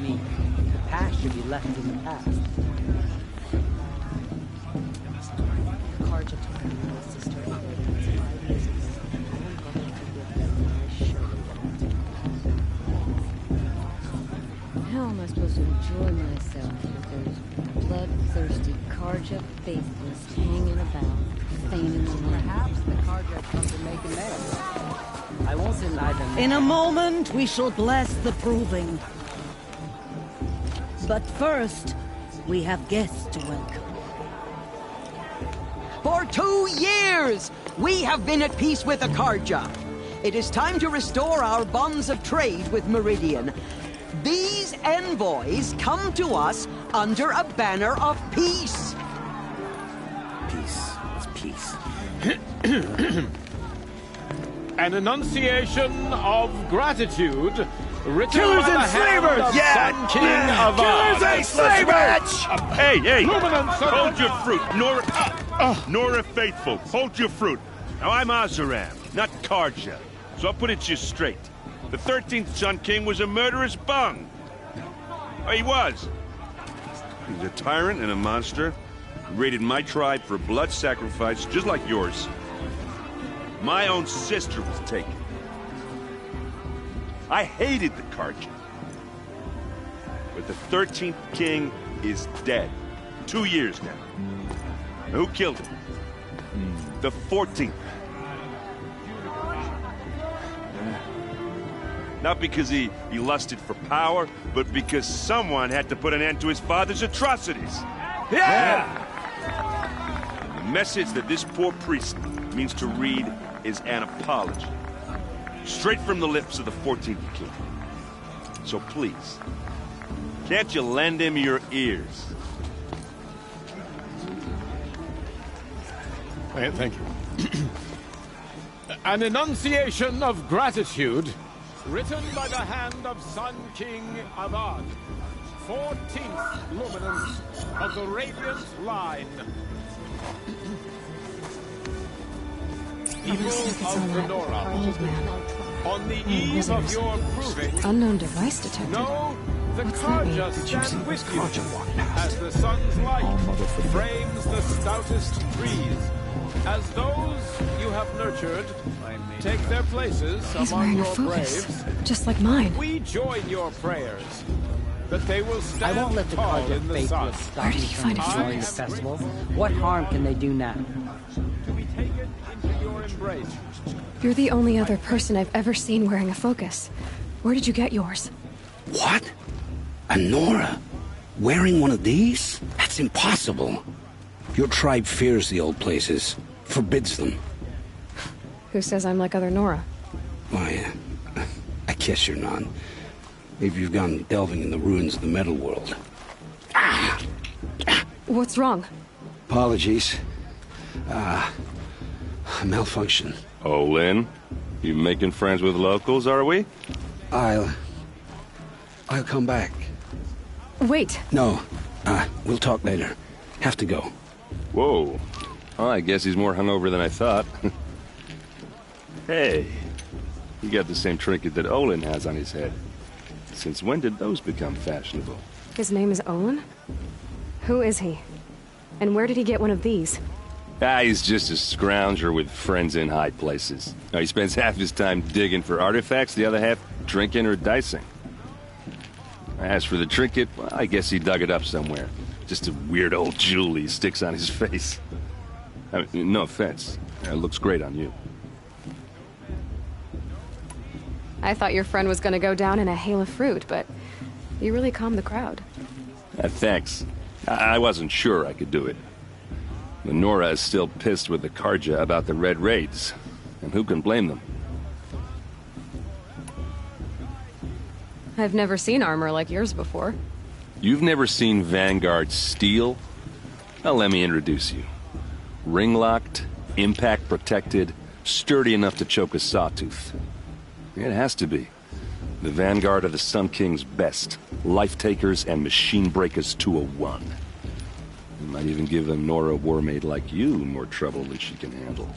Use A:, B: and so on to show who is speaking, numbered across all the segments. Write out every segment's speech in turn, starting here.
A: me. The past should be left in the past.
B: Karja took her little sister away. That's 5 years ago. I am going to forgive them. I surely will. How am I supposed to enjoy myself with those bloodthirsty Karja faithless hanging about, feigning the light?
A: Perhaps the Karja come to make amends. I won't deny them.
C: In a moment, we shall bless the proving. But first, we have guests to welcome.
D: For 2 years, we have been at peace with the Karja. It is time to restore our bonds of trade with Meridian. These envoys come to us under a banner of peace.
E: Peace. It's peace.
F: An enunciation of gratitude written
E: Killers
F: by the
E: and
F: hand
E: slavers!
F: of
E: Yeah!
F: Sun King Avad.
E: Killers and slavers!
G: Hey!
F: Luminance of
G: Hold your fruit, Nora Faithful. Hold your fruit. Now, I'm Azaram, not Karja, so I'll put it to you straight. The 13th Sun King was a murderous bung. Oh, he was. He's a tyrant and a monster. He raided my tribe for blood sacrifice, just like yours. My own sister was taken. I hated the Karja. But the 13th king is dead. 2 years now. Who killed him? The 14th. Not because he lusted for power, but because someone had to put an end to his father's atrocities.
E: Yeah!
G: And the message that this poor priest means to read is an apology. Straight from the lips of the 14th king. So please, can't you lend him your ears?
F: Thank you. An enunciation of gratitude written by the hand of Sun King Avad, 14th luminance of the Radiant Line. People of Renora, on the eve of your proving,
B: Unknown device detected.
F: no, the
B: What's that mean?
F: Karja stand with you as the sun's light frames the stoutest trees. As those you have nurtured take their places
B: He's
F: among
B: wearing a
F: your
B: focus,
F: braves,
B: just like mine.
F: we join your prayers that they will
A: I
F: stand
A: won't let the
F: tall
A: Karja
F: in the sun.
A: faithless
B: Where
A: stop
B: did
A: me
B: he
A: from
B: find a
A: enjoying the
B: focus?
A: festival. What harm can they do now?
F: To be taken into your embrace.
B: You're the only other person I've ever seen wearing a focus. Where did you get yours?
E: What? A Nora? Wearing one of these? That's impossible. Your tribe fears the old places. Forbids them.
B: Who says I'm like other Nora?
E: Why, I guess you're not. Maybe you've gone delving in the ruins of the metal world.
B: What's wrong?
E: Apologies. A malfunction.
G: Oh, Lynn, you making friends with locals, are we?
E: I'll come back.
B: Wait.
E: No, we'll talk later. Have to go.
G: Whoa. Well, I guess he's more hungover than I thought. Hey, you got the same trinket that Olin has on his head. Since when did those become fashionable?
B: His name is Owen? Who is he? And where did he get one of these?
G: He's just a scrounger with friends in high places. He spends half his time digging for artifacts, the other half drinking or dicing. As for the trinket, well, I guess he dug it up somewhere. Just a weird old jewel he sticks on his face. I mean, no offense. It looks great on you.
B: I thought your friend was gonna go down in a hail of fruit, but you really calmed the crowd.
G: Thanks. I wasn't sure I could do it. The Nora is still pissed with the Karja about the Red Raids. And who can blame them?
B: I've never seen armor like yours before.
G: You've never seen Vanguard steel? Well, let me introduce you. Ring-locked, impact-protected, sturdy enough to choke a sawtooth. It has to be. The Vanguard of the Sun King's best. Life-takers and machine-breakers to a one. You might even give a Nora warmaid like you more trouble than she can handle.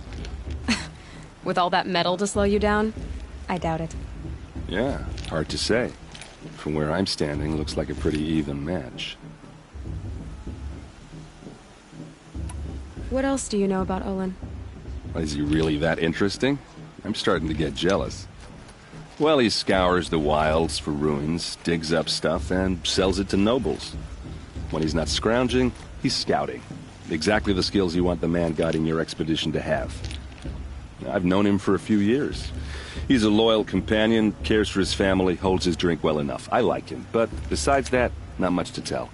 B: With all that metal to slow you down? I doubt it.
G: Yeah, hard to say. From where I'm standing, looks like a pretty even match.
H: What else do you know about Olin?
G: Is he really that interesting? I'm starting to get jealous. Well, he scours the wilds for ruins, digs up stuff, and sells it to nobles. When he's not scrounging, he's scouting. Exactly the skills you want the man guiding your expedition to have. I've known him for a few years. He's a loyal companion, cares for his family, holds his drink well enough. I like him, but besides that, not much to tell.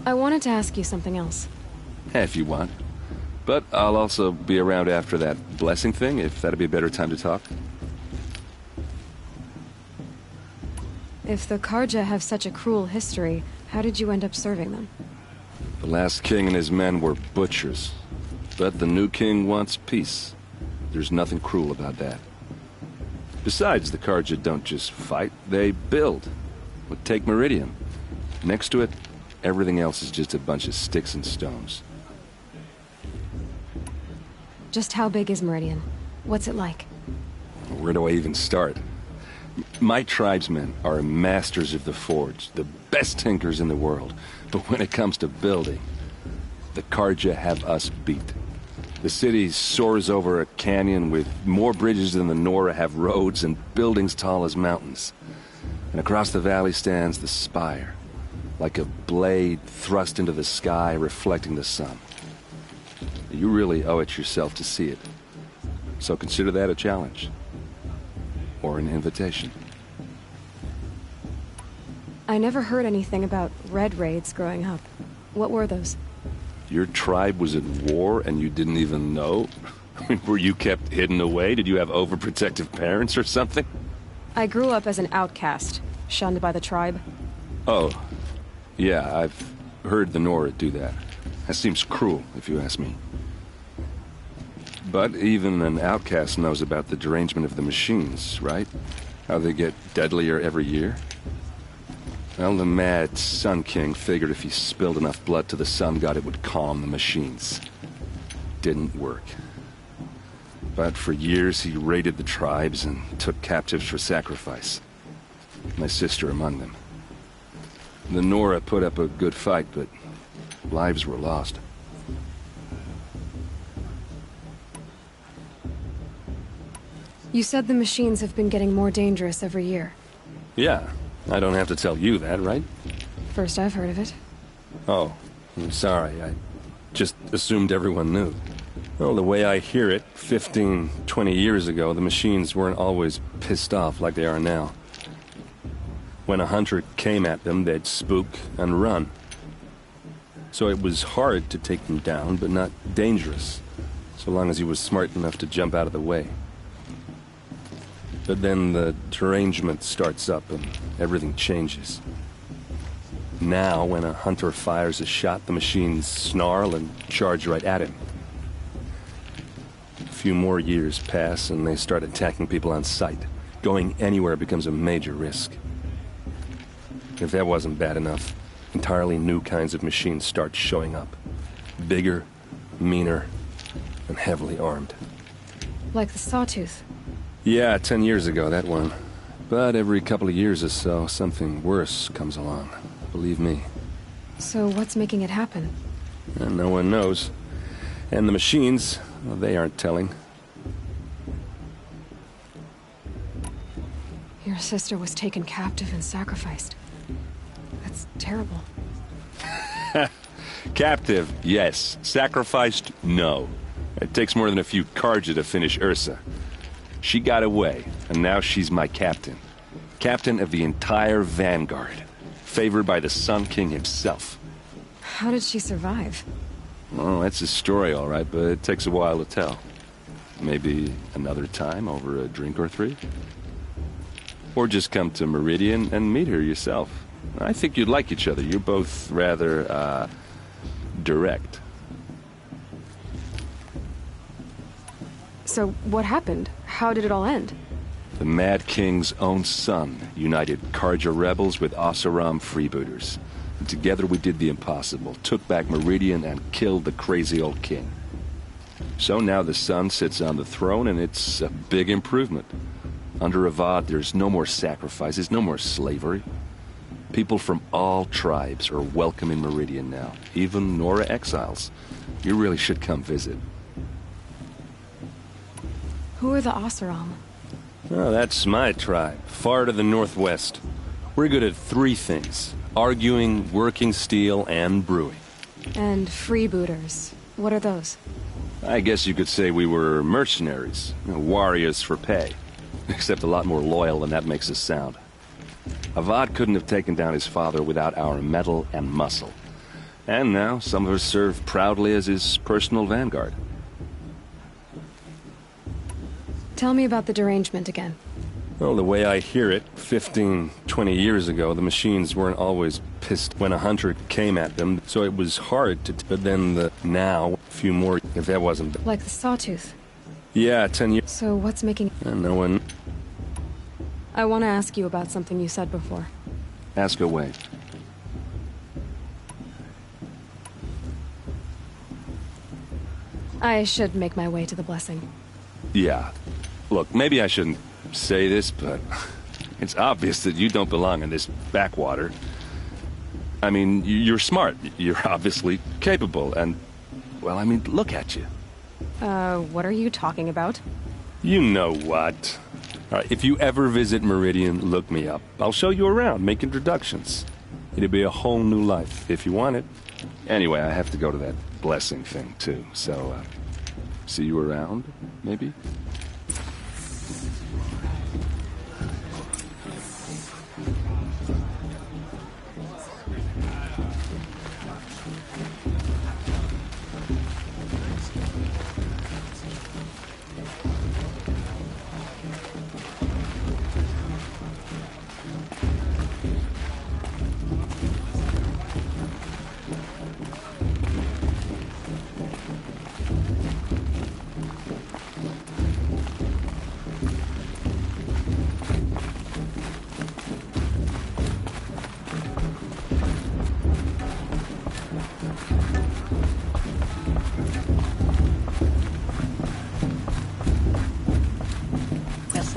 H: I wanted to ask you something else.
G: If you want. But I'll also be around after that blessing thing, if that'd be a better time to talk.
H: If the Karja have such a cruel history, how did you end up serving them?
G: The last king and his men were butchers. But the new king wants peace. There's nothing cruel about that. Besides, the Karja don't just fight, they build. But take Meridian. Next to it, everything else is just a bunch of sticks and stones.
H: Just how big is Meridian? What's it like?
G: Where do I even start? My tribesmen are masters of the forge, the best tinkers in the world. But when it comes to building, the Karja have us beat. The city soars over a canyon with more bridges than the Nora have roads and buildings tall as mountains. And across the valley stands the spire, like a blade thrust into the sky reflecting the sun. You really owe it yourself to see it. So consider that a challenge. Or an invitation.
H: I never heard anything about red raids growing up. What were those?
G: Your tribe was at war and you didn't even know? I mean, were you kept hidden away? Did you have overprotective parents or something?
H: I grew up as an outcast, shunned by the tribe.
G: Oh, yeah, I've heard the Nora do that. That seems cruel, if you ask me. But even an outcast knows about the derangement of the machines, right? How they get deadlier every year? Well, the mad Sun King figured if he spilled enough blood to the Sun God, it would calm the machines. Didn't work. But for years, he raided the tribes and took captives for sacrifice. My sister among them. The Nora put up a good fight, but lives were lost.
H: You said the machines have been getting more dangerous every year.
G: Yeah, I don't have to tell you that, right?
H: First I've heard of it.
G: Oh, I'm sorry. I just assumed everyone knew. Well, the way I hear it, 15, 20 years ago, the machines weren't always pissed off like they are now. When a hunter came at them, they'd spook and run. So it was hard to take them down, but not dangerous, so long as he was smart enough to jump out of the way. But then the derangement starts up and everything changes. Now, when a hunter fires a shot, the machines snarl and charge right at him. A few more years pass and they start attacking people on sight. Going anywhere becomes a major risk. If that wasn't bad enough, entirely new kinds of machines start showing up. Bigger, meaner, and heavily armed.
H: Like the Sawtooth.
G: Yeah, 10 years ago, that one. But every couple of years or so, something worse comes along. Believe me.
H: So what's making it happen?
G: And no one knows. And the machines, well, they aren't telling.
H: Your sister was taken captive and sacrificed. That's terrible.
G: Captive, yes. Sacrificed, no. It takes more than a few Karja to finish Ursa. She got away, and now she's my captain. Captain of the entire Vanguard. Favored by the Sun King himself.
H: How did she survive?
G: Well, that's a story, all right, but it takes a while to tell. Maybe another time over a drink or three? Or just come to Meridian and meet her yourself. I think you'd like each other. You're both rather, direct.
H: So what happened? How did it all end?
G: The Mad King's own son united Karja rebels with Oseram freebooters. And together we did the impossible, took back Meridian and killed the crazy old king. So now the son sits on the throne and it's a big improvement. Under Avad, there's no more sacrifices, no more slavery. People from all tribes are welcome in Meridian now, even Nora exiles. You really should come visit.
H: Who are the Oseram?
G: Oh, that's my tribe, far to the northwest. We're good at 3 things: arguing, working steel, and brewing.
H: And freebooters. What are those?
G: I guess you could say we were mercenaries, warriors for pay. Except a lot more loyal than that makes us sound. Avad couldn't have taken down his father without our metal and muscle. And now some of us serve proudly as his personal vanguard.
H: Tell me about the derangement again.
G: Well, the way I hear it, 15, 20 years ago, the machines weren't always pissed when a hunter came at them, so it was hard to... But then now, a few more, if that wasn't...
H: Like the sawtooth.
G: Yeah, 10 years...
H: So what's making...
G: No one...
H: I want to ask you about something you said before.
G: Ask away.
H: I should make my way to the blessing.
G: Yeah. Look, maybe I shouldn't say this, but it's obvious that you don't belong in this backwater. I mean, you're smart. You're obviously capable, and... Well, I mean, look at you.
H: What are you talking about?
G: You know what. All right, if you ever visit Meridian, look me up. I'll show you around, make introductions. It'll be a whole new life, if you want it. Anyway, I have to go to that blessing thing, too, so, see you around, maybe?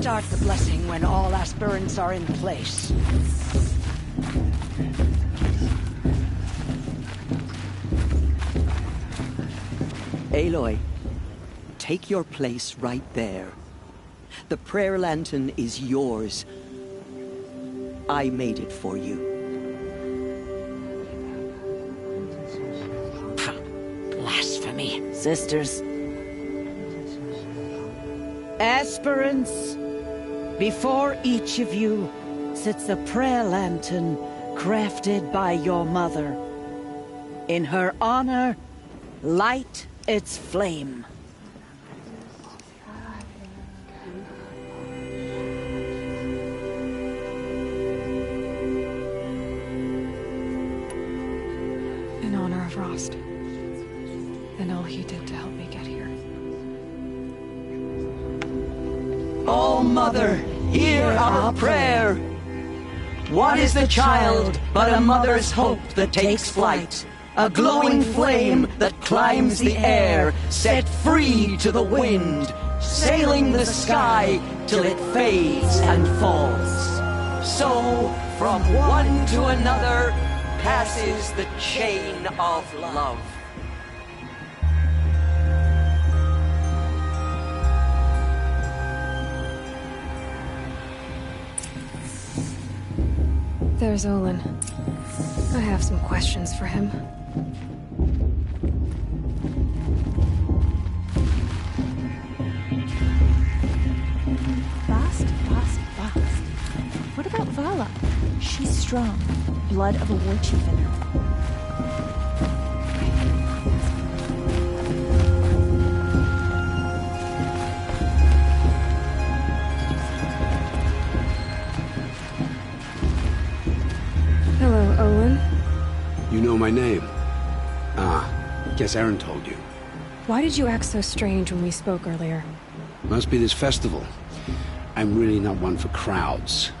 D: Start the blessing when all aspirants are in place. Aloy, take your place right there. The prayer lantern is yours. I made it for you.
C: Blasphemy. Sisters. Aspirants, before each of you sits a prayer lantern crafted by your mother. In her honor, light its flame.
H: In honor of Rost. And all he did to help me get here.
D: Oh, Mother, hear our prayer. What is the child but a mother's hope that takes flight? A glowing flame that climbs the air, set free to the wind, sailing the sky till it fades and falls. So, from one to another, passes the chain of love.
H: There's Olin. I have some questions for him.
I: Fast. What about Vala? She's strong. Blood of a war chief in her.
H: Hello, Olin.
E: You know my name? Ah, guess Aaron told you.
H: Why did you act so strange when we spoke earlier?
E: Must be this festival. I'm really not one for crowds.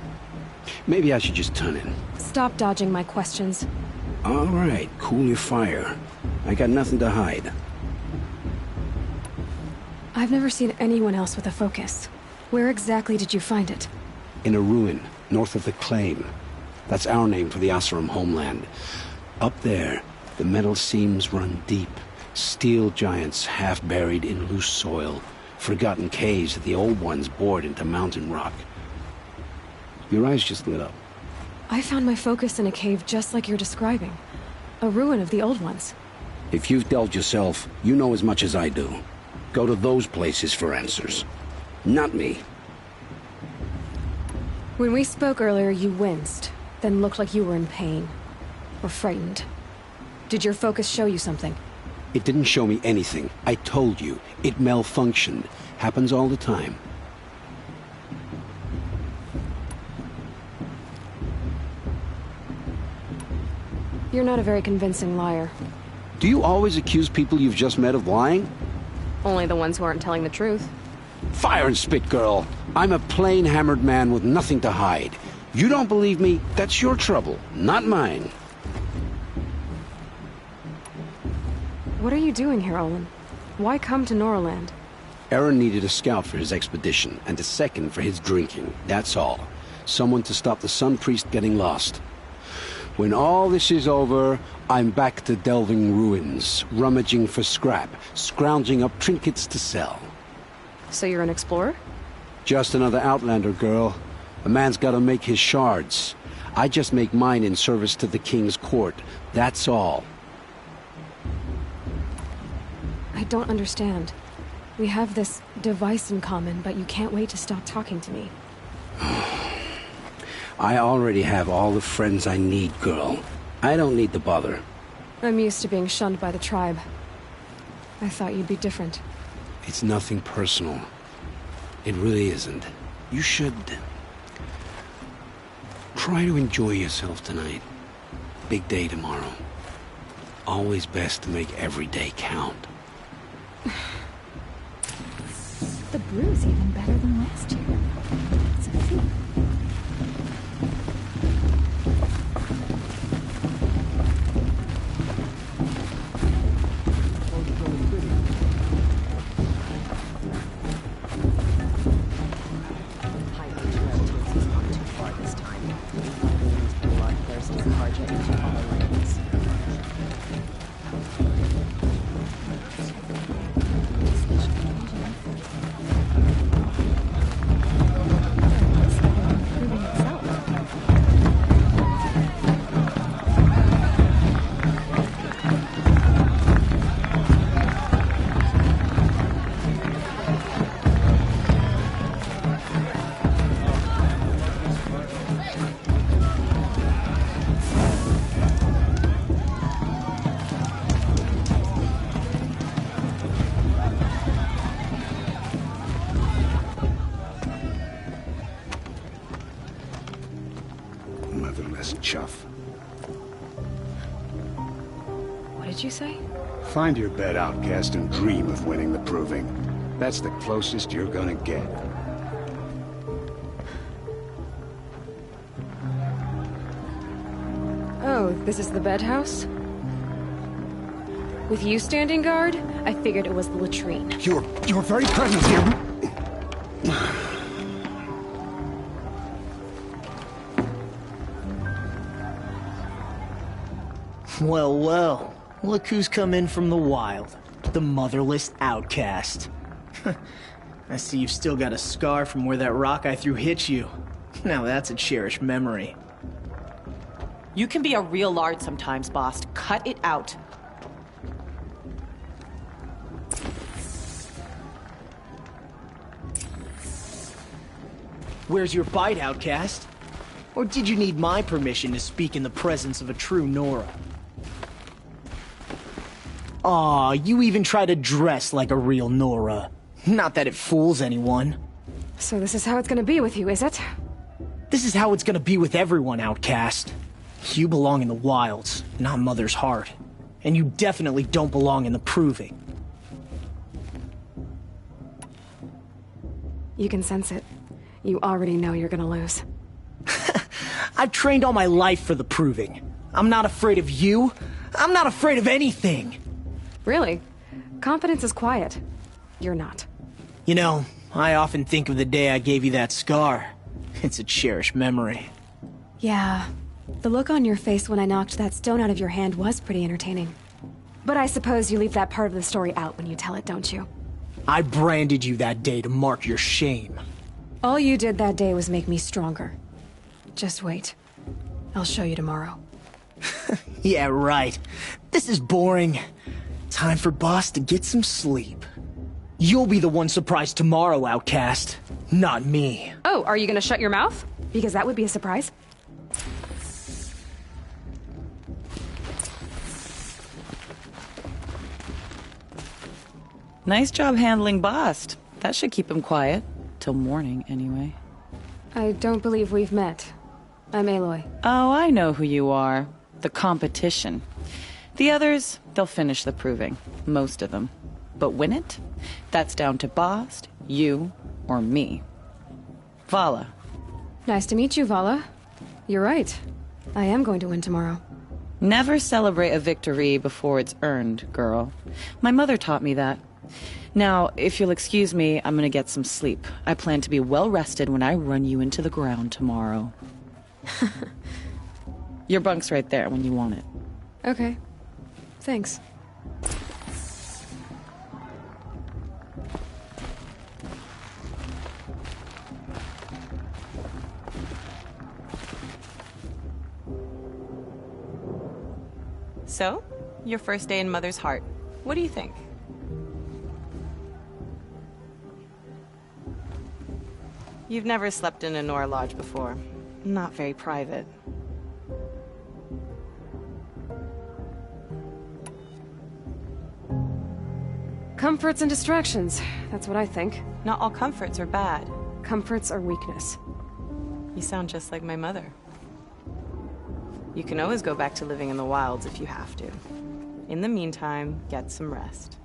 E: Maybe I should just turn in.
H: Stop dodging my questions.
E: All right, cool your fire. I got nothing to hide.
H: I've never seen anyone else with a focus. Where exactly did you find it?
E: In a ruin, north of the Claim. That's our name for the Asuram homeland. Up there, the metal seams run deep. Steel giants half buried in loose soil. Forgotten caves that the old ones bored into mountain rock. Your eyes just lit up.
H: I found my focus in a cave just like you're describing. A ruin of the old ones.
E: If you've delved yourself, you know as much as I do. Go to those places for answers. Not me.
H: When we spoke earlier, you winced, then looked like you were in pain. Or frightened. Did your focus show you something?
E: It didn't show me anything. I told you. It malfunctioned. Happens all the time.
H: You're not a very convincing liar.
E: Do you always accuse people you've just met of lying?
H: Only the ones who aren't telling the truth.
E: Fire and spit, girl. I'm a plain hammered man with nothing to hide. You don't believe me? That's your trouble, not mine.
H: What are you doing here, Olin? Why come to Norland?
E: Aaron needed a scout for his expedition, and a second for his drinking. That's all. Someone to stop the Sun Priest getting lost. When all this is over, I'm back to delving ruins, rummaging for scrap, scrounging up trinkets to sell.
H: So you're an explorer?
E: Just another Outlander, girl. A man's gotta make his shards. I just make mine in service to the King's court. That's all.
H: I don't understand. We have this device in common, but you can't wait to stop talking to me.
E: I already have all the friends I need, girl. I don't need the bother.
H: I'm used to being shunned by the tribe. I thought you'd be different.
E: It's nothing personal. It really isn't. You should try to enjoy yourself tonight. Big day tomorrow. Always best to make every day count.
I: The brew's even better than last year. It's a feat.
J: Chuff.
H: What did you say?
J: Find your bed, outcast, and dream of winning the proving. That's the closest you're gonna get.
H: Oh, this is the bedhouse? With you standing guard, I figured it was the latrine.
J: Your very presence here...
K: Well, well. Look who's come in from the wild. The motherless outcast. I see you've still got a scar from where that rock I threw hit you. Now that's a cherished memory.
L: You can be a real lard sometimes, boss. Cut it out.
K: Where's your bite, outcast? Or did you need my permission to speak in the presence of a true Nora? Aw, you even try to dress like a real Nora. Not that it fools anyone.
H: So this is how it's gonna be with you, is it?
K: This is how it's gonna be with everyone, outcast. You belong in the wilds, not Mother's heart. And you definitely don't belong in the proving.
H: You can sense it. You already know you're gonna lose.
K: I've trained all my life for the proving. I'm not afraid of you. I'm not afraid of anything.
H: Really? Confidence is quiet. You're not.
K: You know, I often think of the day I gave you that scar. It's a cherished memory.
H: Yeah. The look on your face when I knocked that stone out of your hand was pretty entertaining. But I suppose you leave that part of the story out when you tell it, don't you?
K: I branded you that day to mark your shame.
H: All you did that day was make me stronger. Just wait. I'll show you tomorrow.
K: Yeah, right. This is boring. Time for Boss to get some sleep. You'll be the one surprised tomorrow, outcast. Not me.
H: Oh, are you gonna shut your mouth? Because that would be a surprise.
L: Nice job handling Bast. That should keep him quiet. Till morning, anyway.
H: I don't believe we've met. I'm Aloy.
L: Oh, I know who you are. The competition. The others, they'll finish the proving. Most of them. But win it? That's down to Bast, you, or me. Vala.
H: Nice to meet you, Vala. You're right. I am going to win tomorrow.
L: Never celebrate a victory before it's earned, girl. My mother taught me that. Now, if you'll excuse me, I'm gonna get some sleep. I plan to be well rested when I run you into the ground tomorrow. Your bunk's right there when you want it.
H: Okay. Thanks.
L: So, your first day in Mother's Heart. What do you think? You've never slept in a Nora Lodge before. Not very private.
H: Comforts and distractions. That's what I think.
L: Not all comforts are bad.
H: Comforts are weakness.
L: You sound just like my mother. You can always go back to living in the wilds if you have to. In the meantime, get some rest.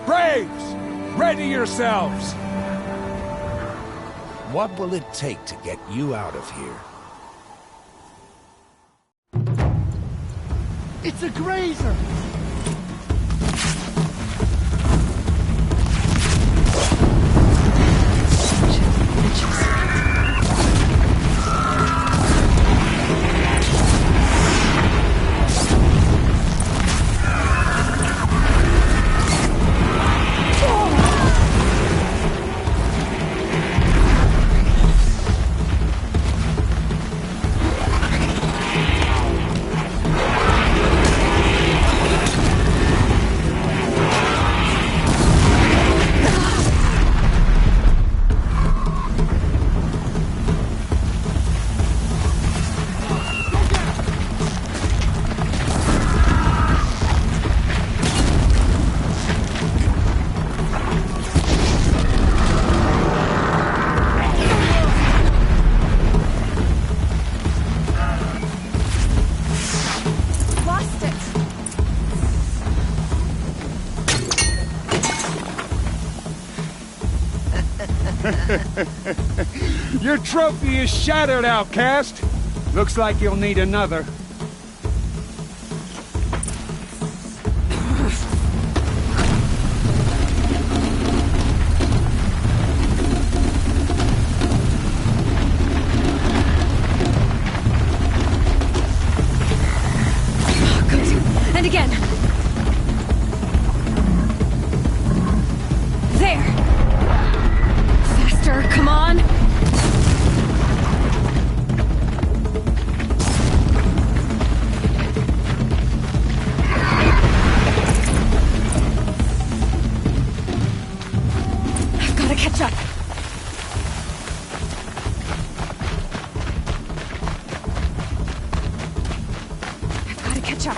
M: Braves! Ready yourselves!
J: What will it take to get you out of here?
M: It's a grazer! Your trophy is shattered, outcast. Looks like you'll need another.
H: There! Faster, come on! I've gotta catch up. I've gotta catch up.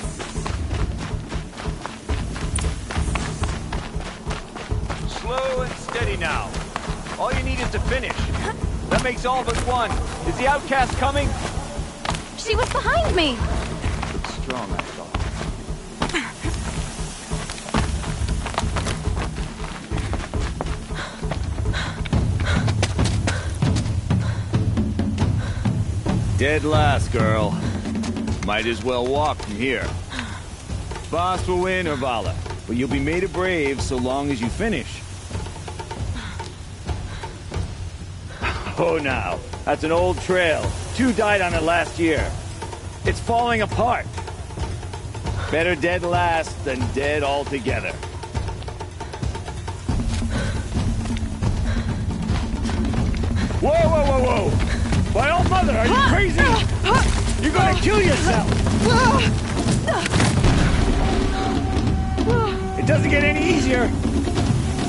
N: Slow and steady now. All you need is to finish. That makes all but one. Is the outcast coming?
H: She was behind me!
N: Looks strong, I thought. Dead last, girl. Might as well walk from here. Boss will win or Vala, but you'll be made a brave so long as you finish. Oh, now. That's an old trail. 2 died on it last year. It's falling apart. Better dead last than dead altogether. Whoa, whoa, whoa, whoa! My old mother, are you crazy? You're gonna kill yourself! It doesn't get any easier.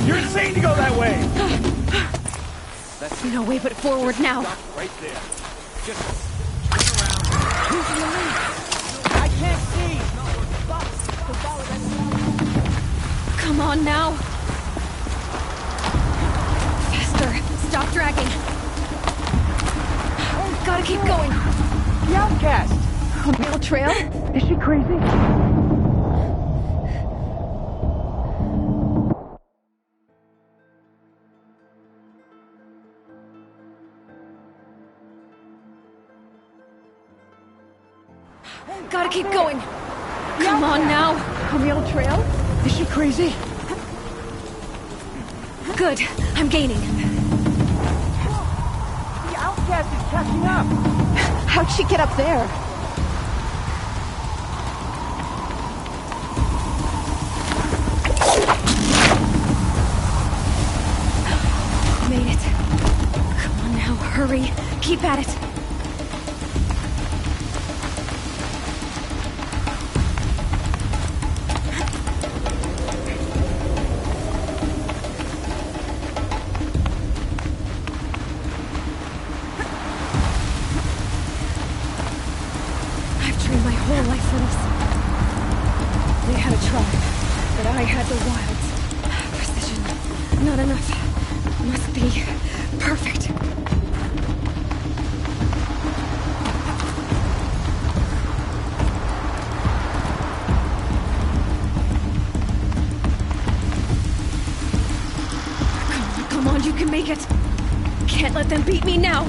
N: You're insane to go that way.
H: That's no way but forward now.
N: Right there. Just turn around. Who's in the lead? I can't see.
H: Come on now. Faster. Stop dragging. Gotta keep going.
N: The outcast.
H: A real trail?
N: Is she crazy?
H: Gotta keep going. Come on now.
N: A real trail? Is she crazy?
H: Good. I'm gaining.
N: The outcast is catching up.
I: How'd she get up there?
H: Made it. Come on now, hurry. Keep at it. Can't let them beat me now!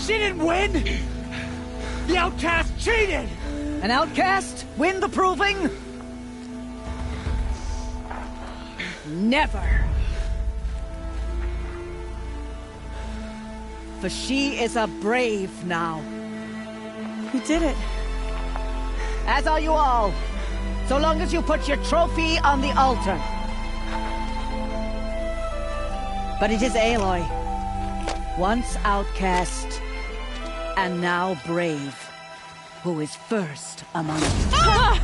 D: She didn't win! The outcast cheated! An outcast win the proving? Never! For she is a brave now.
I: You did it.
D: As are you all. So long as you put your trophy on the altar. But it is Aloy, once outcast, and now brave, who is first among us.
H: Ah!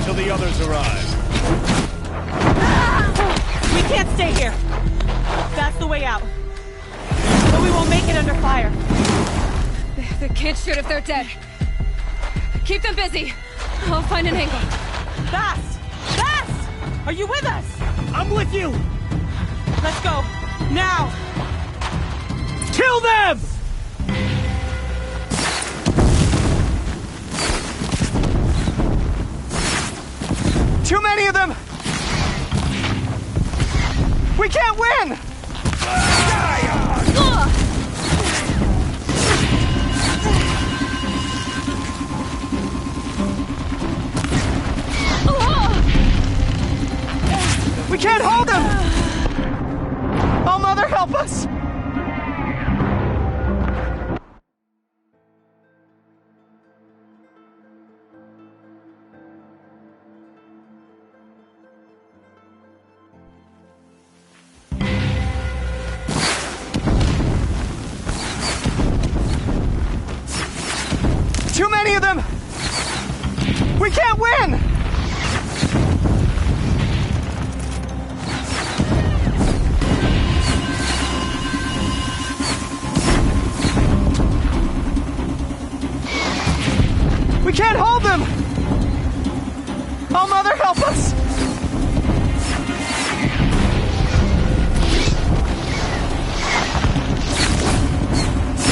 N: Till the others arrive.
O: We can't stay here. That's the way out. But we won't make it under fire.
H: They can't shoot if they're dead. Keep them busy. I'll find an angle.
O: Fast! Fast! Are you with us?
D: I'm with you!
O: Let's go. Now!
D: Kill them! Too many of them!
K: We can't win! We can't hold him! Oh, Mother, help us! Too many of them! We can't win! We can't hold them! Oh, Mother, help us!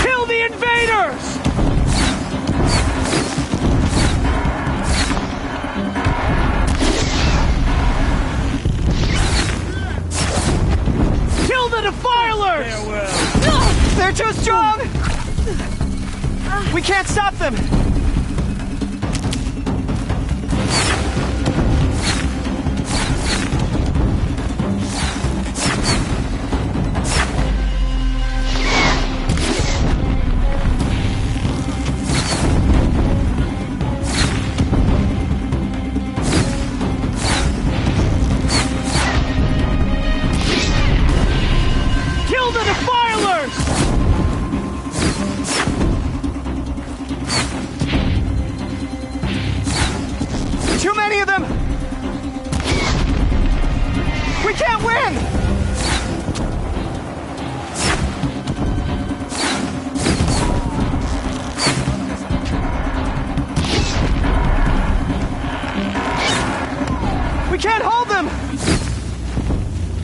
K: Kill the invaders! Kill the defilers! They're too strong! We can't stop them! Kill the defilers! Too many of them! We can't win! We can't hold them!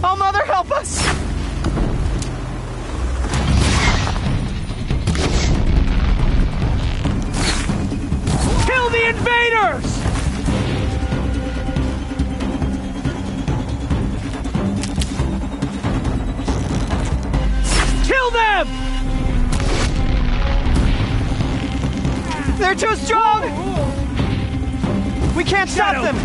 K: Oh, Mother, help us! Kill the invaders! Kill them! They're too strong! We can't stop them!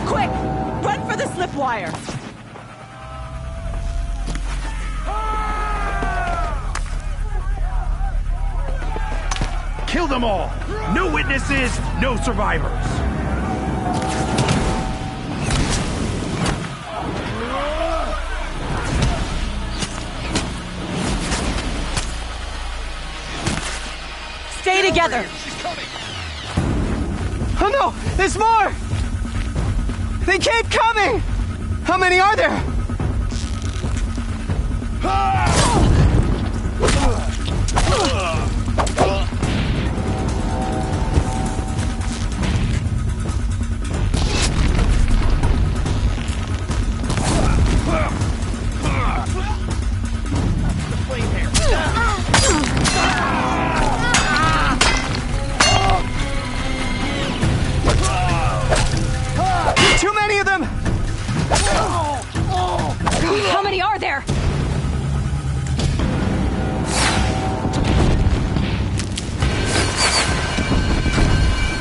O: Quick! Run for the slip wire!
P: Kill them all! No witnesses, no survivors!
O: Stay together!
K: Oh no! There's more! They keep coming! How many are there? Too many of them!
H: How many are there?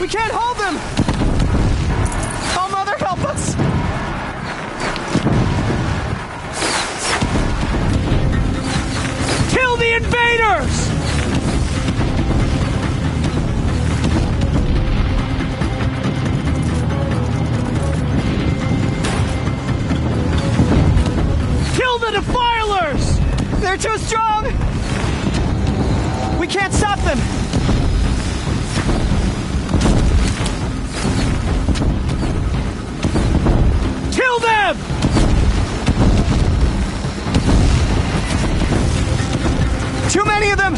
K: We can't hold them! Oh, Mother, help us! Kill the invaders! Kill the defilers! They're too strong! We can't stop them! Kill them! Too many of them!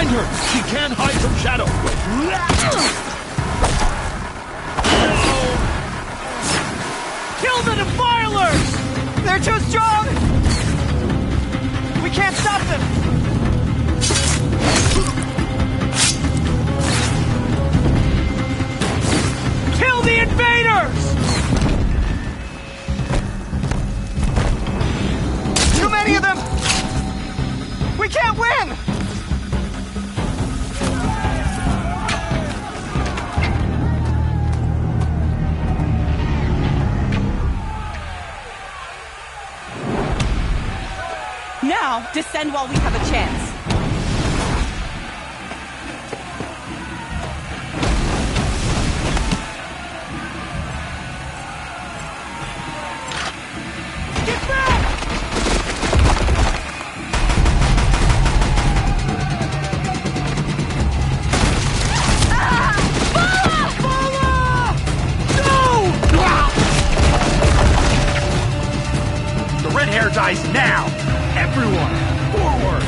F: Find her! She can't hide from Shadow!
Q: Kill the defilers! They're too strong! We can't stop them! Kill the invaders! Too many of them! We can't win!
O: Now, descend while we have a chance.
Q: Get back!
P: The red hair dies now! Everyone, forward!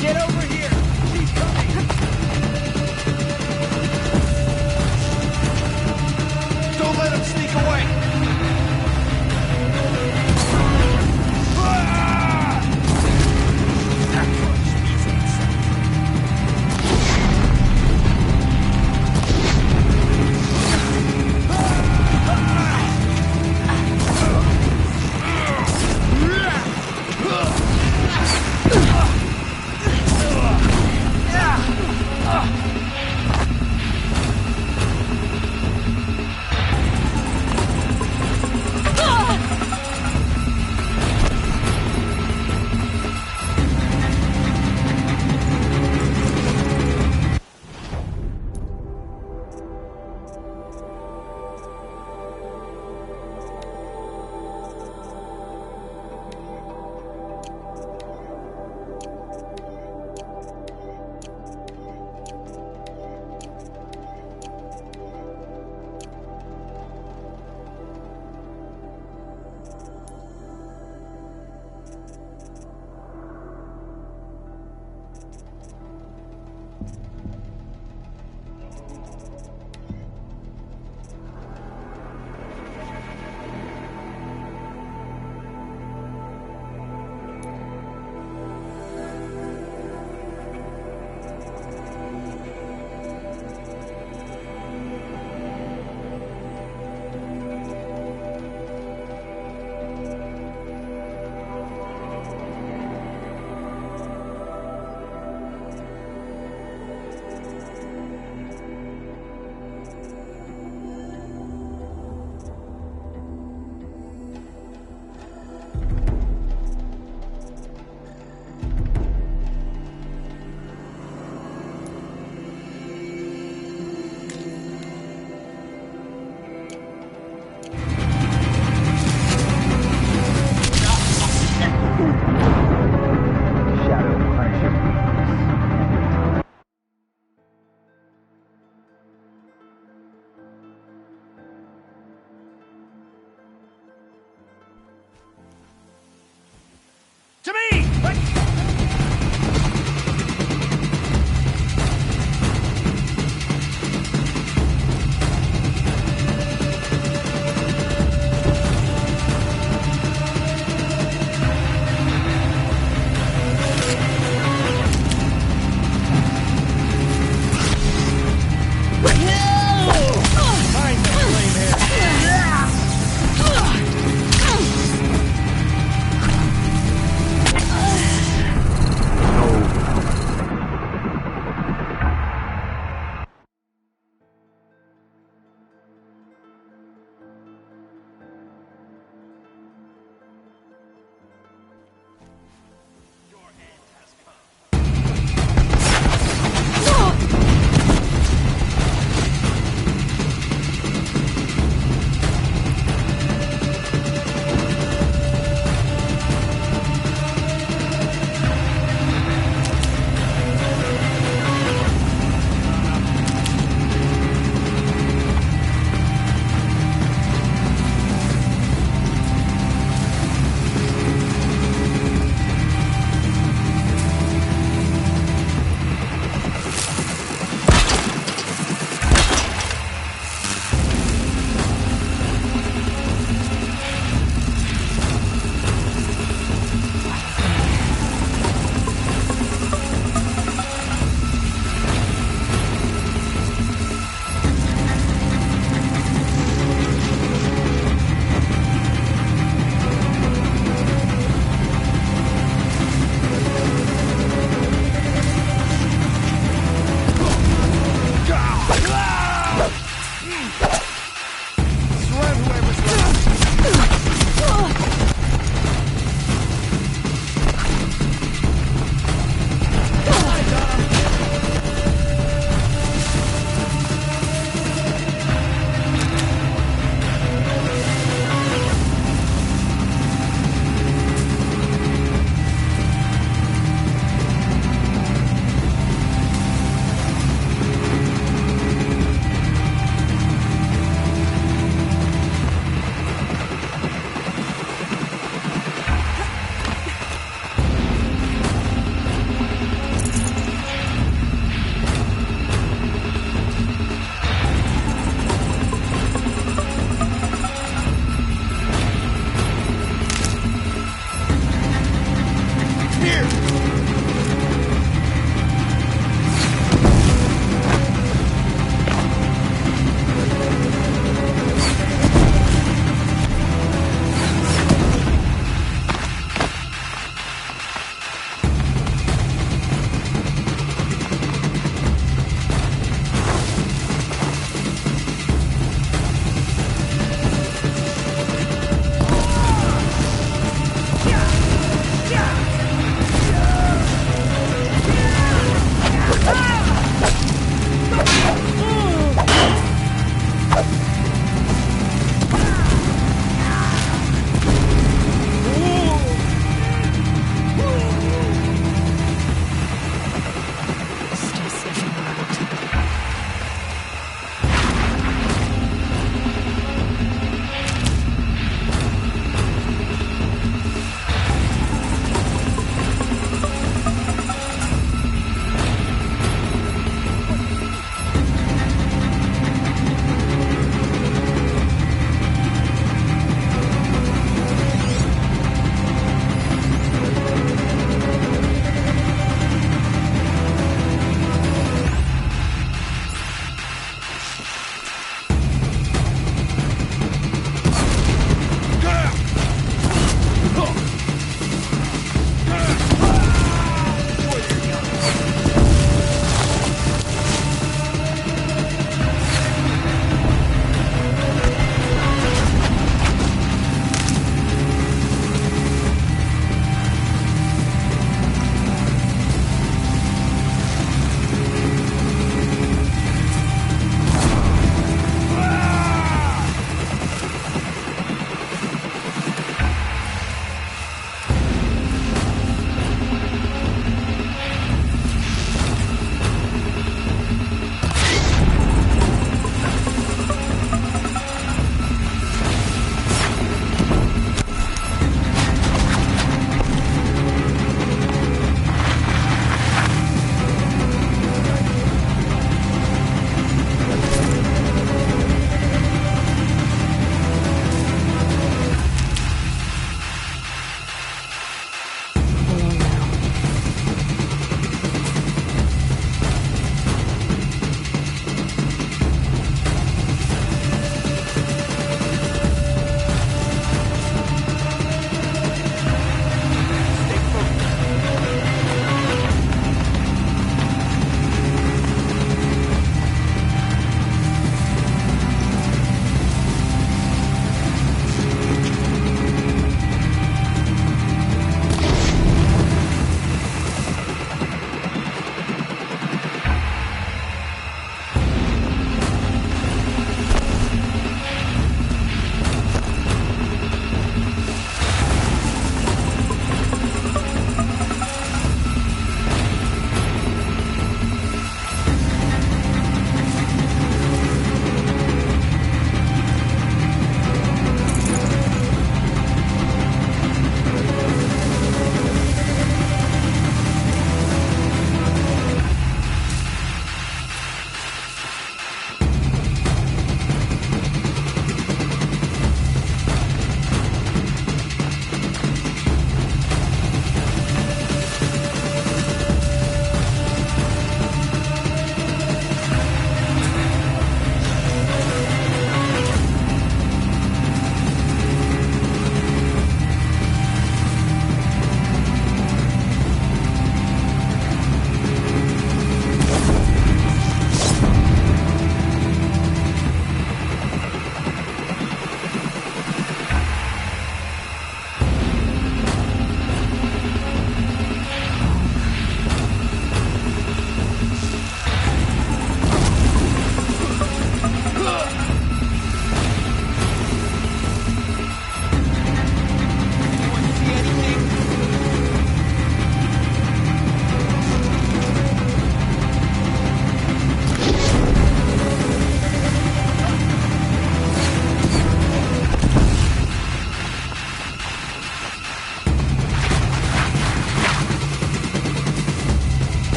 Q: Get over here! She's coming!
F: Don't let him sneak away!
P: To me!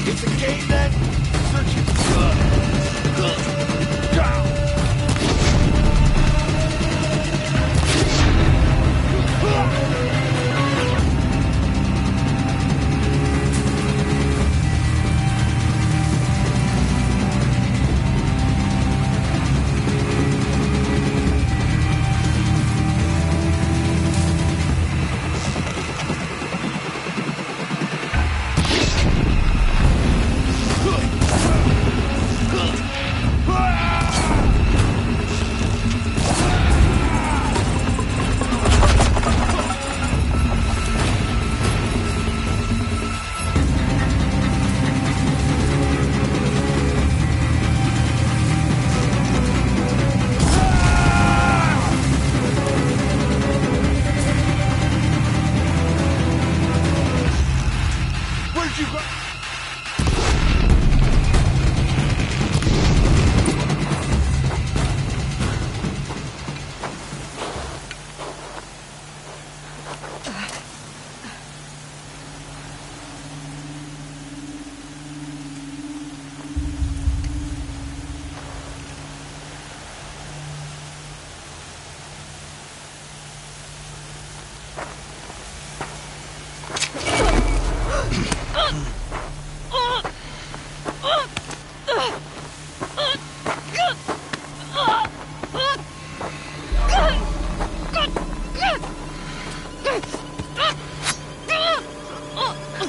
P: It's a game then?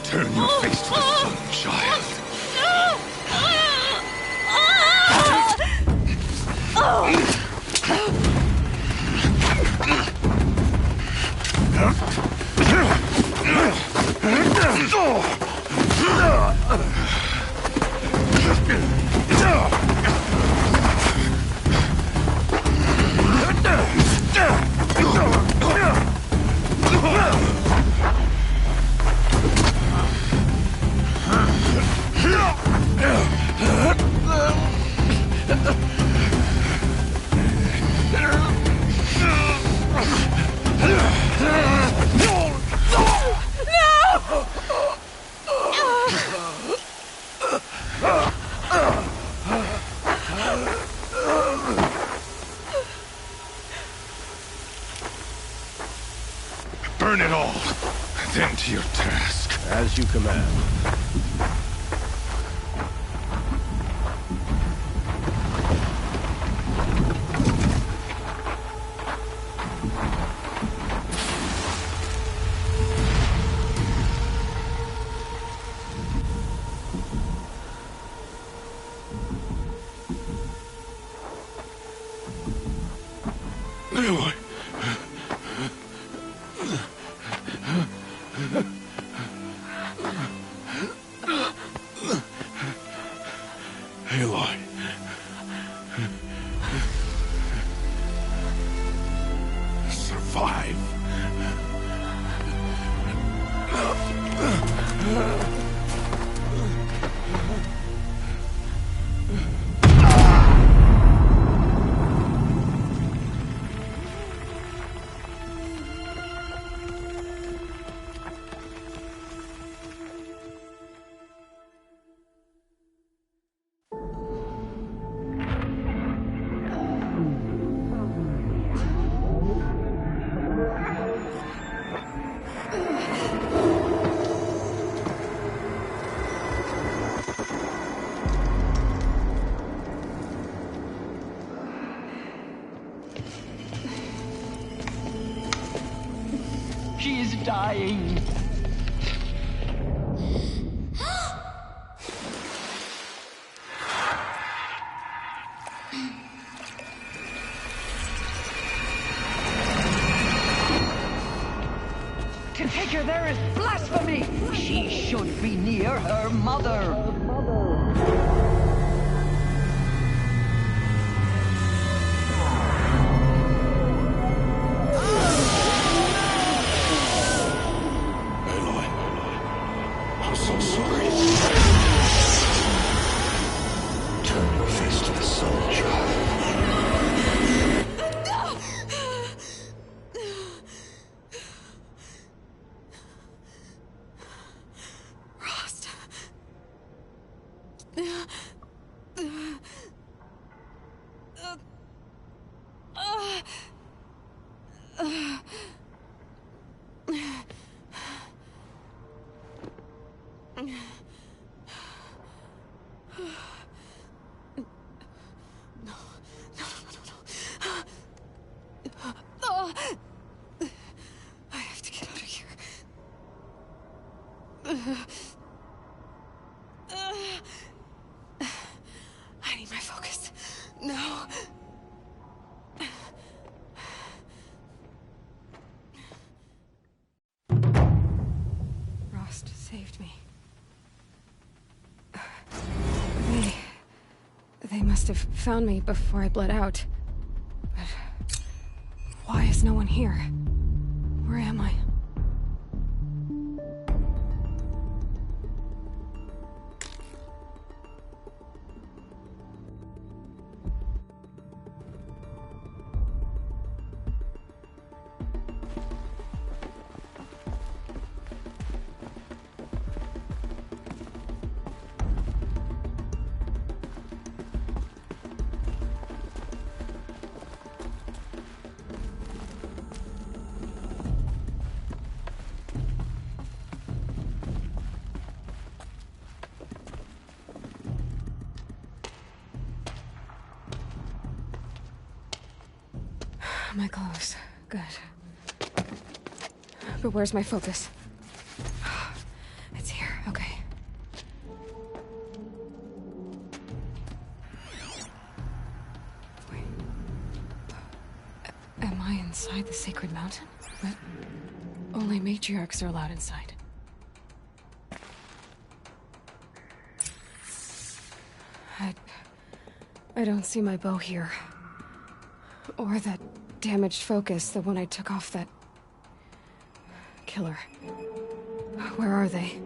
R: Turn your face to the sun, child. Burn it all, then to your task.
F: As you command.
R: Aloy. Aloy. Survive.
D: She is dying. To take her there is blasphemy. She should be near her mother.
R: I'm so sorry. Turn your face to the sun, child.
H: must have found me before I bled out. But why is no one here? Where am I? My clothes. Good. But where's my focus? It's here. Okay. Wait. Am I inside the sacred mountain? But only matriarchs are allowed inside. I don't see my bow here. Or that damaged focus, the one I took off that killer. Where are they?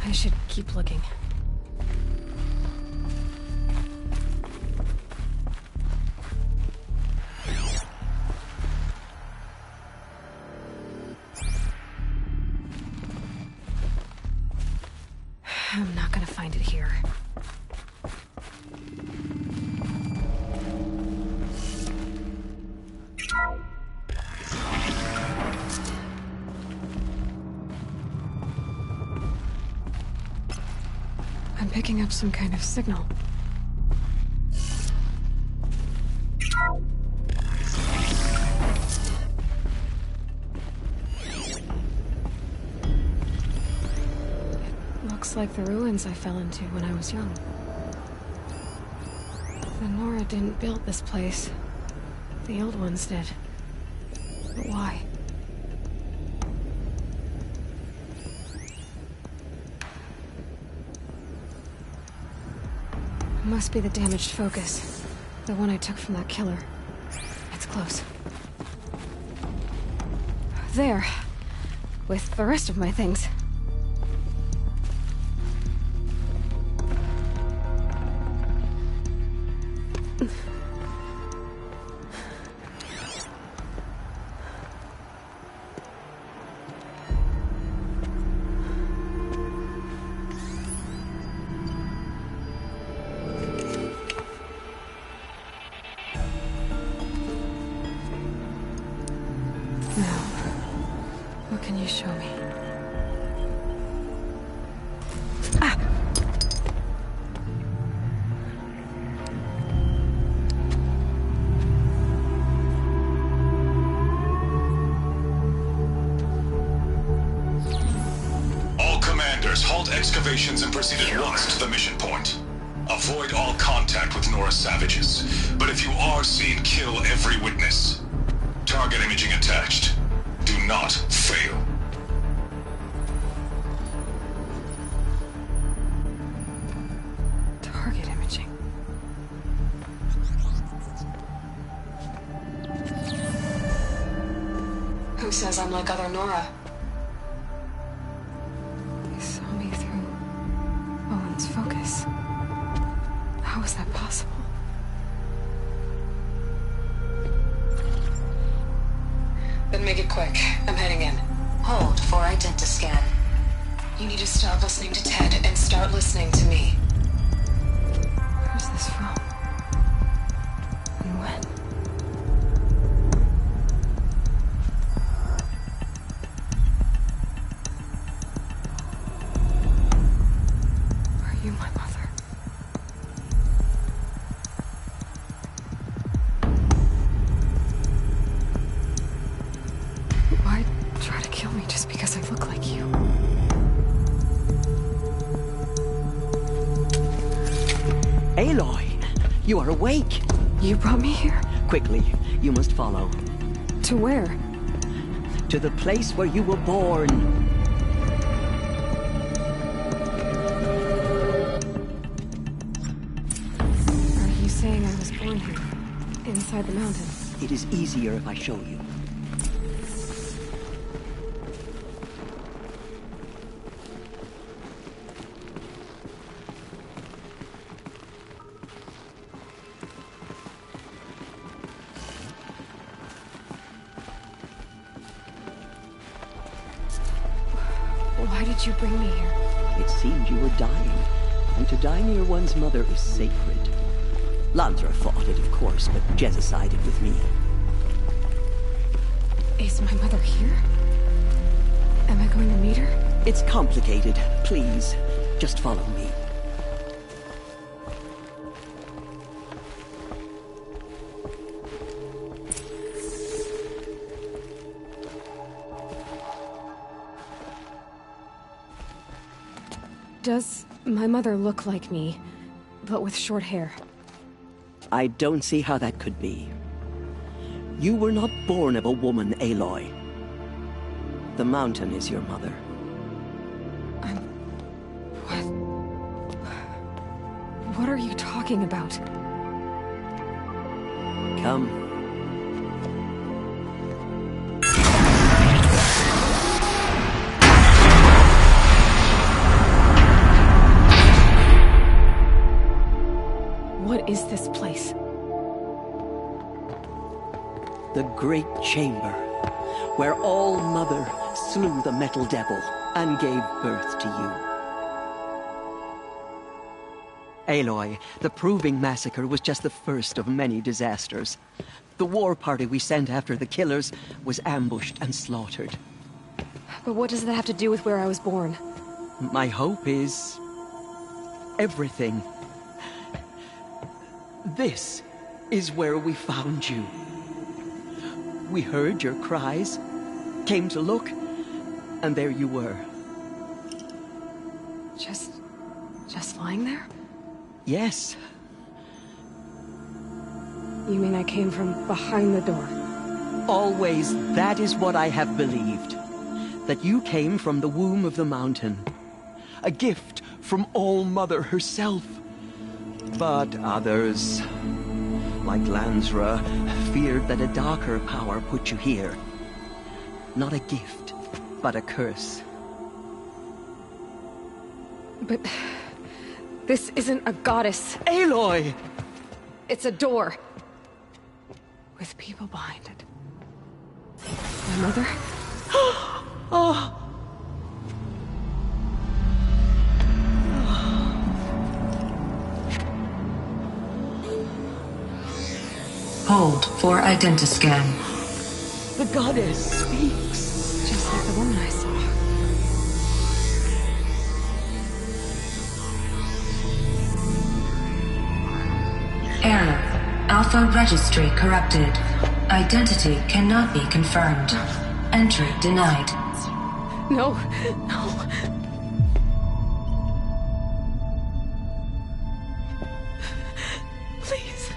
H: I should keep looking. I'm not gonna find it here. I'm picking up some kind of signal. It looks like the ruins I fell into when I was young. The Nora didn't build this place. The old ones did. But why? It must be the damaged focus. The one I took from that killer. It's close. There. With the rest of my things. What can you show me? Ah!
R: All commanders, halt excavations and proceed at once to the mission point. Avoid all contact with Nora savages. But if you are seen, kill every witness. Target imaging attached. Do not fail.
H: Who says I'm like other Nora? You saw me through Owen's focus. How is that possible? Then make it quick. I'm heading in.
S: Hold for identiscan.
H: You need to stop listening to Ted and start listening to me. Where's this from? And when? Are you my mother? Why try to kill me just because I look like you?
D: Aloy, you are awake.
H: You brought me here?
D: Quickly, you must follow.
H: To where?
D: To the place where you were born.
H: Are you saying I was born here? Inside the mountain?
D: It is easier if I show you.
H: Why did you bring me here?
D: It seemed you were dying, and to die near one's mother is sacred. Landra fought it, of course, but Jezza sided with me.
H: Is my mother here? Am I going to meet her?
D: It's complicated. Please, just follow me.
H: Does my mother look like me, but with short hair?
D: I don't see how that could be. You were not born of a woman, Aloy. The mountain is your mother.
H: What are you talking about?
D: Come.
H: What is this place?
D: The Great Chamber, where All Mother slew the Metal Devil and gave birth to you. Aloy, the Proving Massacre was just the first of many disasters. The war party we sent after the killers was ambushed and slaughtered.
H: But what does that have to do with where I was born?
D: My hope is everything. This is where we found you. We heard your cries, came to look, and there you were.
H: Just lying there?
D: Yes.
H: You mean I came from behind the door?
D: Always, that is what I have believed. That you came from the womb of the mountain. A gift from All Mother herself. But others, like Lansra, feared that a darker power put you here. Not a gift, but a curse.
H: But this isn't a goddess.
D: Aloy!
H: It's a door. With people behind it. My mother?
D: Oh!
S: Hold for identiscan.
D: The goddess speaks.
H: Just like the woman I saw.
S: Error. Alpha registry corrupted. Identity cannot be confirmed. Entry denied.
H: No, no. Please.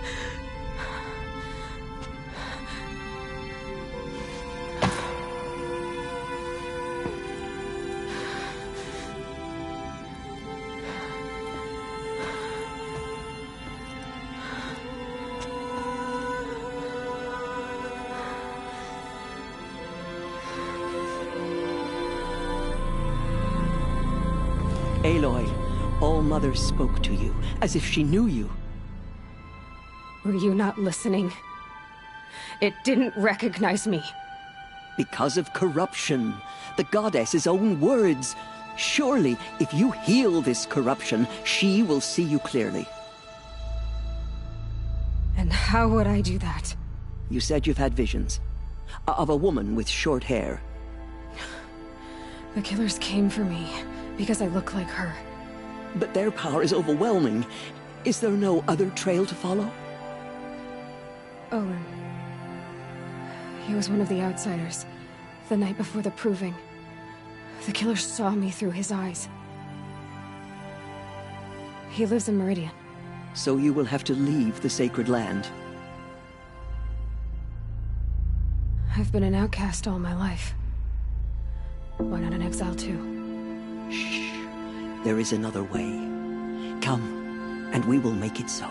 D: All-Mother spoke to you, as if she knew you.
H: Were you not listening? It didn't recognize me.
D: Because of corruption. The goddess's own words. Surely, if you heal this corruption, she will see you clearly.
H: And how would I do that?
D: You said you've had visions. Of a woman with short hair.
H: The killers came for me, because I look like her.
D: But their power is overwhelming. Is there no other trail to follow?
H: Owen. He was one of the outsiders. The night before the proving. The killers saw me through his eyes. He lives in Meridian.
D: So you will have to leave the sacred land.
H: I've been an outcast all my life. Why not an exile too?
D: Shh. There is another way. Come, and we will make it so.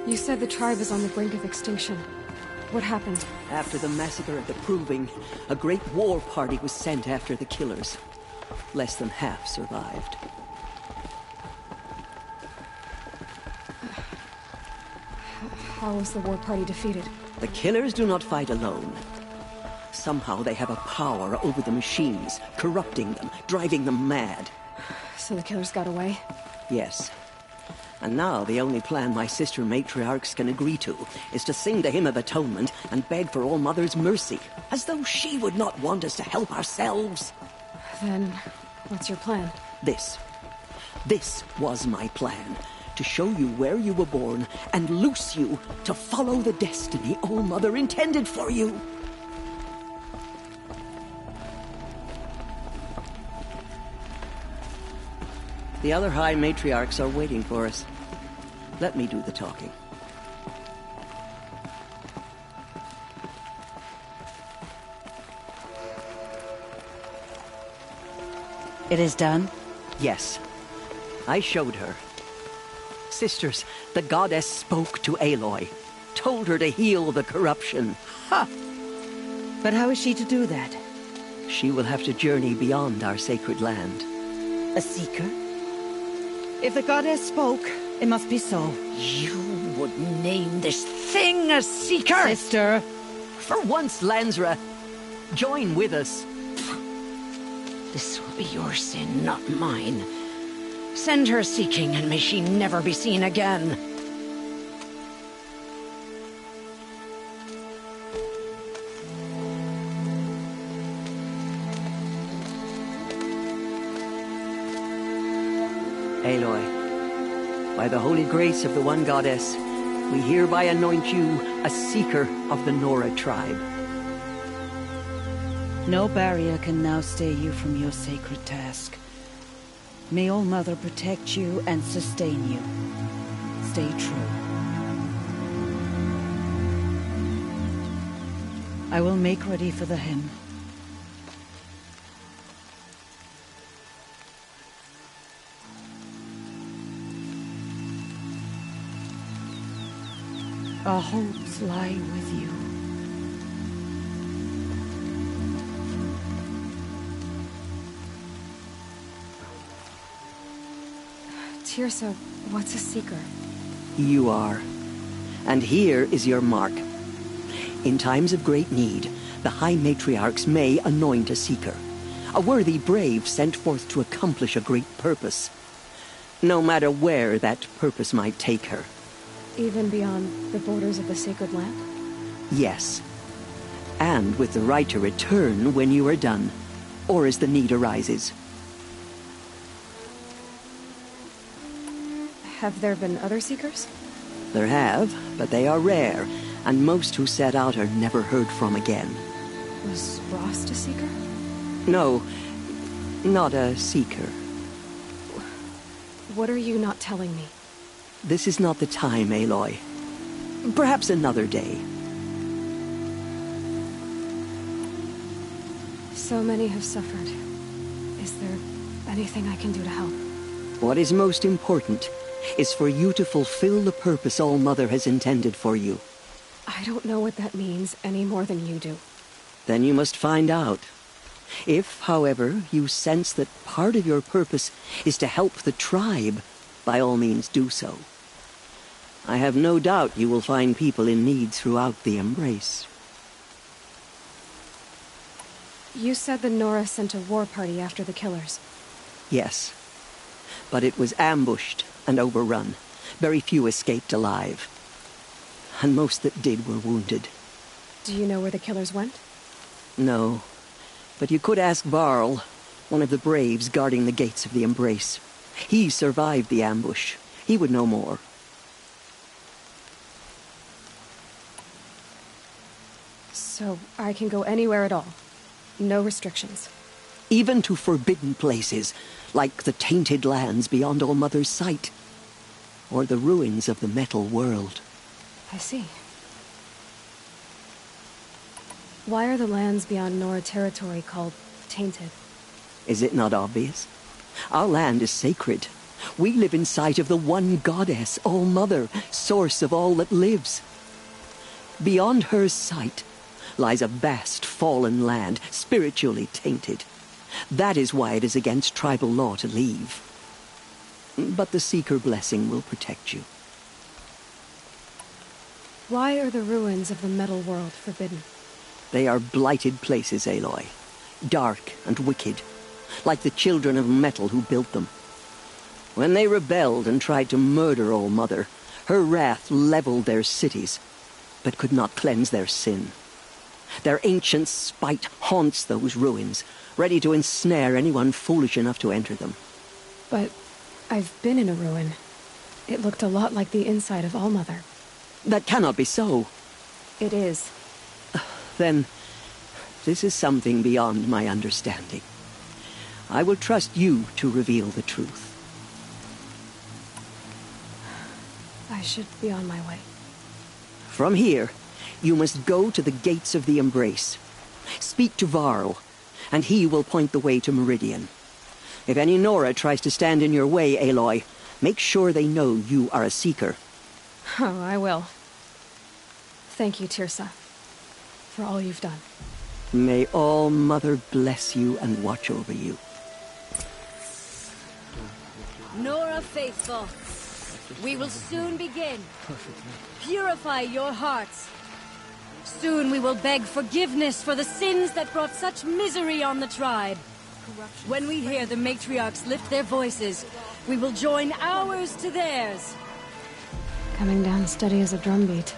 H: You said the tribe is on the brink of extinction. What happened?
D: After the massacre at the Proving, a great war party was sent after the killers. Less than half survived.
H: How was the war party defeated?
D: The killers do not fight alone. Somehow they have a power over the machines, corrupting them, driving them mad.
H: So the killers got away?
D: Yes. And now the only plan my sister matriarchs can agree to is to sing the Hymn of Atonement and beg for All-Mother's mercy, as though she would not want us to help ourselves.
H: Then, what's your plan?
D: This was my plan. To show you where you were born and loose you to follow the destiny All-Mother intended for you. The other High Matriarchs are waiting for us. Let me do the talking.
C: It is done?
D: Yes. I showed her. Sisters, the goddess spoke to Aloy. Told her to heal the corruption.
C: Ha! But how is she to do that?
D: She will have to journey beyond our sacred land.
C: A seeker? If the goddess spoke, it must be so.
D: You would name this thing a seeker?
C: Sister!
D: For once, Lansra, join with us.
C: This will be your sin, not mine. Send her seeking, and may she never be seen again.
D: Aloy, by the holy grace of the one goddess, we hereby anoint you a seeker of the Nora tribe.
C: No barrier can now stay you from your sacred task. May All-Mother protect you and sustain you. Stay true. I will make ready for the hymn. Our hopes lie with you.
H: Tirsa, what's a seeker?
D: You are. And here is your mark. In times of great need, the High Matriarchs may anoint a seeker. A worthy brave sent forth to accomplish a great purpose. No matter where that purpose might take her.
H: Even beyond the borders of the sacred land?
D: Yes. And with the right to return when you are done, or as the need arises.
H: Have there been other seekers?
D: There have, but they are rare, and most who set out are never heard from again.
H: Was Rost a seeker?
D: No, not a seeker.
H: What are you not telling me?
D: This is not the time, Aloy. Perhaps another day.
H: So many have suffered. Is there anything I can do to help?
D: What is most important is for you to fulfill the purpose All-Mother has intended for you.
H: I don't know what that means any more than you do.
D: Then you must find out. If, however, you sense that part of your purpose is to help the tribe, by all means do so. I have no doubt you will find people in need throughout the Embrace.
H: You said the Nora sent a war party after the killers.
D: Yes, but it was ambushed and overrun. Very few escaped alive. And most that did were wounded.
H: Do you know where the killers went?
D: No, but you could ask Varl, one of the braves guarding the gates of the Embrace. He survived the ambush. He would know more.
H: So I can go anywhere at all? No restrictions?
D: Even to forbidden places, like the tainted lands beyond All-Mother's sight. Or the ruins of the metal world.
H: I see. Why are the lands beyond Nora territory called tainted?
D: Is it not obvious? Our land is sacred. We live in sight of the one goddess, All-Mother, source of all that lives. Beyond her sight lies a vast fallen land, spiritually tainted. That is why it is against tribal law to leave. But the Seeker blessing will protect you.
H: Why are the ruins of the metal world forbidden?
D: They are blighted places, Aloy. Dark and wicked, like the children of metal who built them. When they rebelled and tried to murder All-Mother, her wrath leveled their cities, but could not cleanse their sin. Their ancient spite haunts those ruins, ready to ensnare anyone foolish enough to enter them.
H: But I've been in a ruin. It looked a lot like the inside of All-Mother.
D: That cannot be so.
H: It is.
D: Then, this is something beyond my understanding. I will trust you to reveal the truth.
H: I should be on my way.
D: From here, you must go to the gates of the Embrace. Speak to Varl, and he will point the way to Meridian. If any Nora tries to stand in your way, Aloy, make sure they know you are a Seeker.
H: Oh, I will. Thank you, Tirsa, for all you've done.
D: May All-Mother bless you and watch over you.
B: Nora faithful, we will soon begin. Purify your hearts. Soon we will beg forgiveness for the sins that brought such misery on the tribe. When we hear the matriarchs lift their voices, we will join ours to theirs.
H: Coming down steady as a drumbeat.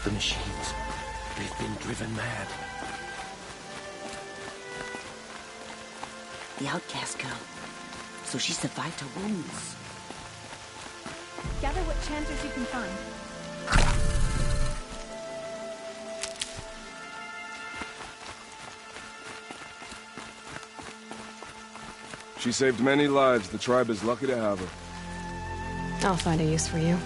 E: The machines. They've been driven mad.
T: The outcast girl. So she survived her wounds.
I: Gather what chances you can find.
U: She saved many lives. The tribe is lucky to have her.
H: I'll find a use for you.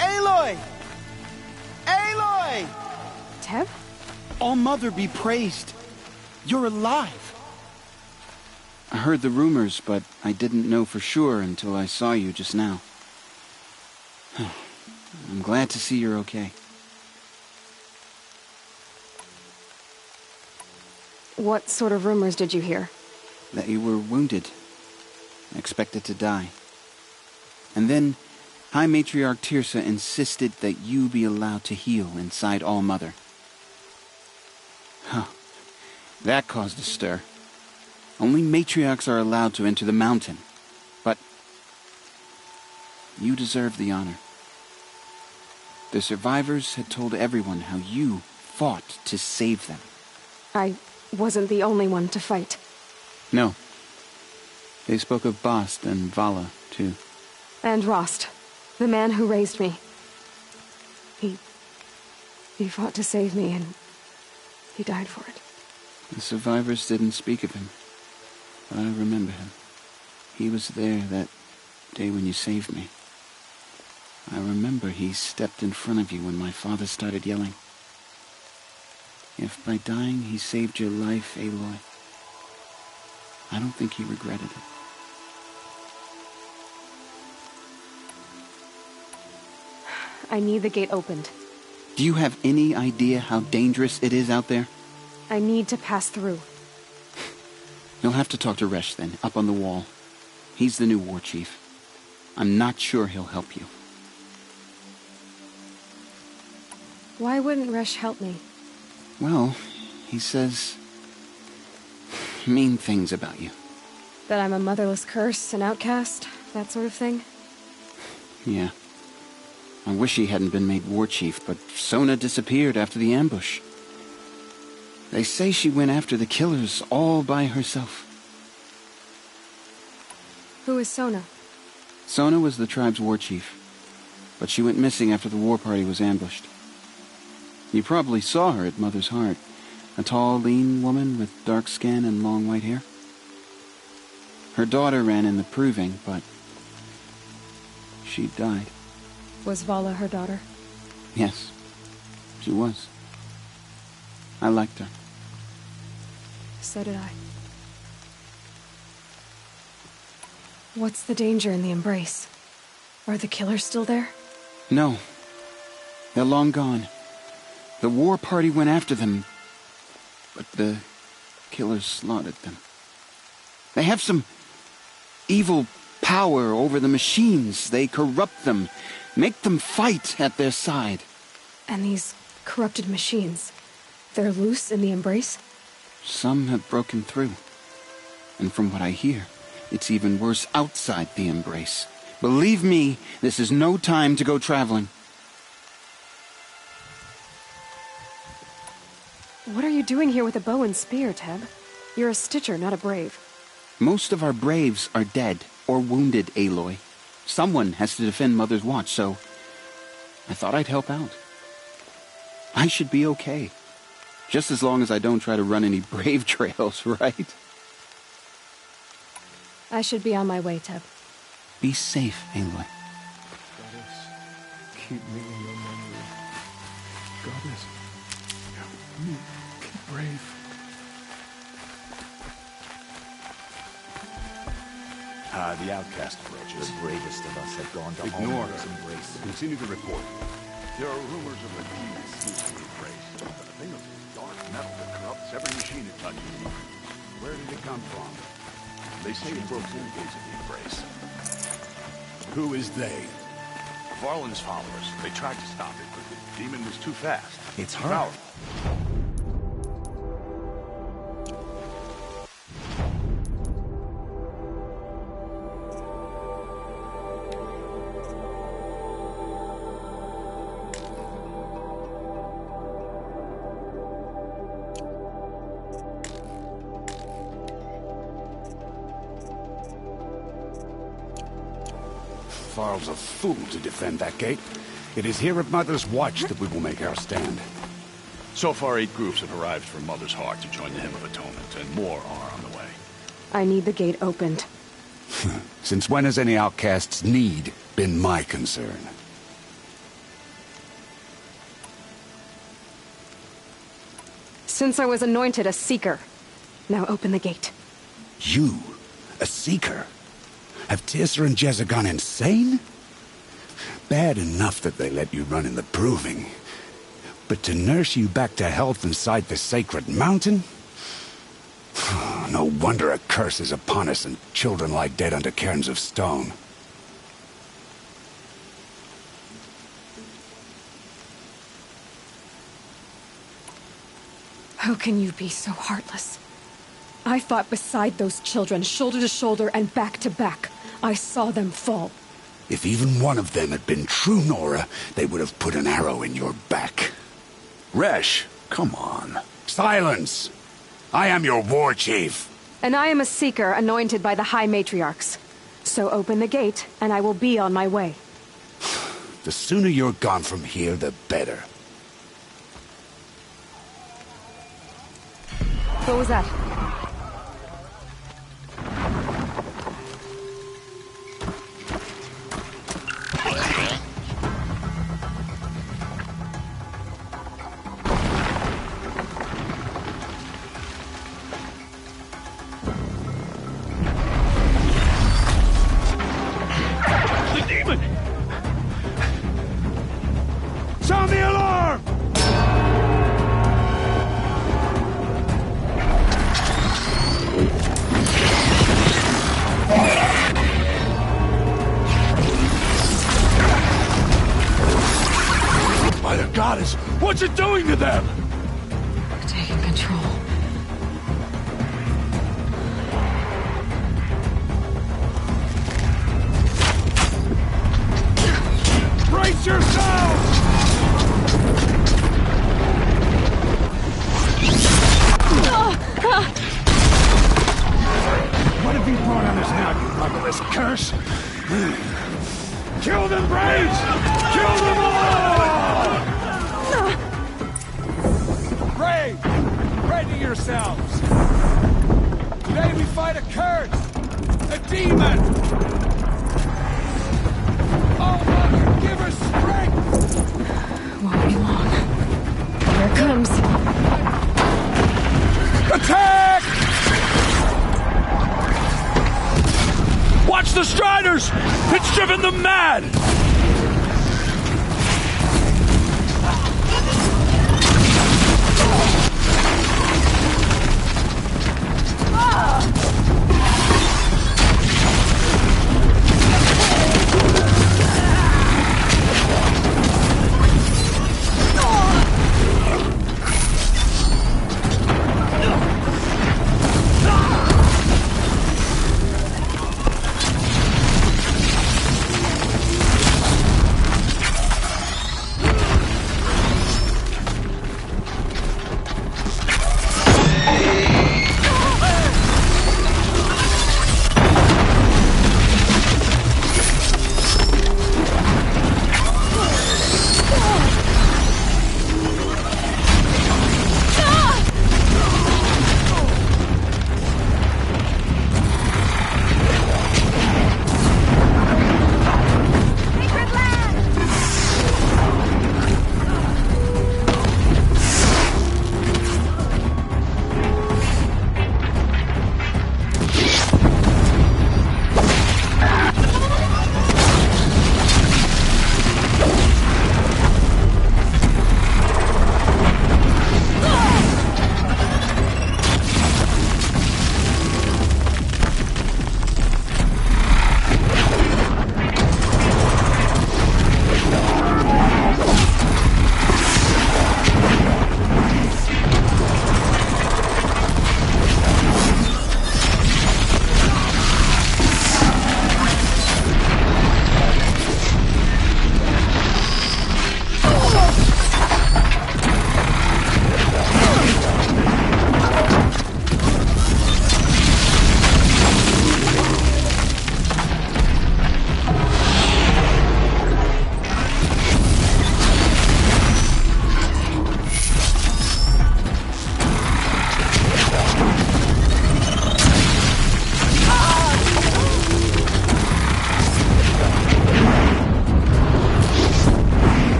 Q: Aloy! Aloy!
H: Teb?
Q: All-Mother be praised. You're alive.
V: I heard the rumors, but I didn't know for sure until I saw you just now. I'm glad to see you're okay.
H: What sort of rumors did you hear?
V: That you were wounded. Expected to die. And then, High Matriarch Tirsa insisted that you be allowed to heal inside All-Mother. Huh. That caused a stir. Only matriarchs are allowed to enter the mountain. But you deserve the honor. The survivors had told everyone how you fought to save them.
H: I wasn't the only one to fight.
V: No. They spoke of Bast and Vala, too.
H: And Rost, the man who raised me. He fought to save me, and he died for it.
V: The survivors didn't speak of him, but I remember him. He was there that day when you saved me. I remember he stepped in front of you when my father started yelling. If by dying he saved your life, Aloy, I don't think he regretted it.
H: I need the gate opened.
V: Do you have any idea how dangerous it is out there?
H: I need to pass through.
V: You'll have to talk to Resh then, up on the wall. He's the new war chief. I'm not sure he'll help you.
H: Why wouldn't Resh help me?
V: Well, he says mean things about you.
H: That I'm a motherless curse, an outcast, that sort of thing?
V: Yeah. I wish he hadn't been made war chief, but Sona disappeared after the ambush. They say she went after the killers all by herself.
H: Who is Sona?
V: Sona was the tribe's war chief, but she went missing after the war party was ambushed. You probably saw her at Mother's Heart. A tall, lean woman with dark skin and long white hair. Her daughter ran in the proving, but she died.
H: Was Vala her daughter?
V: Yes, she was. I liked her.
H: So did I. What's the danger in the embrace? Are the killers still there?
V: No. They're long gone. The war party went after them, but the killers slaughtered them. They have some evil power over the machines. They corrupt them, make them fight at their side.
H: And these corrupted machines, they're loose in the embrace?
V: Some have broken through. And from what I hear, it's even worse outside the embrace. Believe me, this is no time to go traveling.
H: What are you doing here with a bow and spear, Teb? You're a Stitcher, not a Brave.
V: Most of our Braves are dead or wounded, Aloy. Someone has to defend Mother's Watch, so I thought I'd help out. I should be okay. Just as long as I don't try to run any Brave trails, right?
H: I should be on my way, Teb.
V: Be safe, Aloy.
J: Goddess, keep me in your memory. Goddess, help me. Keep brave.
P: The outcast approaches. The bravest of us have gone to
J: Ignore
P: All-Mother's
J: her.
P: embrace.
J: Continue the report. There are rumors of a demon used to the embrace. A thing of dark metal that corrupts every machine it touches. Where did it come from? They say it broke through the gates of the embrace. Who is they? Varlin's followers. They tried to stop it, but the demon was too fast.
P: It's her.
J: Powerful. Varl's a fool to defend that gate. It is here at Mother's Watch that we will make our stand. So far, 8 groups have arrived from Mother's Heart to join the Hymn of Atonement, and more are on the way.
H: I need the gate opened.
J: Since when has any outcast's need been my concern?
H: Since I was anointed a Seeker. Now open the gate.
J: You? A Seeker? Have Tirsa and Jezza gone insane? Bad enough that they let you run in the proving. But to nurse you back to health inside the sacred mountain? No wonder a curse is upon us and children lie dead under cairns of stone.
H: How can you be so heartless? I fought beside those children, shoulder to shoulder and back to back. I saw them fall.
J: If even one of them had been true Nora, they would have put an arrow in your back. Resh, come on. Silence! I am your war chief.
H: And I am a seeker anointed by the High Matriarchs. So open the gate, and I will be on my way.
J: The sooner you're gone from here, the better.
H: What was that?
P: The demon! Sound the alarm! By the goddess, what's it doing to them?
H: Taking control.
P: Brace yourselves! What have you brought on us now, you motherless curse? Kill them, Braves! Kill them all! Brave! Ready yourselves! Today we fight a curse! A demon! Oh, Mother, give her strength!
H: Won't be long. Here it comes.
P: Attack! Watch the Striders! It's driven them mad!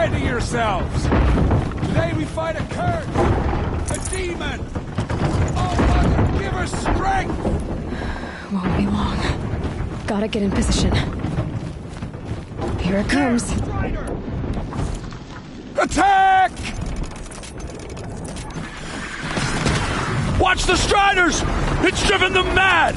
M: Ready yourselves! Today we fight a curse! A demon! Oh, Mother, give her strength!
H: Won't be long. Gotta get in position. Here it comes.
M: Attack!
P: Watch the Striders! It's driven them mad!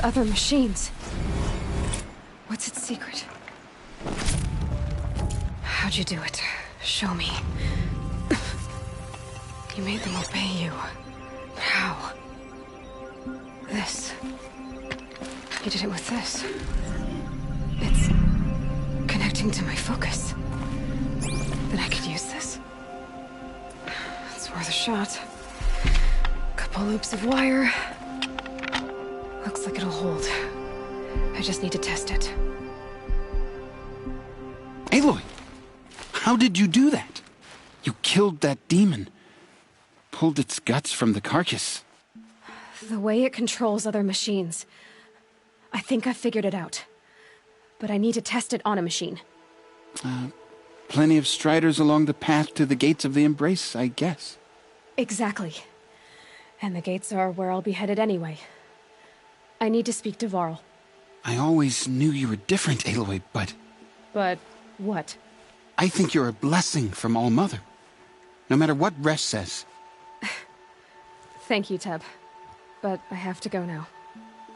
H: Other machines. What's its secret? How'd you do it? Show me. You made them obey you. How? This. You did it with this. It's connecting to my focus. Then I could use this. It's worth a shot. Couple loops of wire. Looks like it'll hold. I just need to test it.
V: Aloy! How did you do that? You killed that demon. Pulled its guts from the carcass.
H: The way it controls other machines. I think I figured it out. But I need to test it on a machine.
V: Plenty of striders along the path to the gates of the Embrace, I guess.
H: Exactly. And the gates are where I'll be headed anyway. I need to speak to Varl.
V: I always knew you were different, Aloy, but...
H: But what?
V: I think you're a blessing from All-Mother. No matter what Resh says.
H: Thank you, Teb. But I have to go now.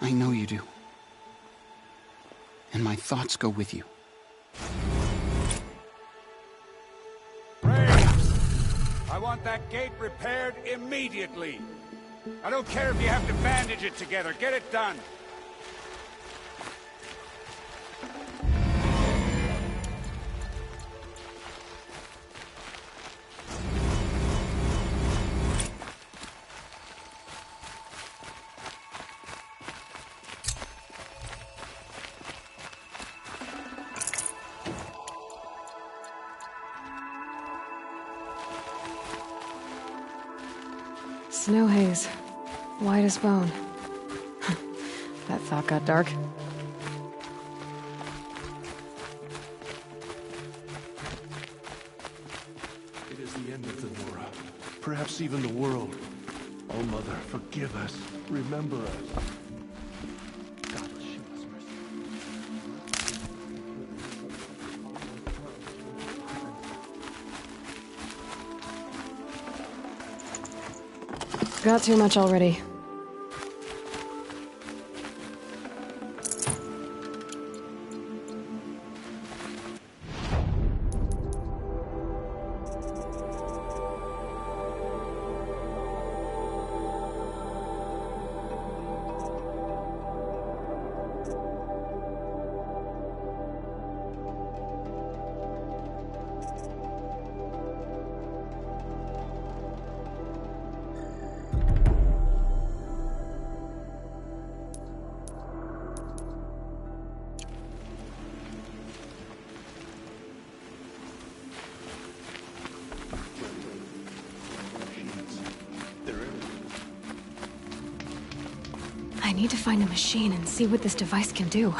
V: I know you do. And my thoughts go with you.
M: I want that gate repaired immediately. I don't care if you have to bandage it together. Get it done.
H: Snow haze. White as bone. That thought got dark.
A: It is the end of the Nora. Perhaps even the world. Oh, Mother, forgive us. Remember us. God will show us mercy.
H: Got too much already. I need to find a machine and see what this device can do.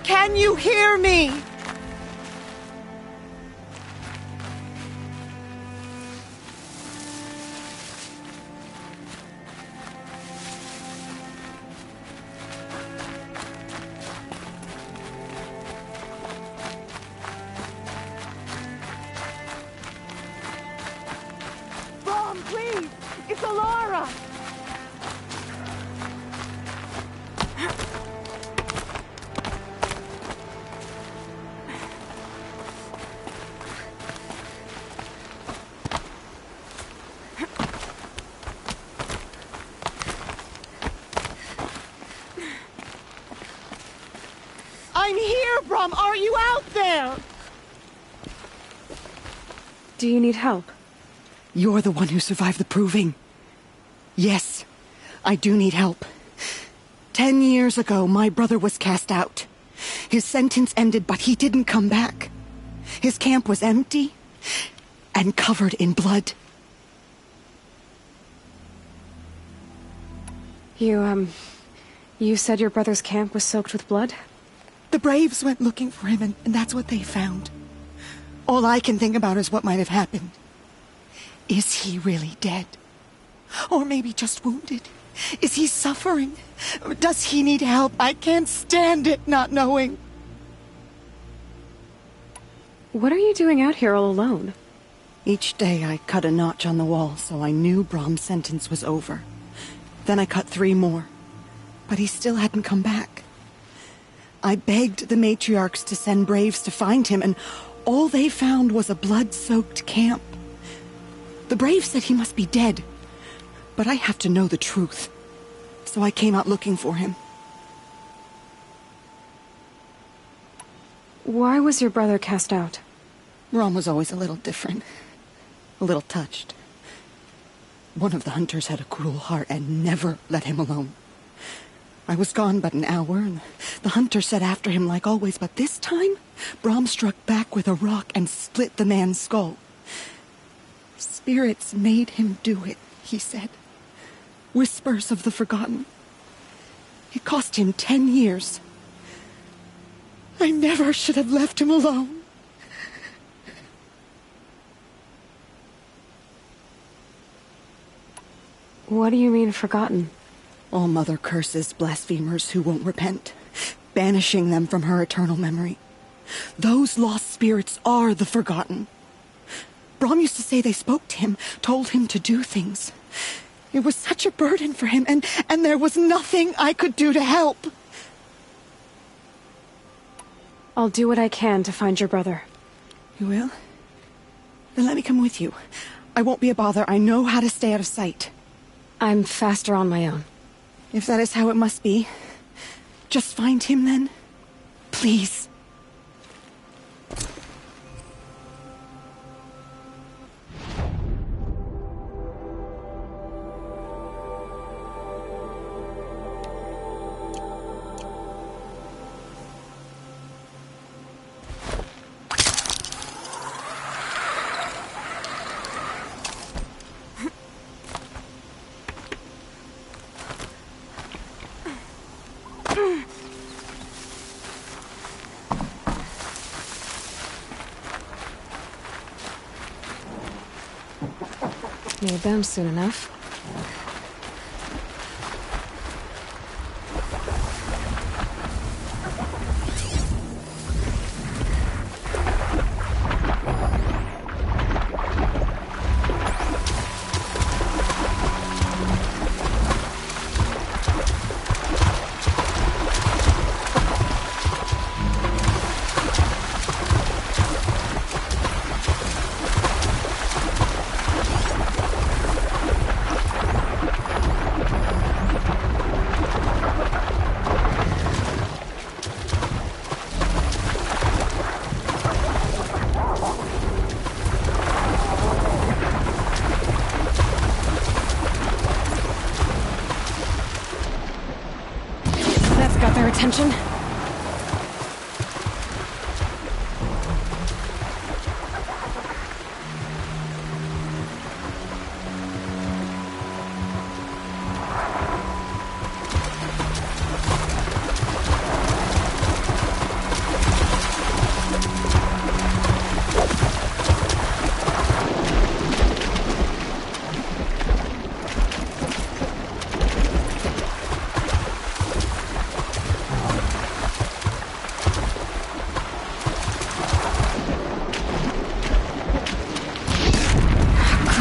O: Can you hear me?
G: Mom, please! It's Alara!
O: I'm here, Brom! Are you out there?
H: Do you need help?
D: You're the one who survived the proving. Yes, I do need help. 10 years ago, my brother was cast out. His sentence ended, but he didn't come back. His camp was empty and covered in blood.
H: You said your brother's camp was soaked with blood?
D: The Braves went looking for him, and that's what they found. All I can think about is what might have happened. Is he really dead? Or maybe just wounded? Is he suffering? Does he need help? I can't stand it not knowing.
H: What are you doing out here all alone?
D: Each day I cut a notch on the wall so I knew Brom's sentence was over. Then I cut 3 more. But he still hadn't come back. I begged the matriarchs to send Braves to find him, and all they found was a blood-soaked camp. The Braves said he must be dead, but I have to know the truth. So I came out looking for him.
H: Why was your brother cast out?
D: Brom was always a little different. A little touched. One of the hunters had a cruel heart and never let him alone. I was gone but an hour, and the hunter set after him like always, but this time, Brom struck back with a rock and split the man's skull. Spirits made him do it, he said. Whispers of the forgotten. It cost him 10 years. I never should have left him alone.
H: What do you mean, forgotten?
D: All Mother curses blasphemers who won't repent, banishing them from her eternal memory. Those lost spirits are the forgotten. Brom used to say they spoke to him, told him to do things. It was such a burden for him, and there was nothing I could do to help.
H: I'll do what I can to find your brother.
D: You will? Then let me come with you. I won't be a bother. I know how to stay out of sight.
H: I'm faster on my own.
D: If that is how it must be, just find him then. Please.
H: Need them soon enough. Got their attention?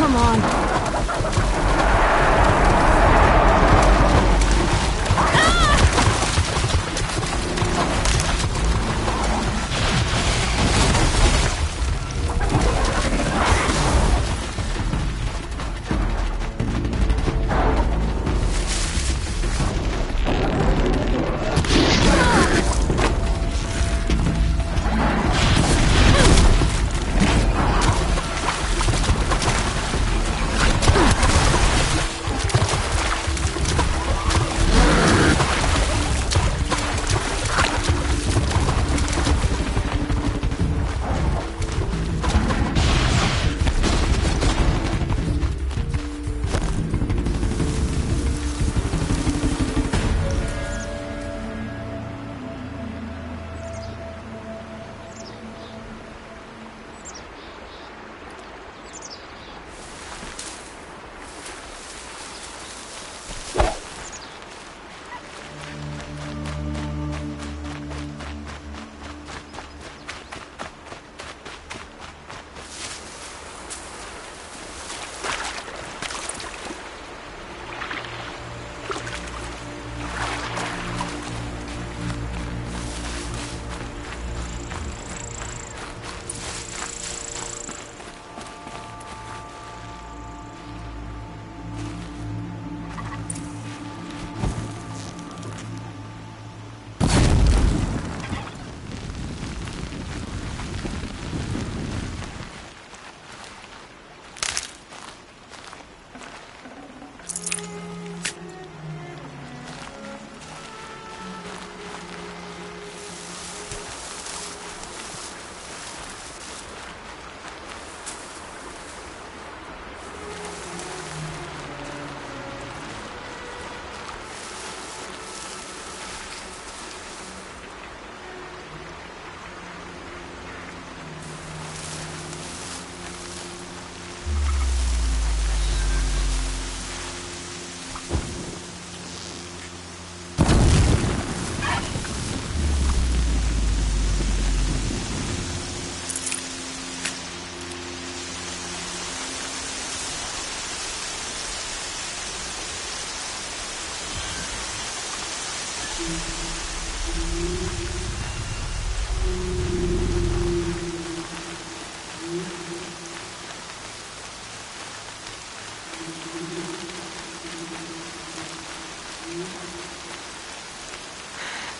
H: Come on.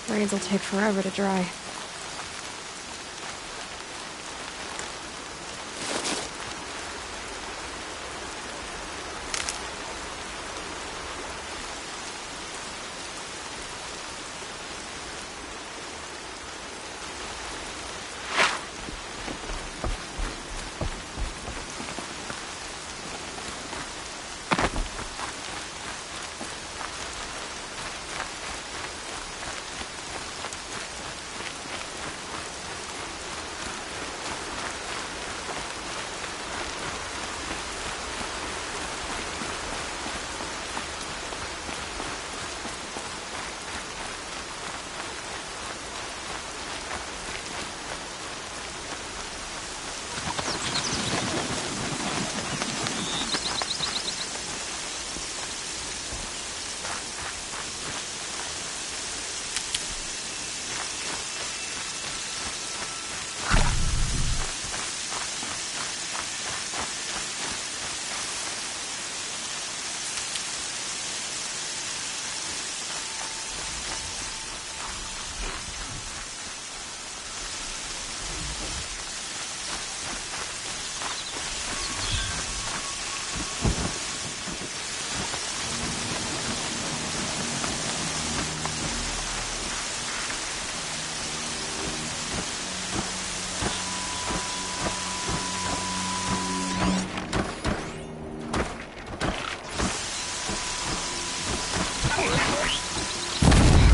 H: Braids will take forever to dry.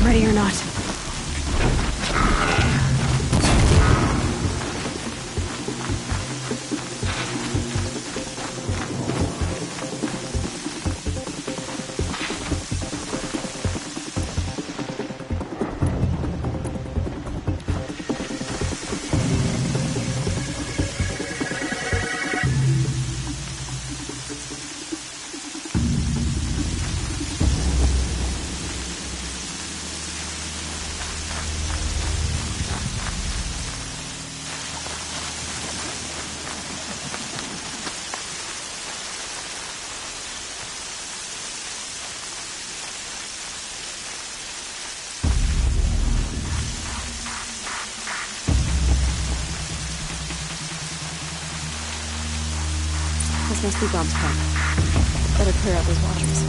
H: Ready or not. This must be Dom's pump. Better clear out those watchers.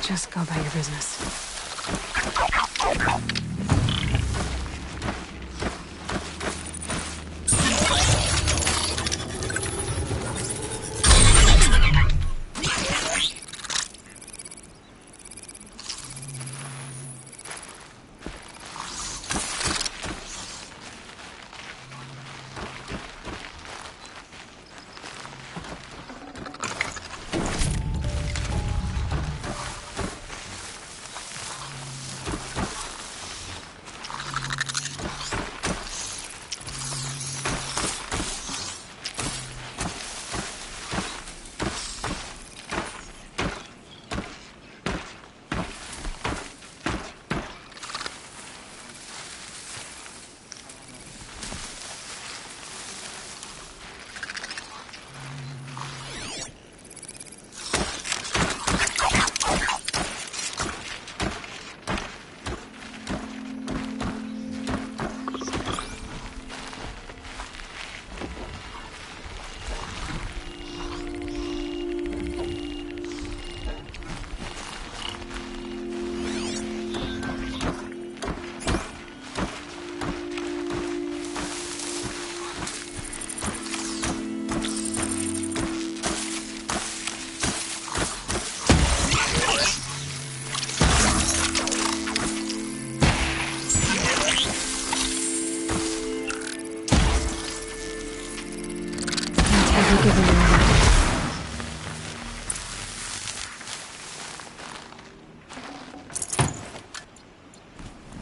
H: Just go about your business.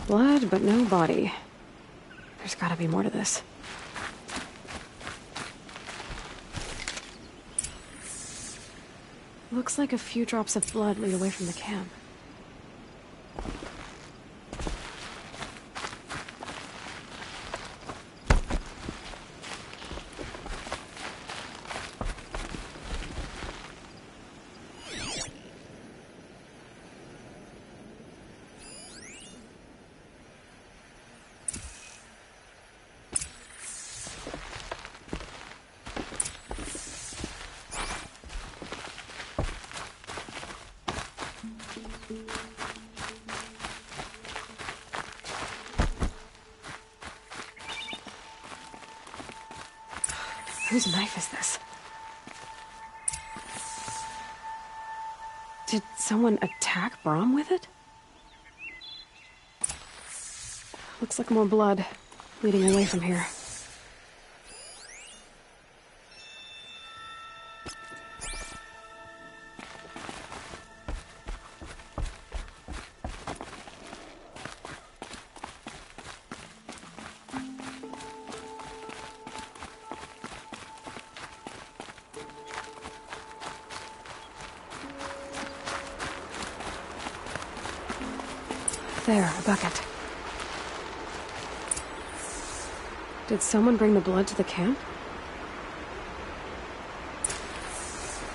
H: Blood, but no body. There's gotta be more to this. Looks like a few drops of blood lead away from the camp. Whose knife is this? Did someone attack Brahm with it? Looks like more blood leading away from here. There, a bucket. Did someone bring the blood to the camp?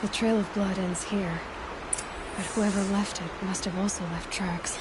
H: The trail of blood ends here, but whoever left it must have also left tracks.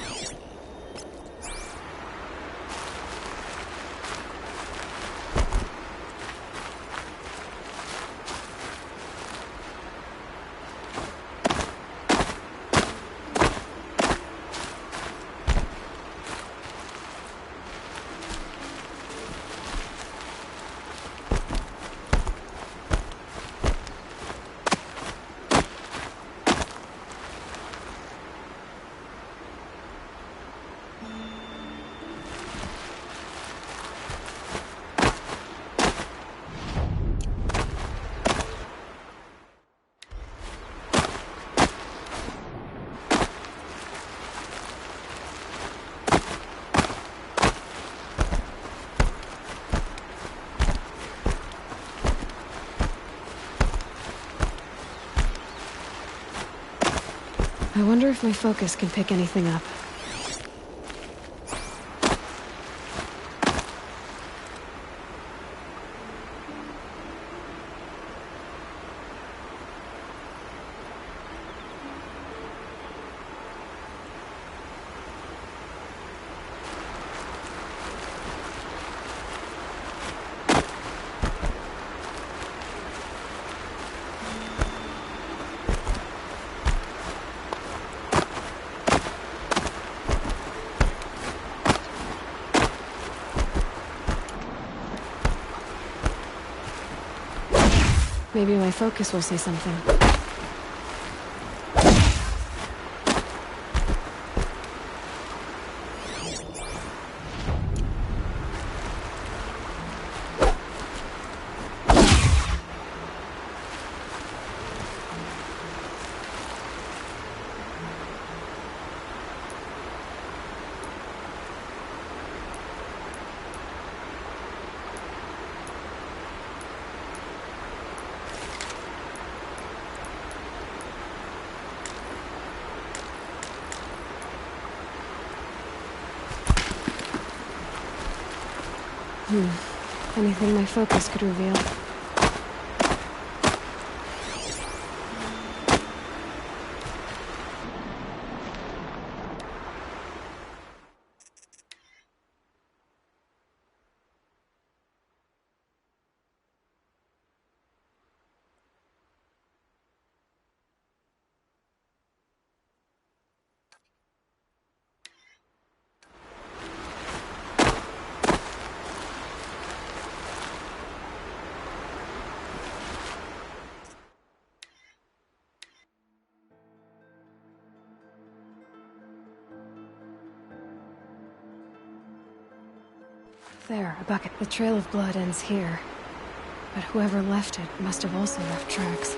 H: I wonder if my focus can pick anything up. Maybe my focus will say something. Anything my focus could reveal. There, a bucket. The trail of blood ends here. But whoever left it must have also left tracks.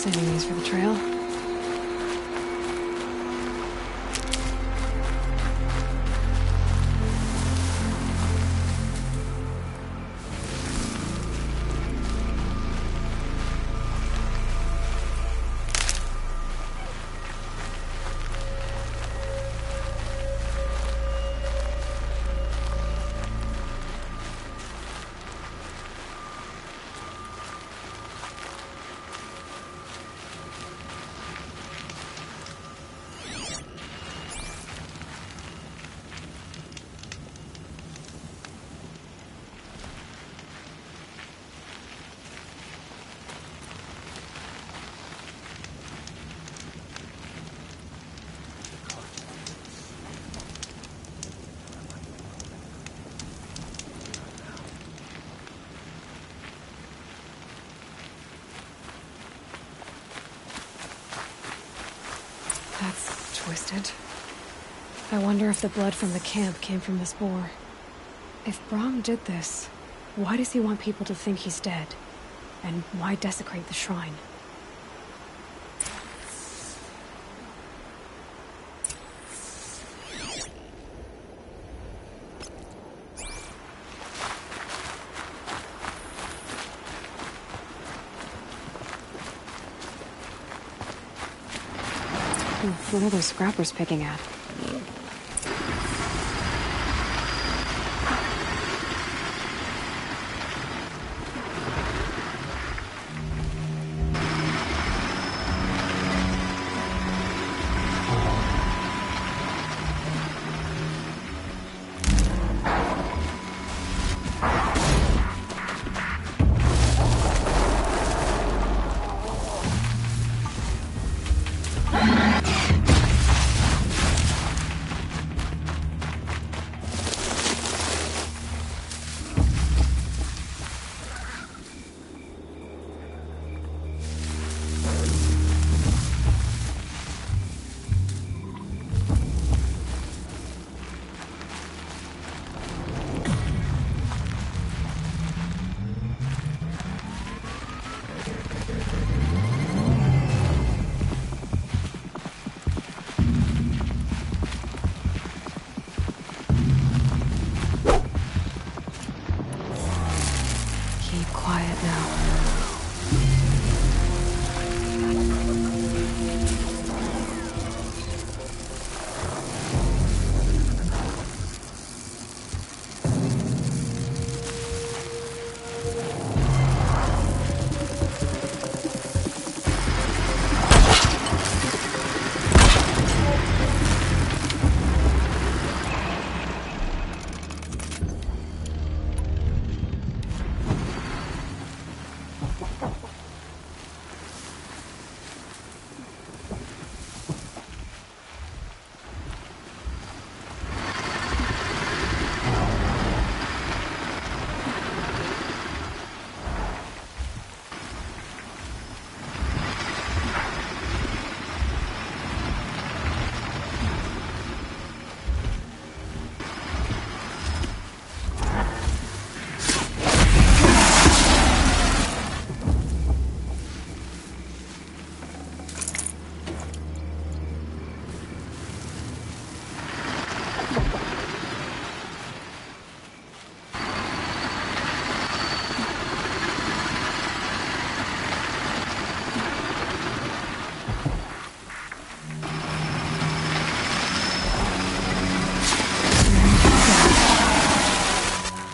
H: saving these for the trail. That's twisted. I wonder if the blood from the camp came from this boar. If Brahm did this, why does he want people to think he's dead? And why desecrate the shrine? What are those scrappers picking at?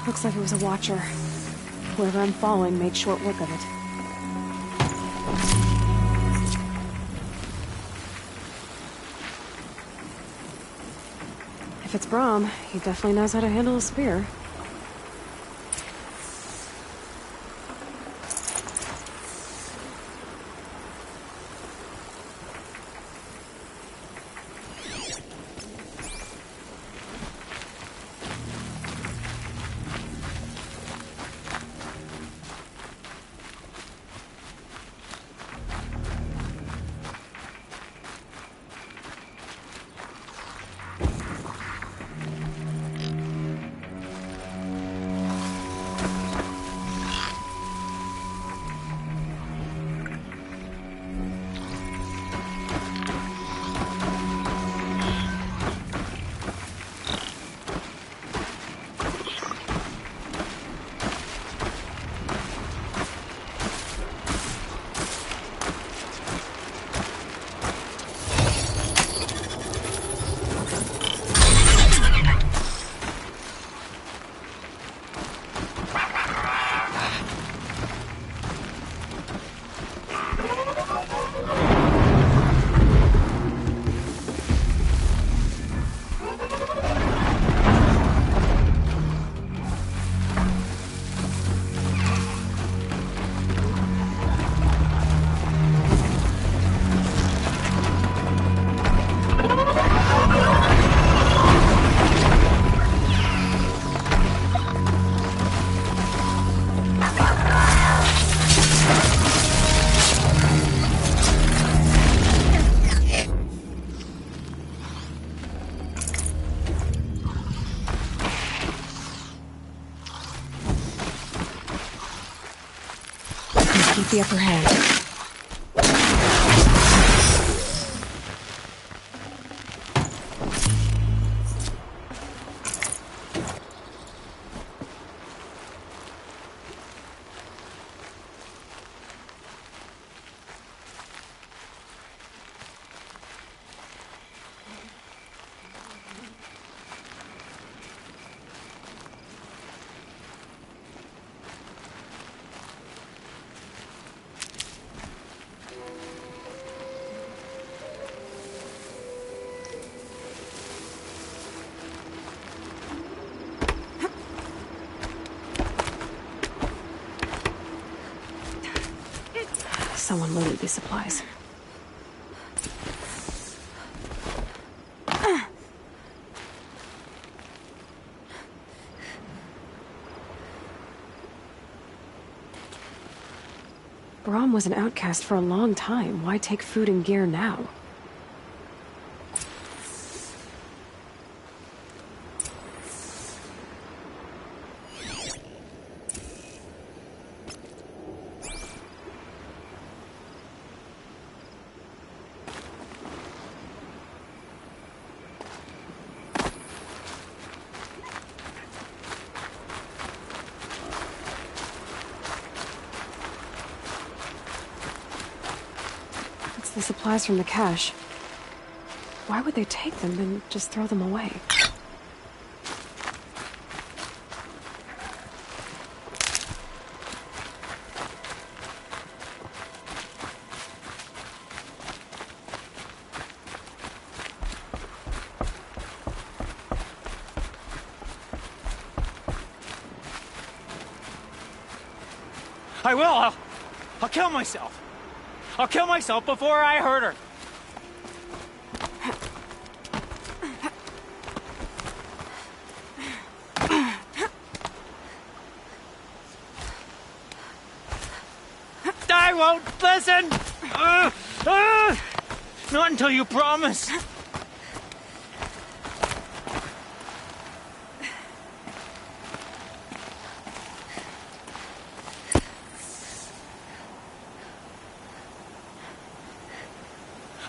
H: Looks like it was a watcher. Whoever I'm following made short work of it. If it's Brahm, he definitely knows how to handle a spear. keep the upper hand. Someone loaded these supplies. Brahm was an outcast for a long time. Why take food and gear now? The supplies from the cache. Why would they take them and just throw them away?
P: I will! I'll kill myself! I'll kill myself before I hurt her! I won't listen! Not until you promise!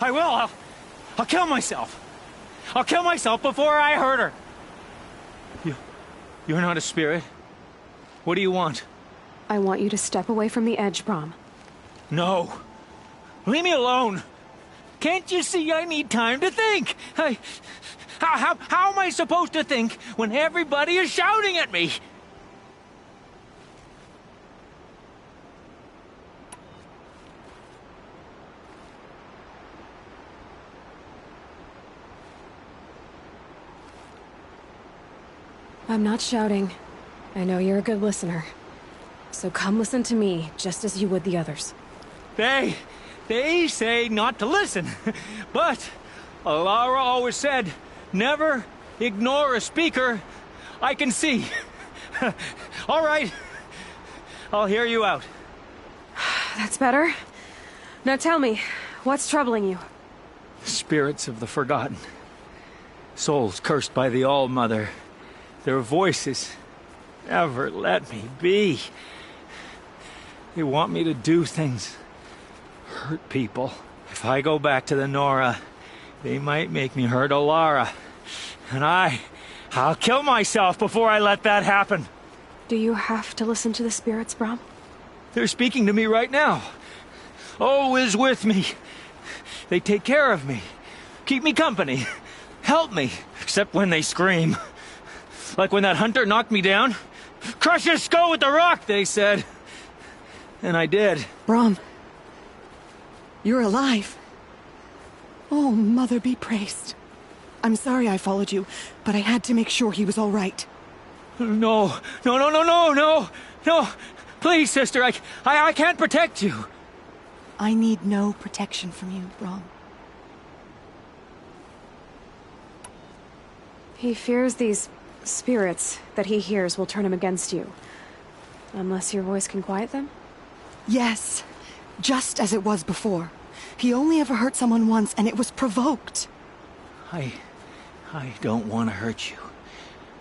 P: I will! I'll kill myself! I'll kill myself before I hurt her! You're not a spirit. What do you want?
H: I want you to step away from the edge, Brahm.
P: No. Leave me alone! Can't you see I need time to think? How am I supposed to think when everybody is shouting at me?
H: I'm not shouting. I know you're a good listener. So come listen to me, just as you would the others.
P: They say not to listen. But Alara always said, never ignore a speaker I can see. All right. I'll hear you out.
H: That's better. Now tell me, what's troubling you?
P: Spirits of the forgotten. Souls cursed by the All-Mother. Their voices never let me be. They want me to do things, hurt people. If I go back to the Nora, they might make me hurt Alara. And I'll kill myself before I let that happen.
H: Do you have to listen to the spirits, Brahm?
P: They're speaking to me right now. Oh is with me. They take care of me, keep me company, help me, except when they scream. Like when that hunter knocked me down. Crush his skull with the rock, they said. And I did.
L: Brahm, you're alive. Oh, Mother be praised. I'm sorry I followed you, but I had to make sure he was all right.
P: No. Please, sister, I can't protect you.
L: I need no protection from you, Brahm.
H: He fears these spirits that he hears will turn him against you. Unless your voice can quiet them?
L: Yes, just as it was before. He only ever hurt someone once, and it was provoked.
P: I don't want to hurt you.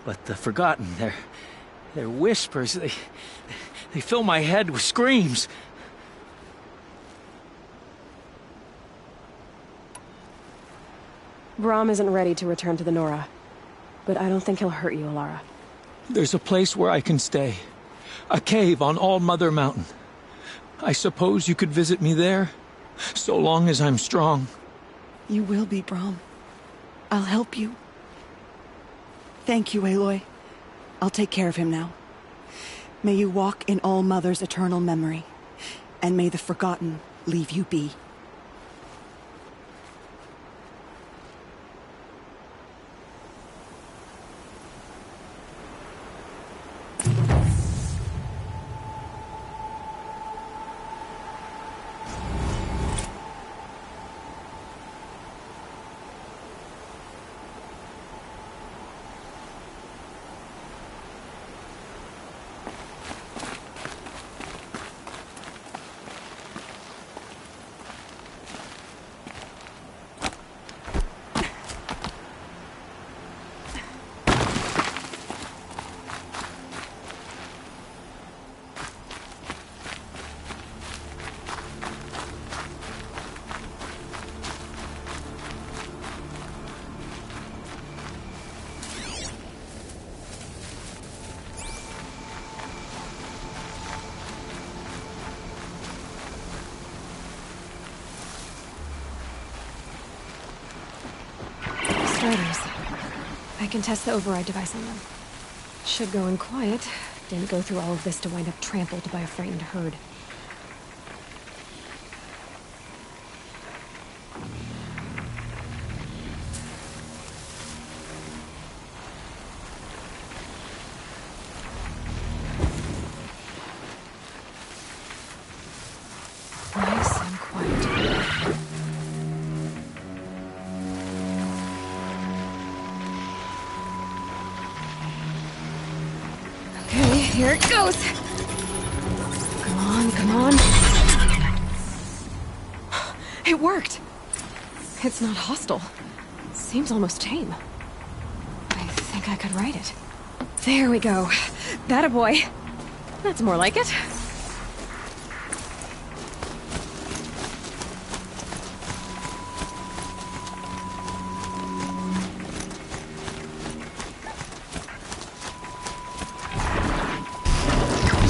P: But the Forgotten, their whispers, they fill my head with screams.
K: Brahm isn't ready to return to the Nora, but I don't think he'll hurt you, Alara.
P: There's a place where I can stay. A cave on All Mother Mountain. I suppose you could visit me there, so long as I'm strong.
L: You will be, Brahm. I'll help you. Thank you, Aloy. I'll take care of him now. May you walk in All Mother's eternal memory, and may the Forgotten leave you be.
H: Striders. I can test the override device on them. Should go in quiet. Didn't go through all of this to wind up trampled by a frightened herd. Nice and quiet. Okay, here it goes. Come on, come on. It worked. It's not hostile. Seems almost tame. I think I could ride it. There we go. That a boy. That's more like it.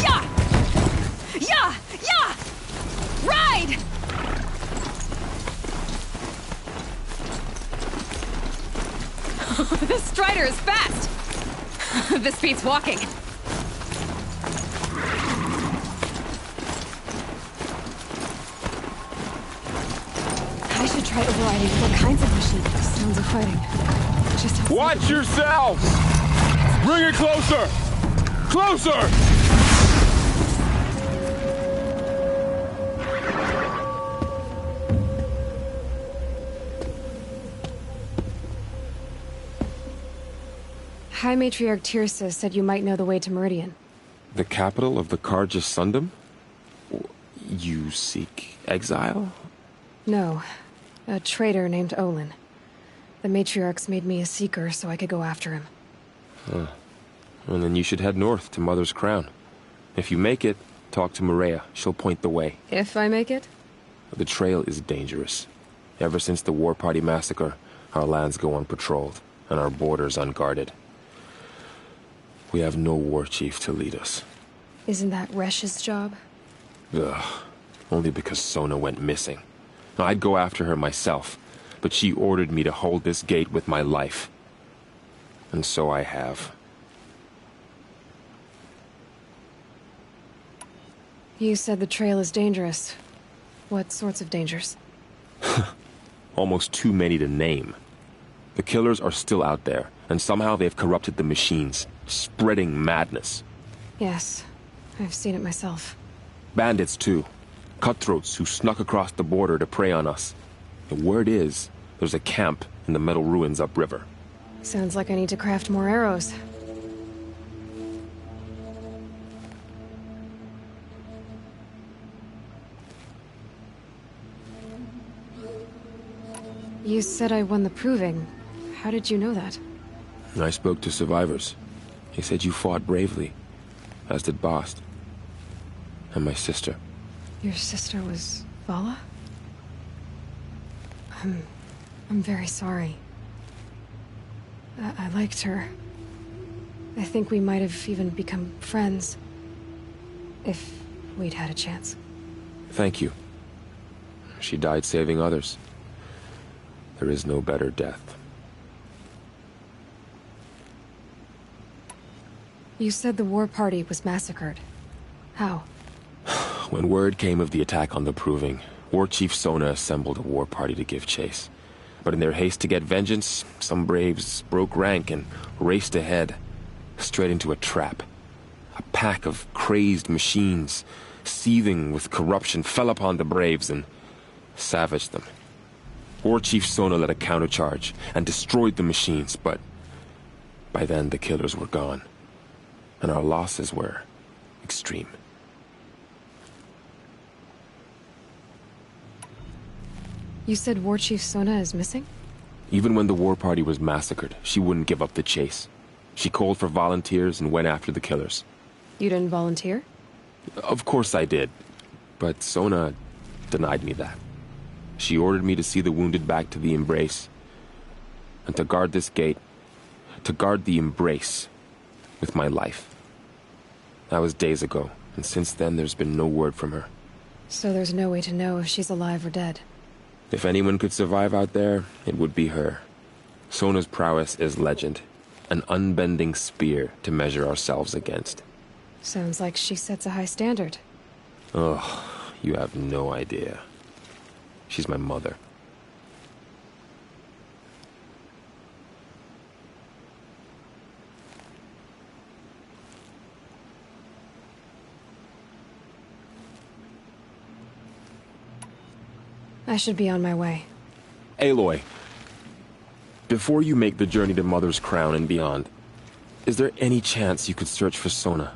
H: Yeah! Yeah! Yeah! Ride! This Strider is fast! This beats walking. I should try overriding what kinds of machines. Sounds of fighting. Just how
F: Watch yourselves! Bring it closer! Closer!
H: High Matriarch Tirsa said you might know the way to Meridian.
U: The capital of the Karja Sundom? You seek exile?
H: No. A traitor named Olin. The Matriarchs made me a seeker so I could go after him.
U: Huh. Well, then you should head north to Mother's Crown. If you make it, talk to Maria. She'll point the way.
H: If I make it?
U: The trail is dangerous. Ever since the War Party massacre, our lands go unpatrolled, and our borders unguarded. We have no war chief to lead us.
H: Isn't that Resh's job?
U: Ugh. Only because Sona went missing. Now, I'd go after her myself, but she ordered me to hold this gate with my life. And so I have.
H: You said the trail is dangerous. What sorts of dangers?
U: Almost too many to name. The killers are still out there, and somehow they've corrupted the machines, spreading madness.
H: Yes, I've seen it myself.
U: Bandits, too. Cutthroats who snuck across the border to prey on us. The word is, there's a camp in the metal ruins upriver.
H: Sounds like I need to craft more arrows. You said I won the proving. How did you know that?
U: I spoke to survivors. He said you fought bravely, as did Bast. And my sister.
H: Your sister was Vala? I'm very sorry. I liked her. I think we might have even become friends. If we'd had a chance.
U: Thank you. She died saving others. There is no better death.
H: You said the war party was massacred. How?
U: When word came of the attack on the Proving, War Chief Sona assembled a war party to give chase. But in their haste to get vengeance, some braves broke rank and raced ahead, straight into a trap. A pack of crazed machines, seething with corruption, fell upon the braves and savaged them. War Chief Sona led a countercharge and destroyed the machines, but by then the killers were gone, and our losses were extreme.
H: You said War Chief Sona is missing?
U: Even when the war party was massacred, she wouldn't give up the chase. She called for volunteers and went after the killers.
H: You didn't volunteer?
U: Of course I did, but Sona denied me that. She ordered me to see the wounded back to the Embrace, and to guard this gate, to guard the Embrace with my life. That was days ago, and since then there's been no word from her.
H: So there's no way to know if she's alive or dead.
U: If anyone could survive out there, it would be her. Sona's prowess is legend, an unbending spear to measure ourselves against.
H: Sounds like she sets a high standard.
U: Oh, you have no idea. She's my mother.
H: I should be on my way.
U: Aloy, before you make the journey to Mother's Crown and beyond, is there any chance you could search for Sona?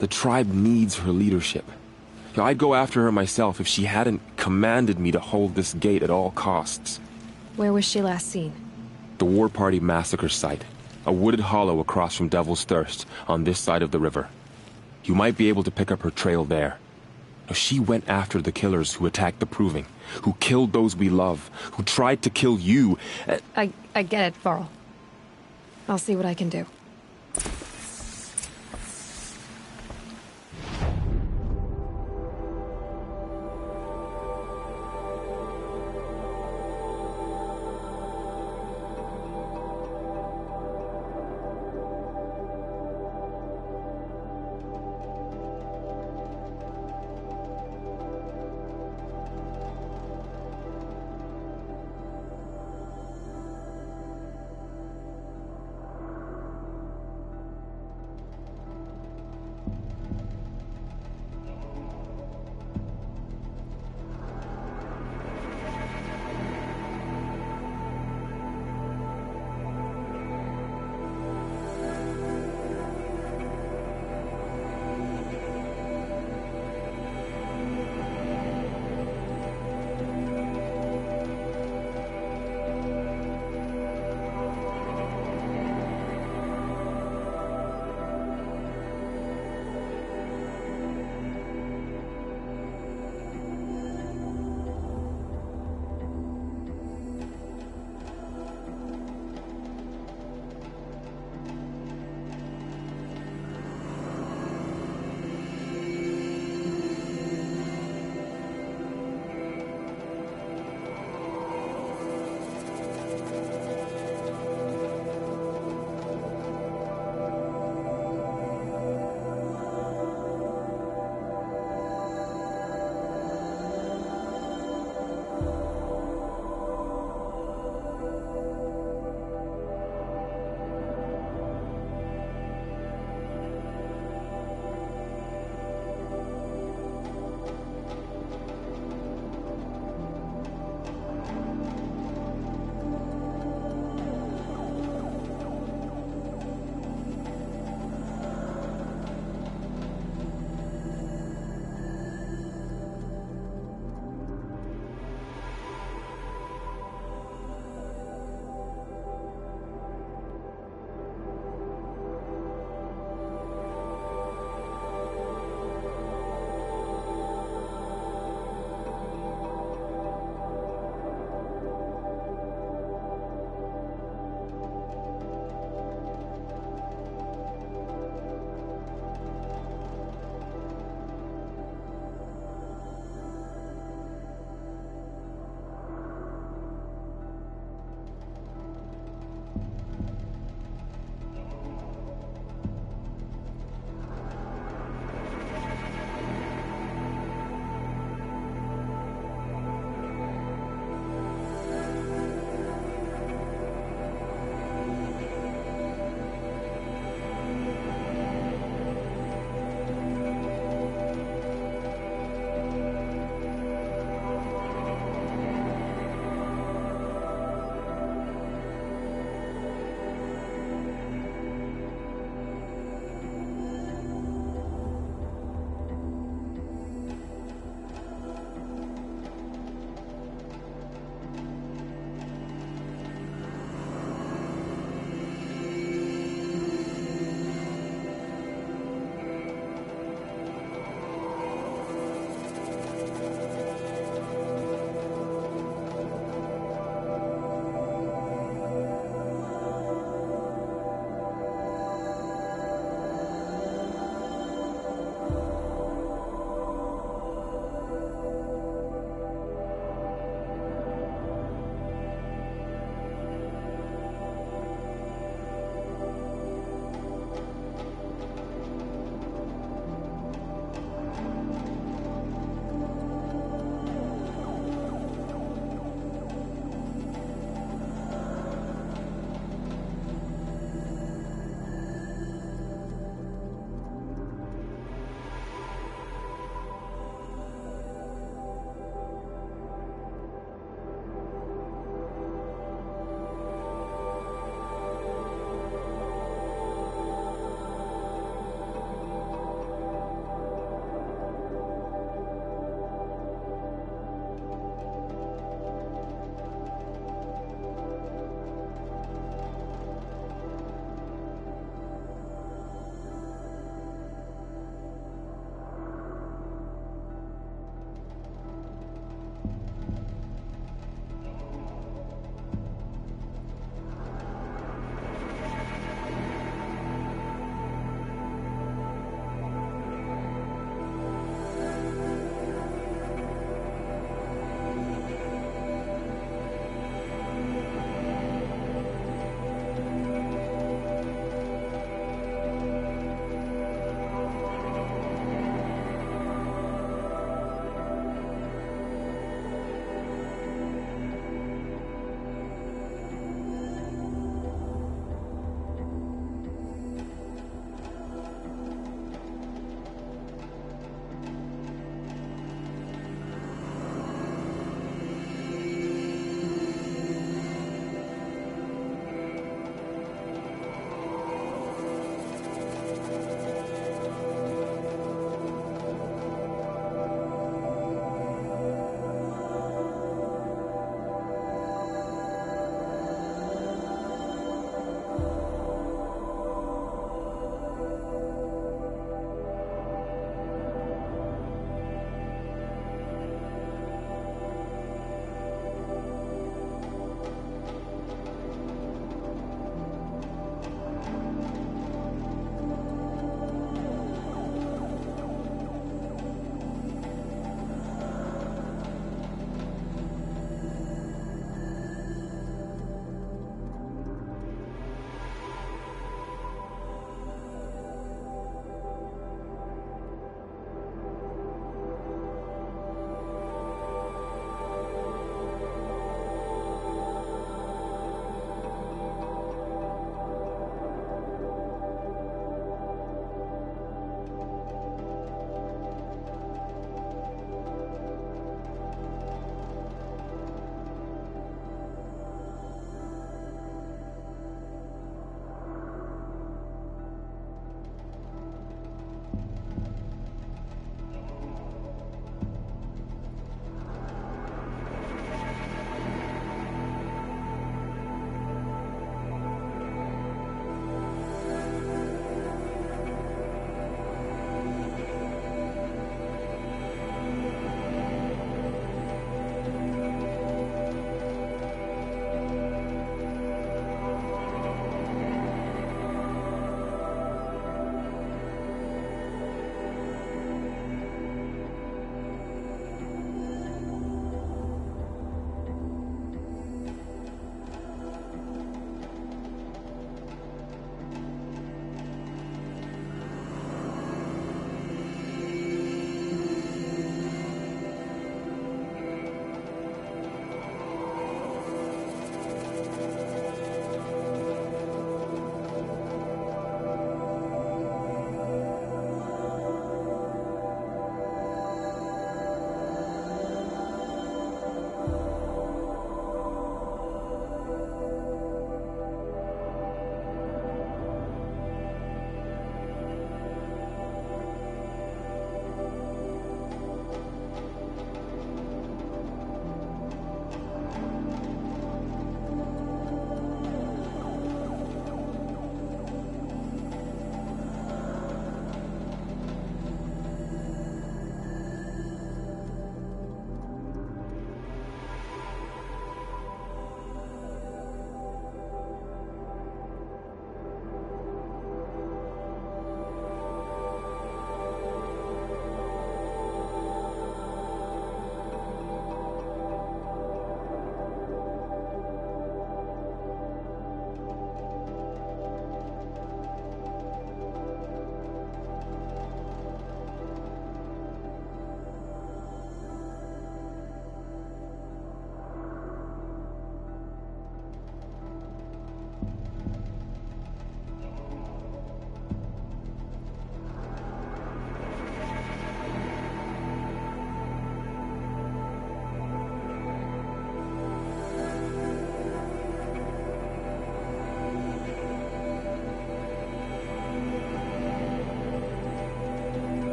U: The tribe needs her leadership. I'd go after her myself if she hadn't commanded me to hold this gate at all costs.
H: Where was she last seen?
U: The War Party massacre site. A wooded hollow across from Devil's Thirst, on this side of the river. You might be able to pick up her trail there. She went after the killers who attacked the Proving, who killed those we love, who tried to kill you.
H: I get it, Varl. I'll see what I can do.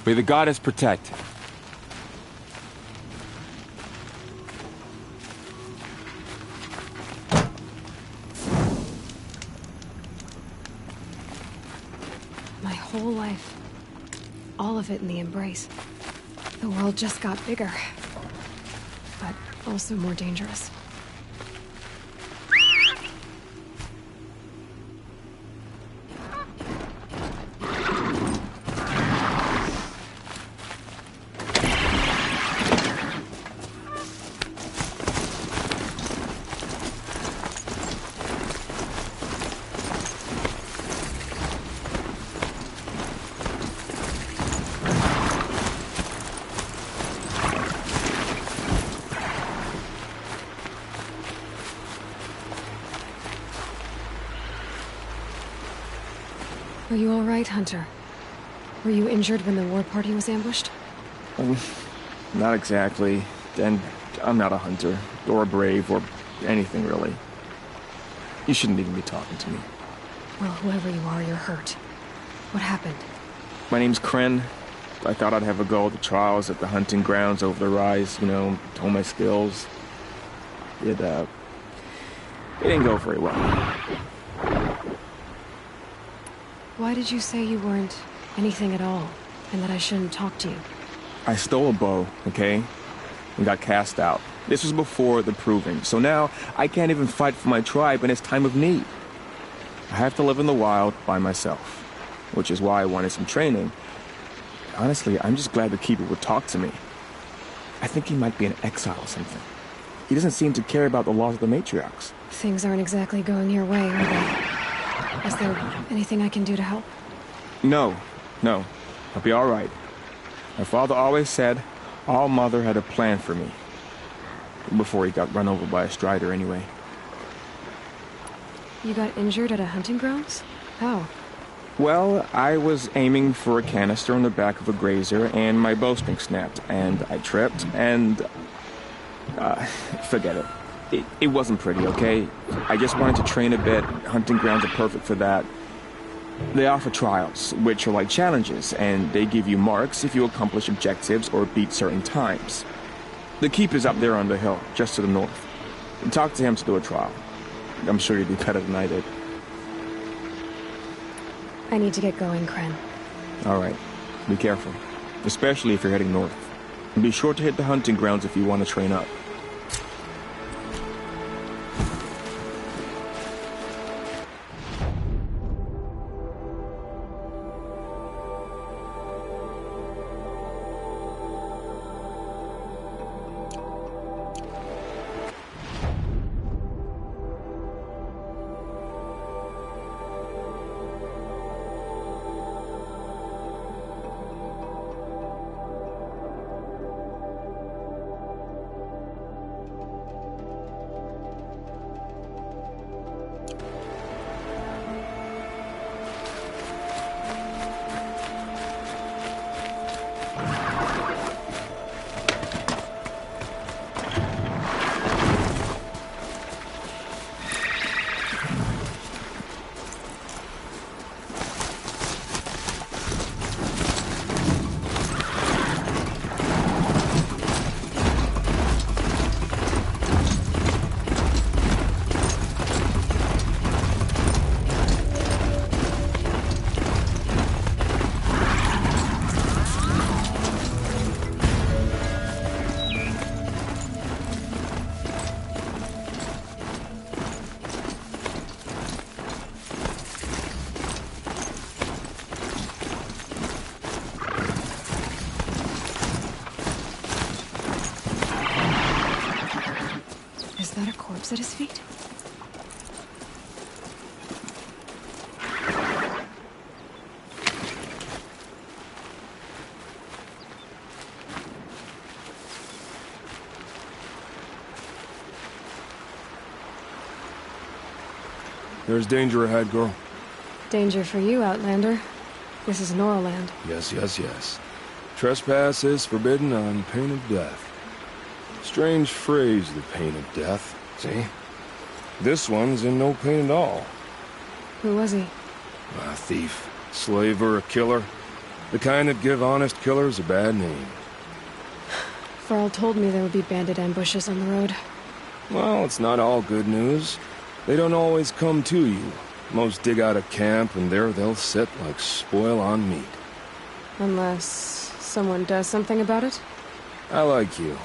U: May the goddess protect.
H: My whole life. All of it in the embrace. The world just got bigger. But also more dangerous. Are you all right, Hunter? Were you injured when the war party was ambushed?
N: Not exactly. And I'm not a hunter, or a brave, or anything really. You shouldn't even be talking to me.
H: Well, whoever you are, you're hurt. What happened?
N: My name's Kren. I thought I'd have a go at the trials at the hunting grounds over the rise, you know, hone my skills. It didn't go very well.
H: Why did you say you weren't anything at all, and that I shouldn't talk to you?
N: I stole a bow, okay? And got cast out. This was before the proving, so now I can't even fight for my tribe in its time of need. I have to live in the wild by myself, which is why I wanted some training. Honestly, I'm just glad the Keeper would talk to me. I think he might be in exile or something. He doesn't seem to care about the laws of the matriarchs.
H: Things aren't exactly going your way, are they? Is there anything I can do to help?
N: No. I'll be all right. My father always said All Mother had a plan for me. Before he got run over by a strider, anyway.
H: You got injured at a hunting grounds? How?
N: Well, I was aiming for a canister on the back of a grazer, and my bowstring snapped, and I tripped, and... forget it. It wasn't pretty, okay? I just wanted to train a bit. Hunting grounds are perfect for that. They offer trials, which are like challenges, and they give you marks if you accomplish objectives or beat certain times. The Keeper's up there on the hill, just to the north. Talk to him to do a trial. I'm sure you'd be better than I did.
H: I need to get going, Kren.
N: All right. Be careful. Especially if you're heading north. And be sure to hit the hunting grounds if you want to train up.
H: At his feet.
R: There's danger ahead, girl.
H: Danger for you, Outlander. This is Norland.
R: Yes. Trespass is forbidden on pain of death. Strange phrase, the pain of death. See? This one's in no pain at all.
H: Who was he?
R: A thief, slaver, a killer. The kind that give honest killers a bad name.
H: Varl told me there would be bandit ambushes on the road.
R: Well, it's not all good news. They don't always come to you. Most dig out of camp, and there they'll sit like spoil on meat.
H: Unless someone does something about it?
R: I like you.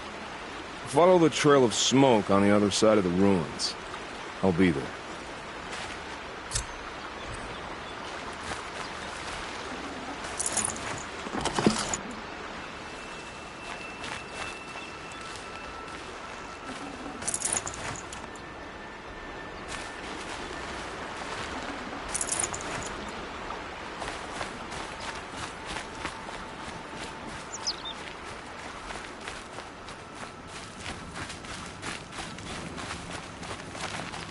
R: Follow the trail of smoke on the other side of the ruins. I'll be there.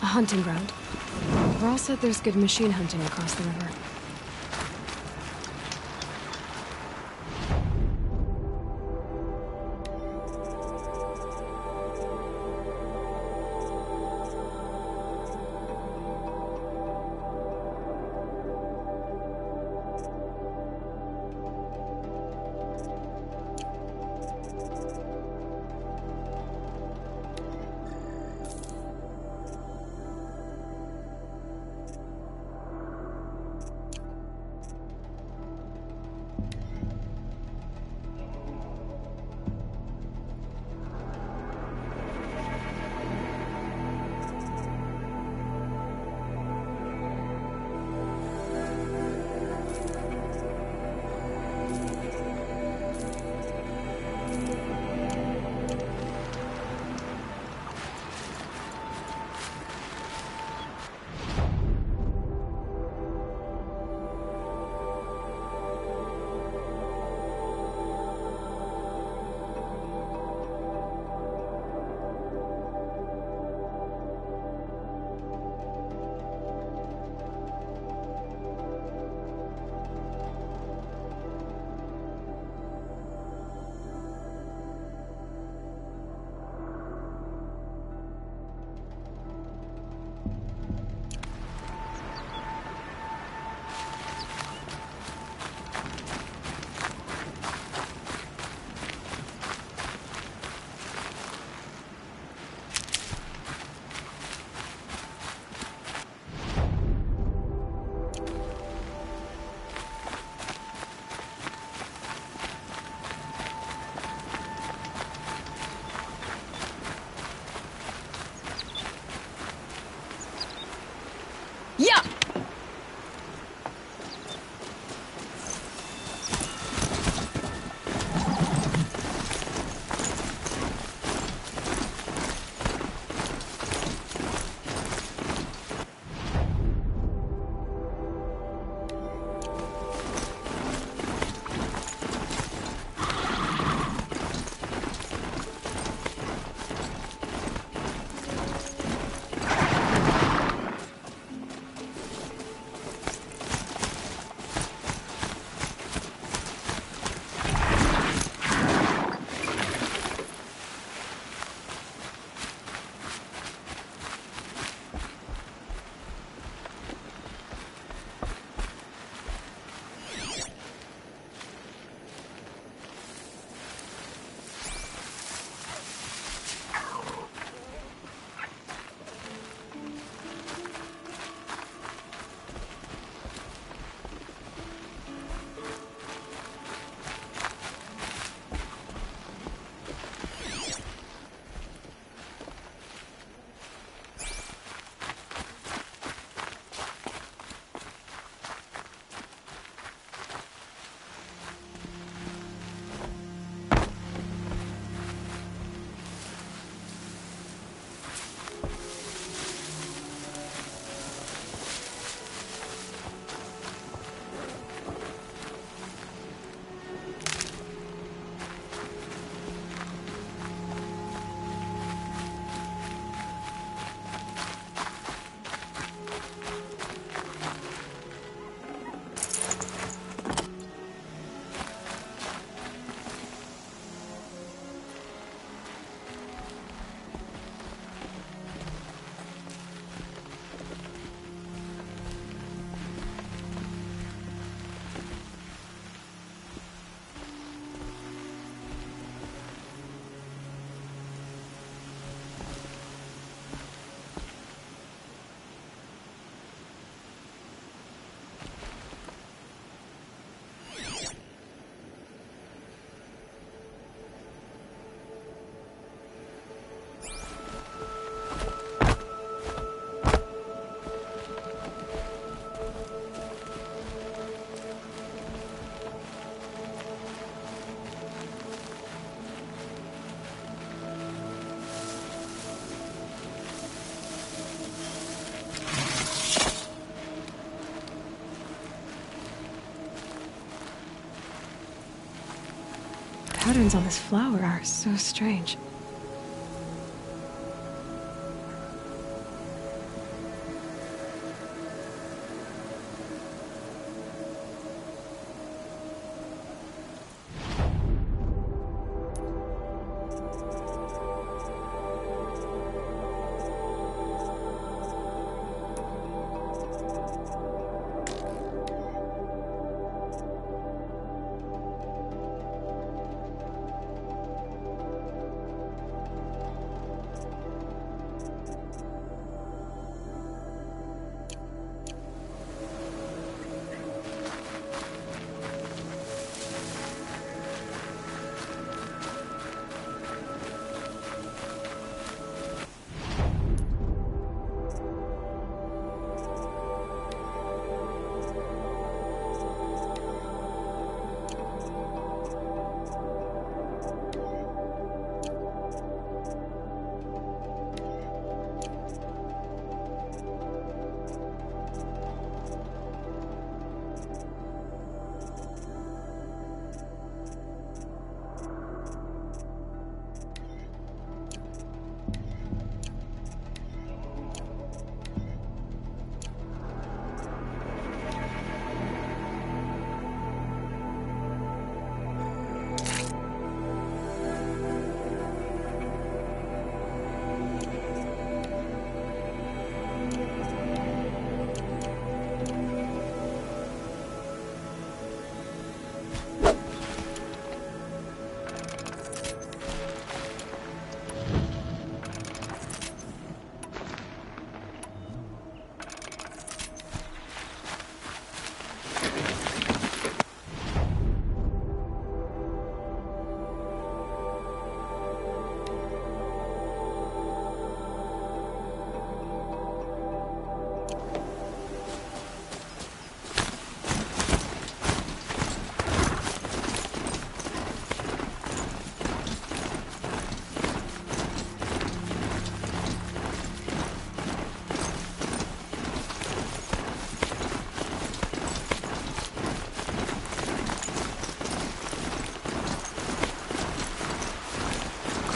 H: A hunting ground. Varl said there's good machine hunting across the river. patterns on this flower are so strange.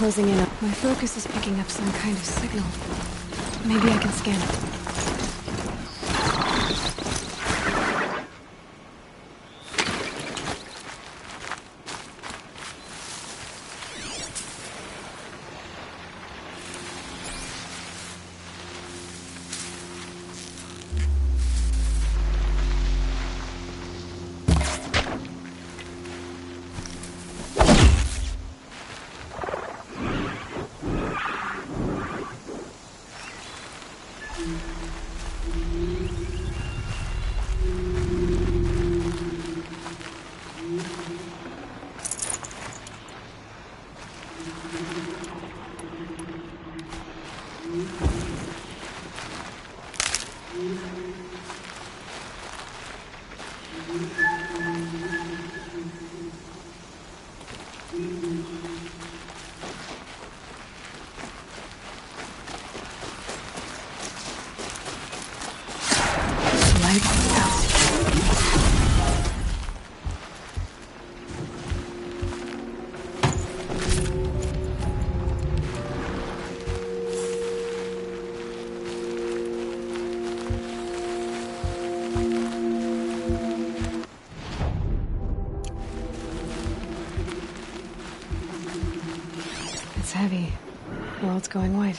H: Closing in on... My focus is picking up some kind of signal. Maybe I can scan it. It's heavy. World's going white.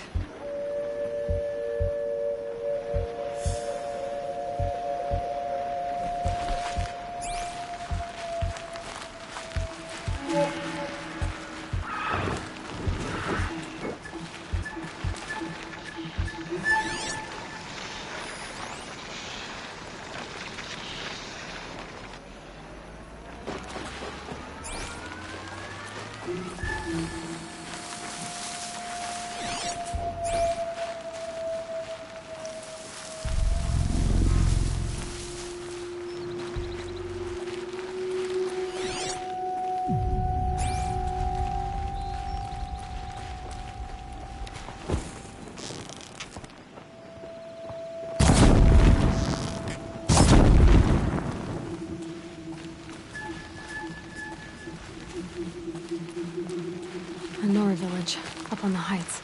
H: on the heights.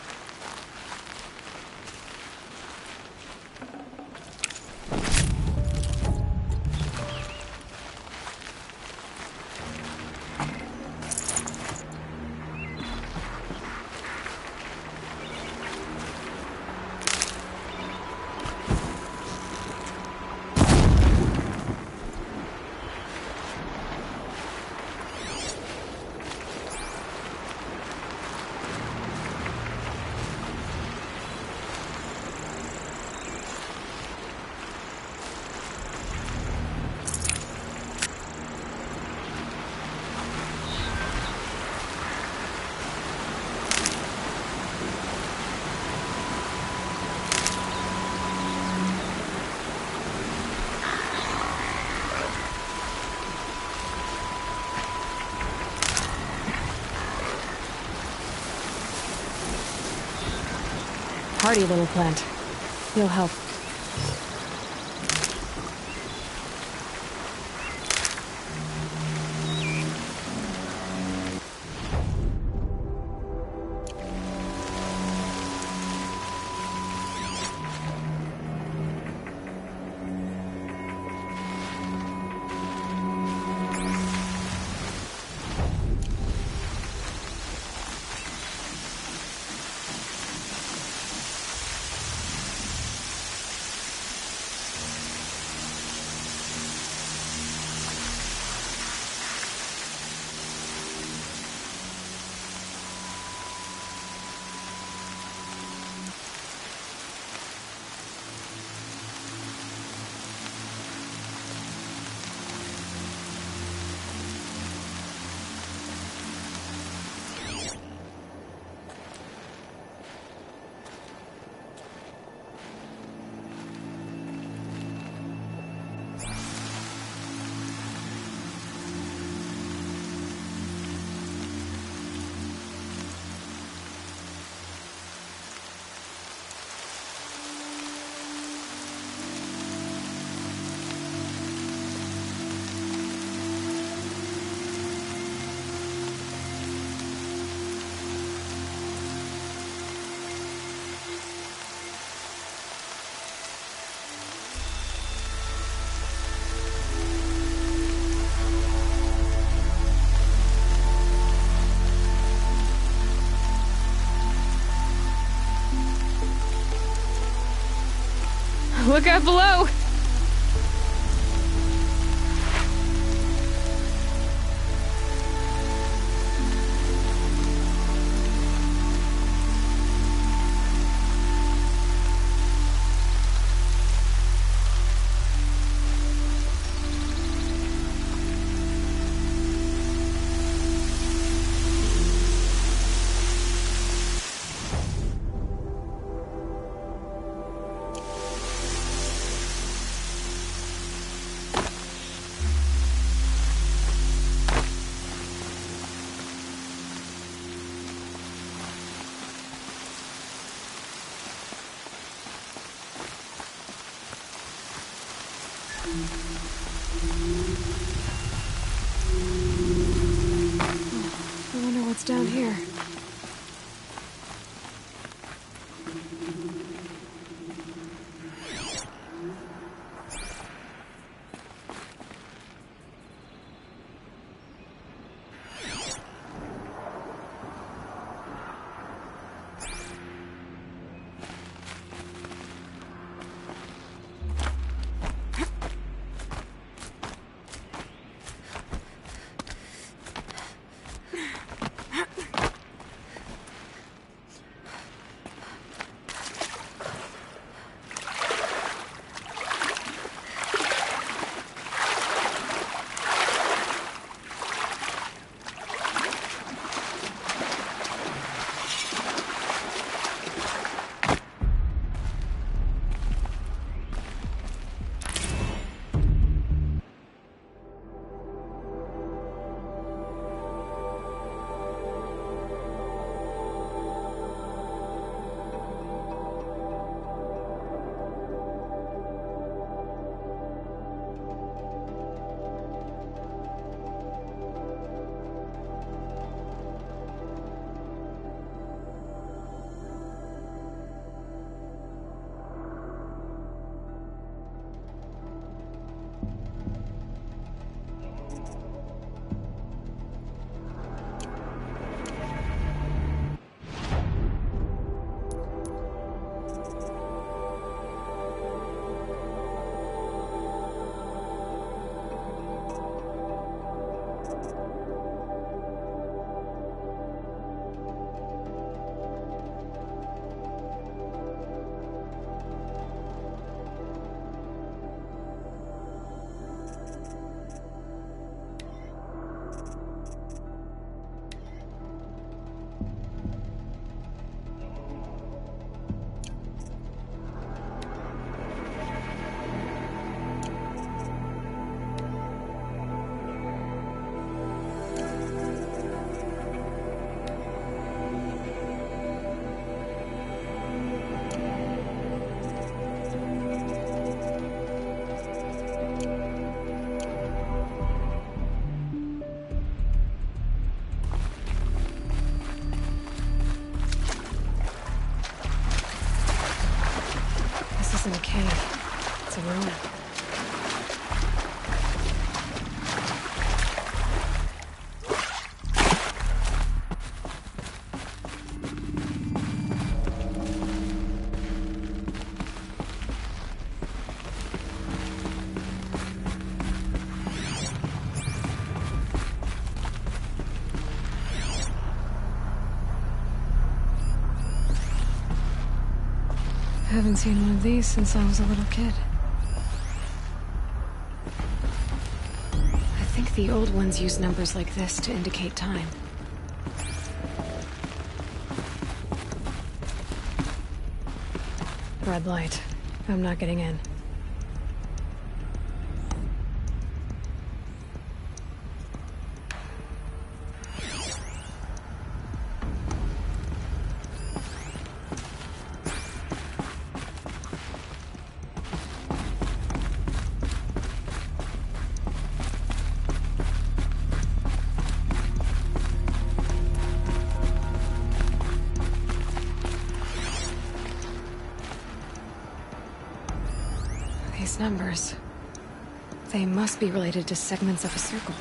H: Hardy little plant. You'll help. Look out below! I wonder what's down here. isn't a cave. It's a ruin. I haven't seen one of these since I was a little kid. I think the old ones use numbers like this to indicate time. Red light. I'm not getting in. These numbers... they must be related to segments of a circle.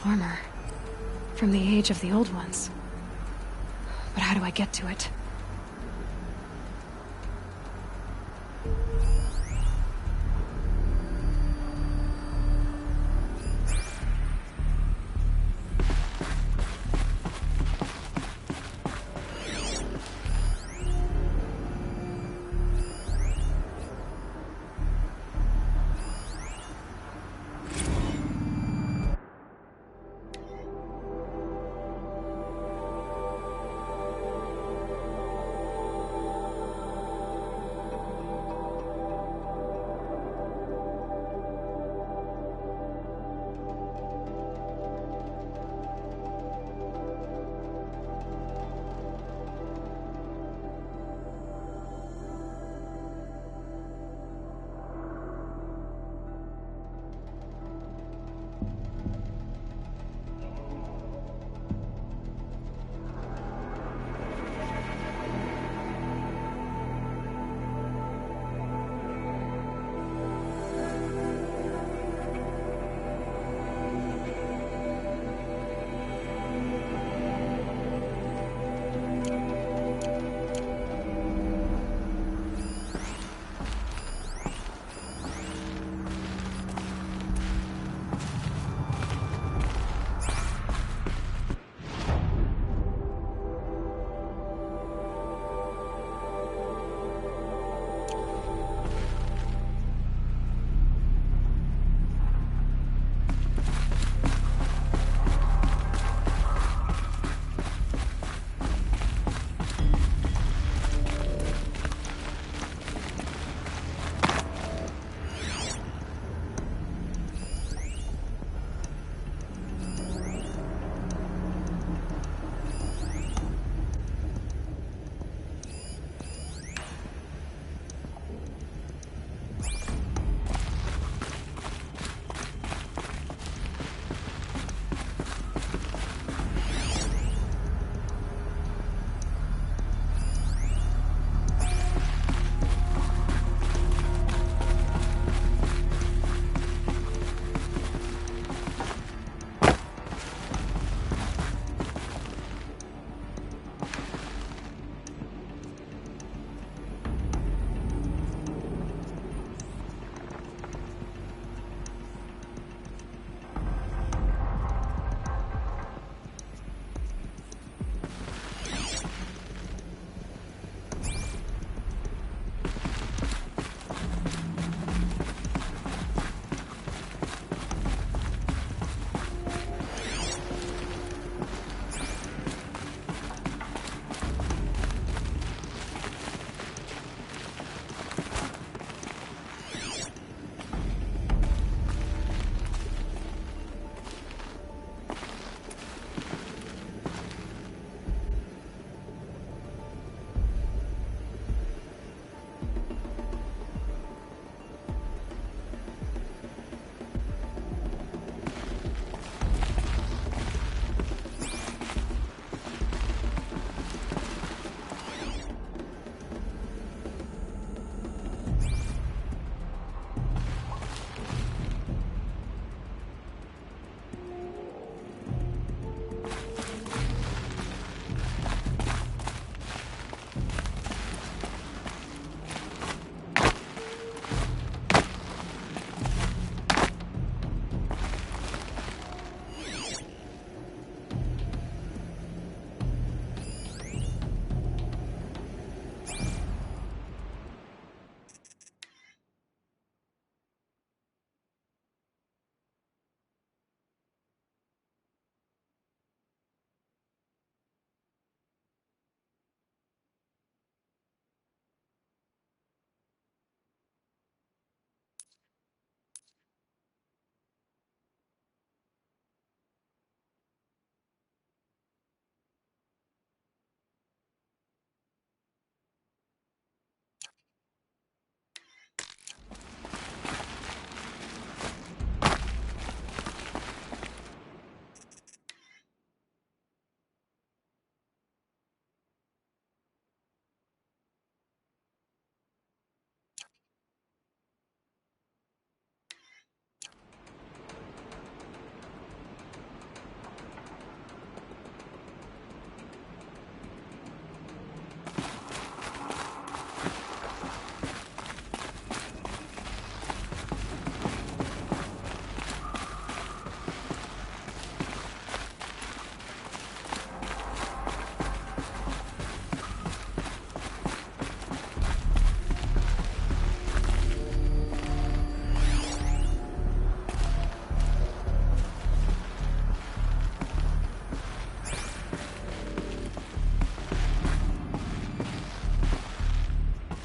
H: Armor. From the age of the old ones. But how do I get to it?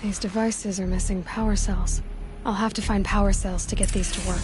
H: These devices are missing power cells. I'll have to find power cells to get these to work.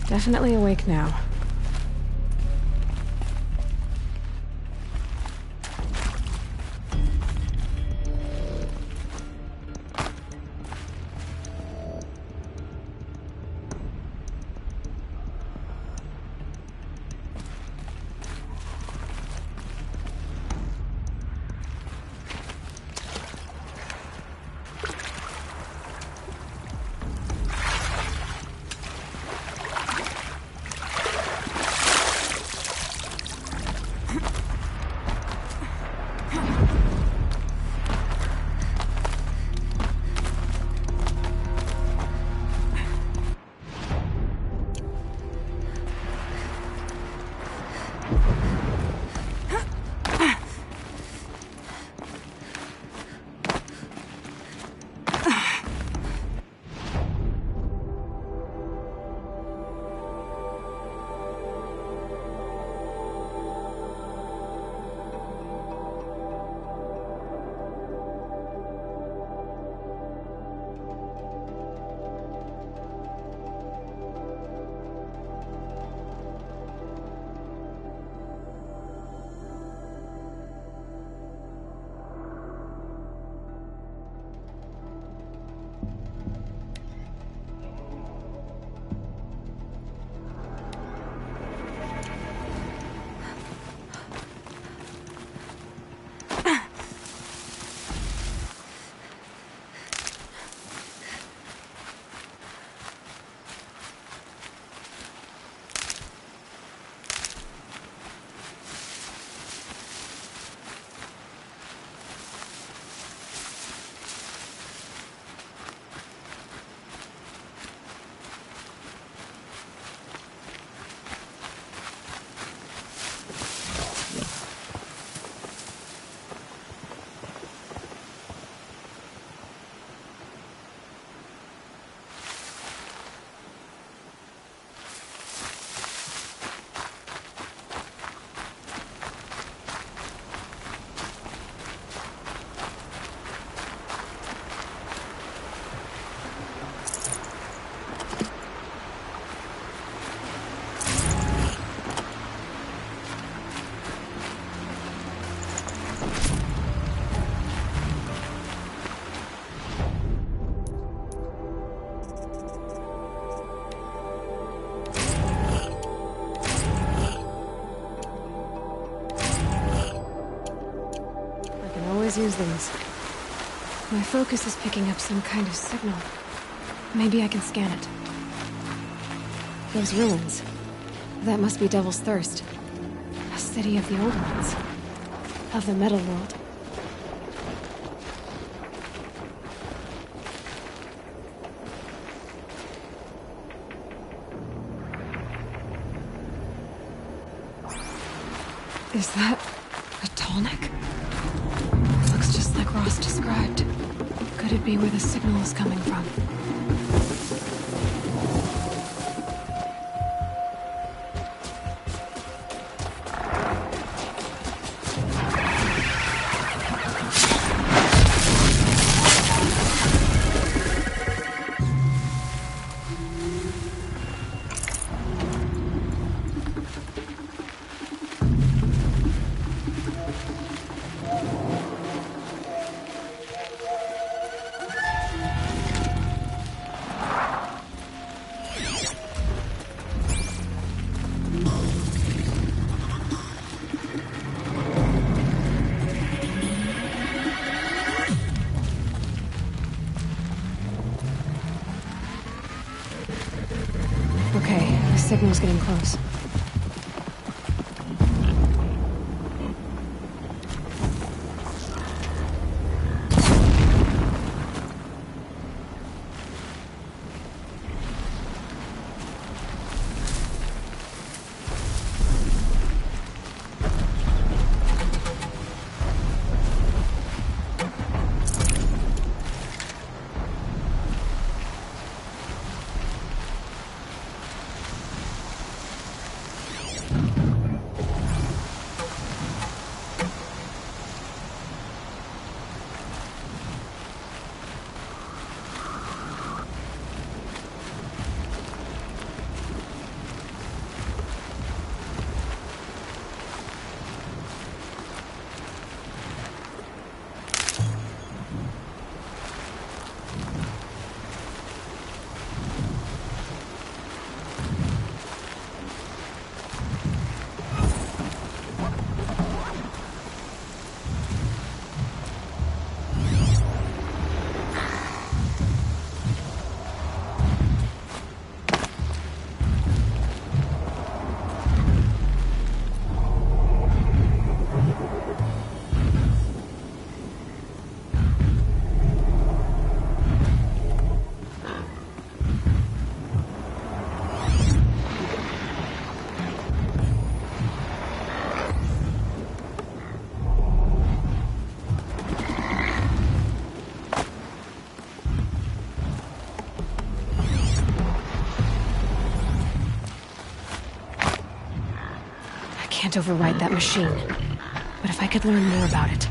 H: Definitely awake now. Use these. My focus is picking up some kind of signal. Maybe I can scan it. Those ruins. That must be Devil's Thirst. A city of the old ones. Of the metal world. Is that Skolnick? Looks just like Ross described. Could it be where the signal is coming from? Okay, the signal's getting close. I can't override that machine. But if I could learn more about it.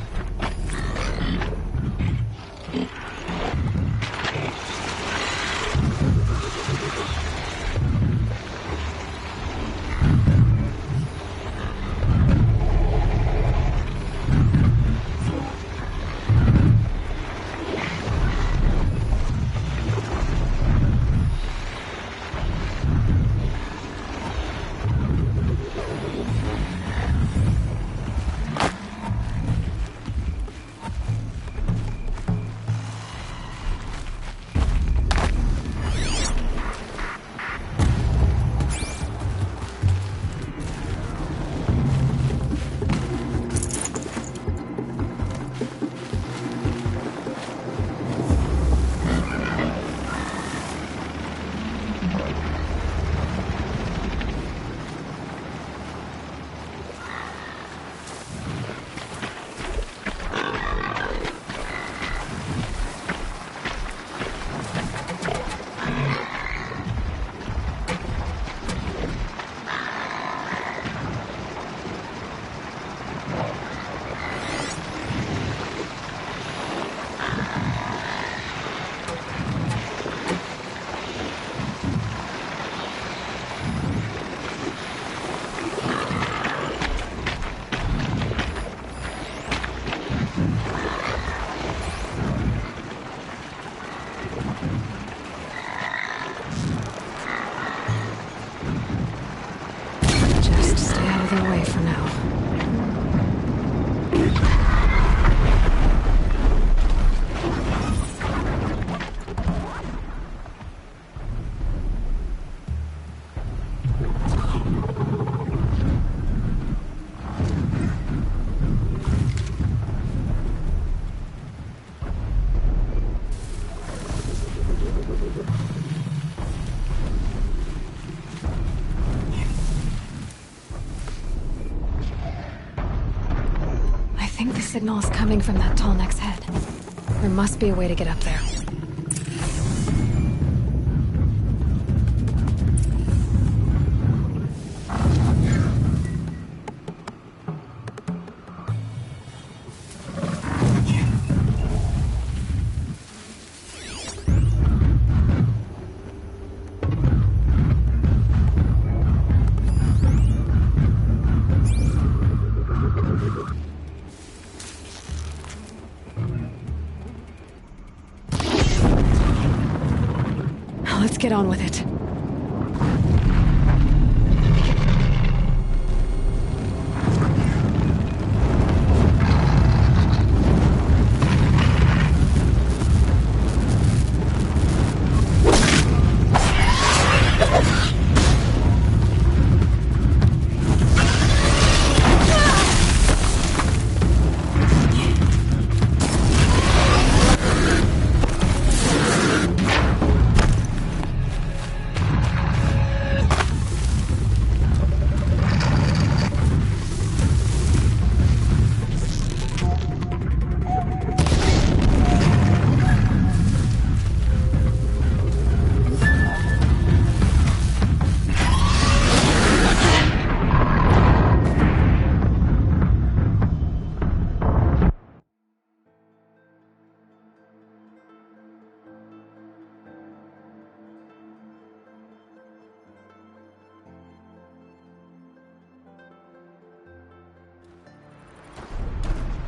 H: signal is coming from that tall neck's head. There must be a way to get up there. Let's get on with it.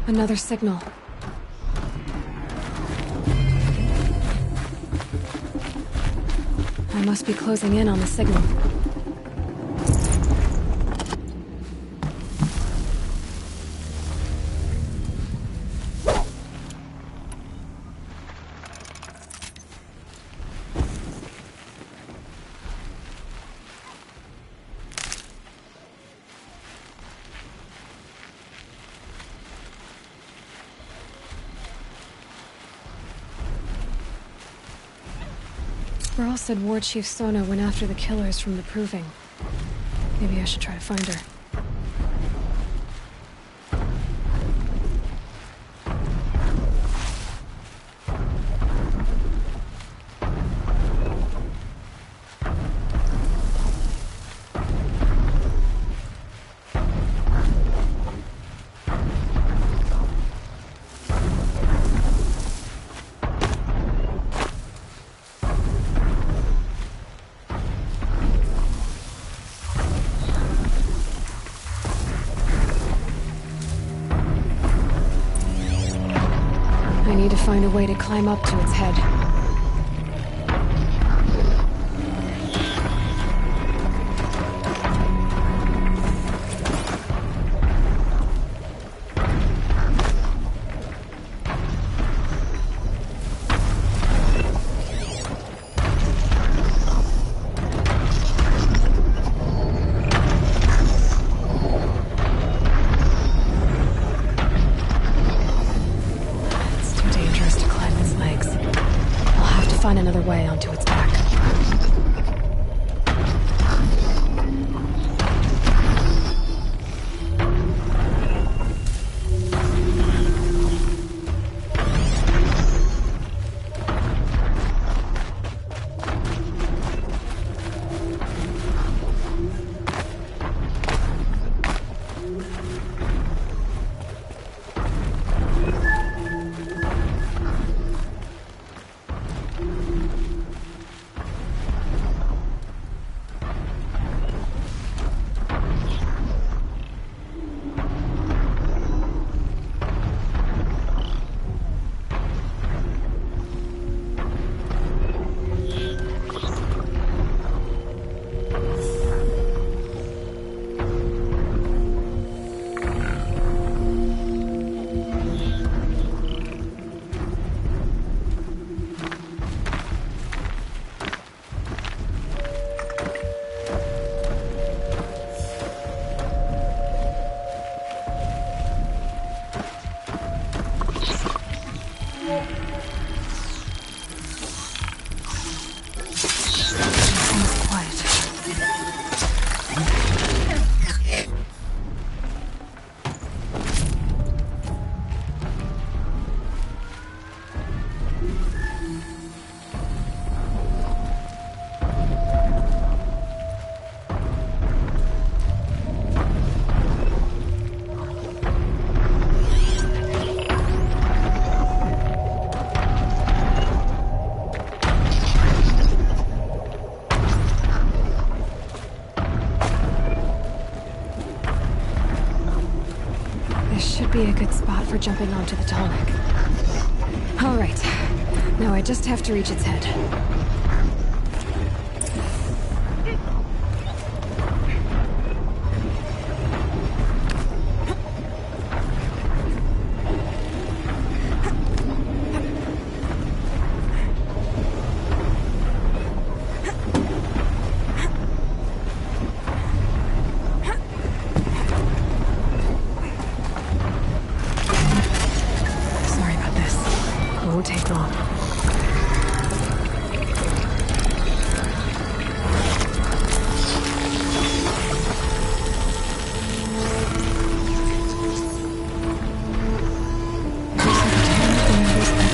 H: Another signal. I must be closing in on the signal. Burl said War Chief Sona went after the killers from the Proving. Maybe I should try to find her. I need to find a way to climb up to its head. Find another way onto its back. spot for jumping onto the tonic. All right. Now I just have to reach its head. Sorry about this. It won't take long.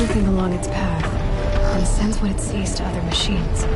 H: Everything along its path, and sends what it sees to other machines.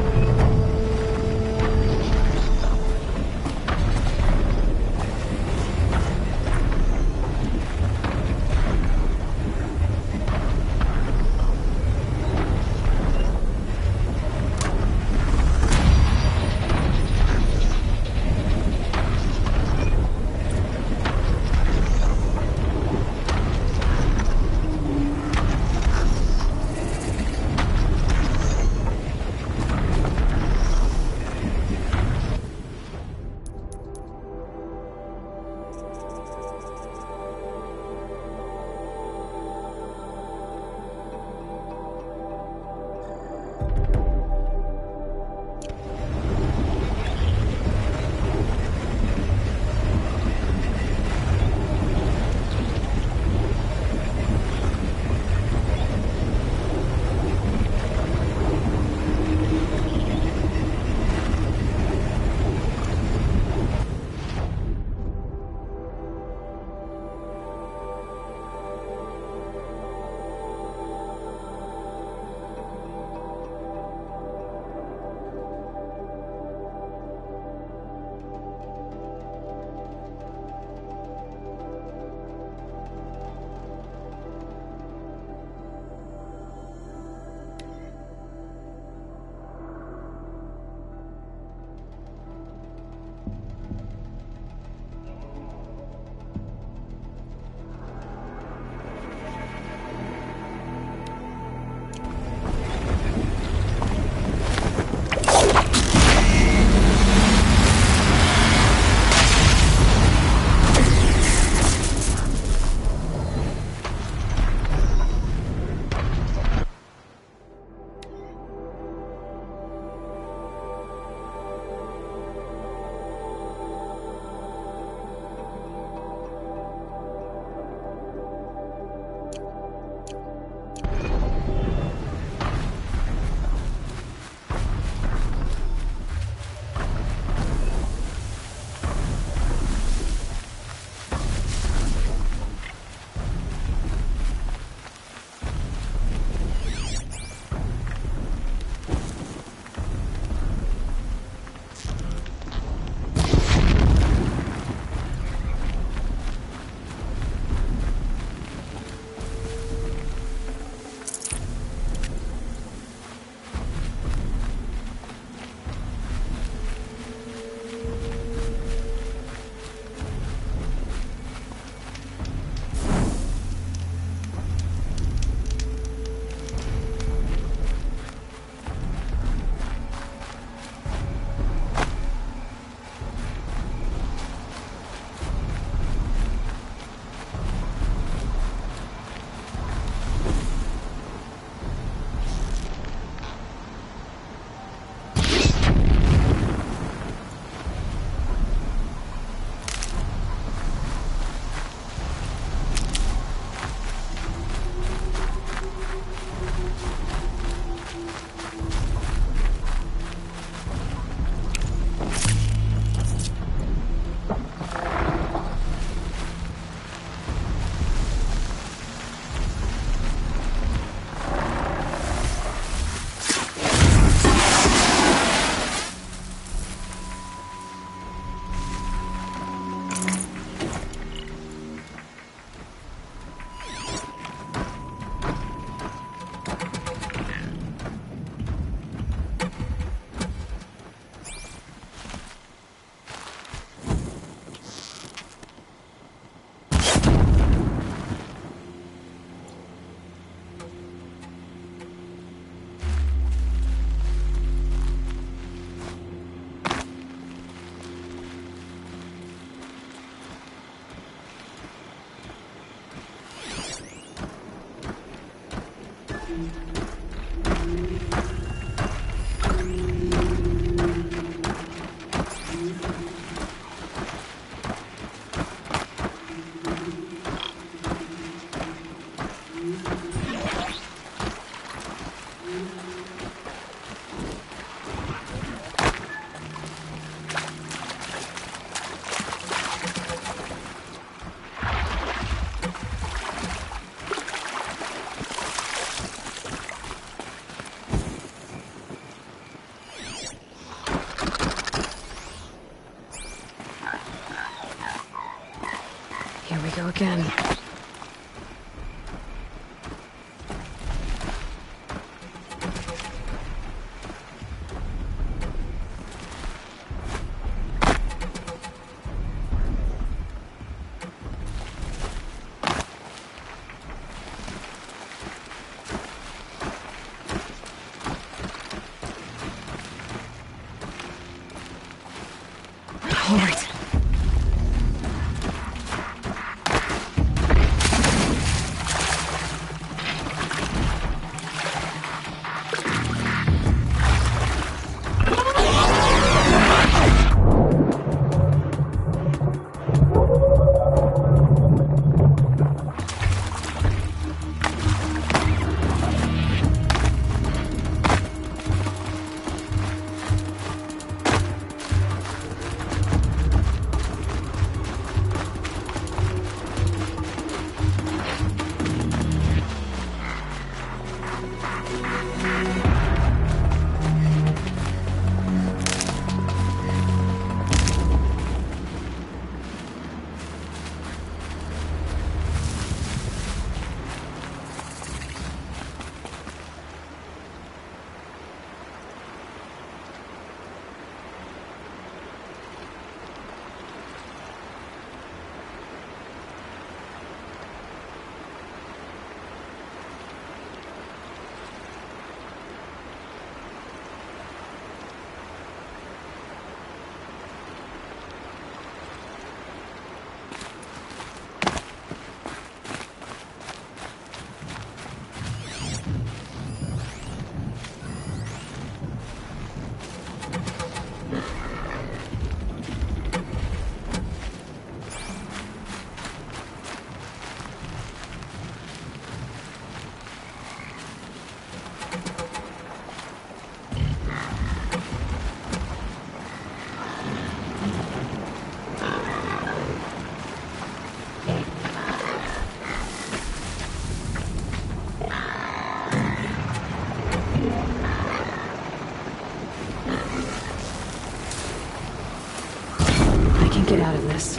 H: Here we go again. All right. Get out of this.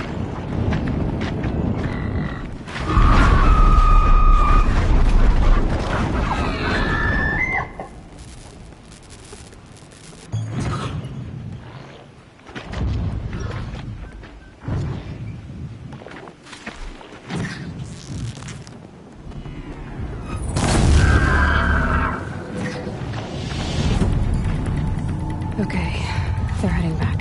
H: Okay, they're heading back.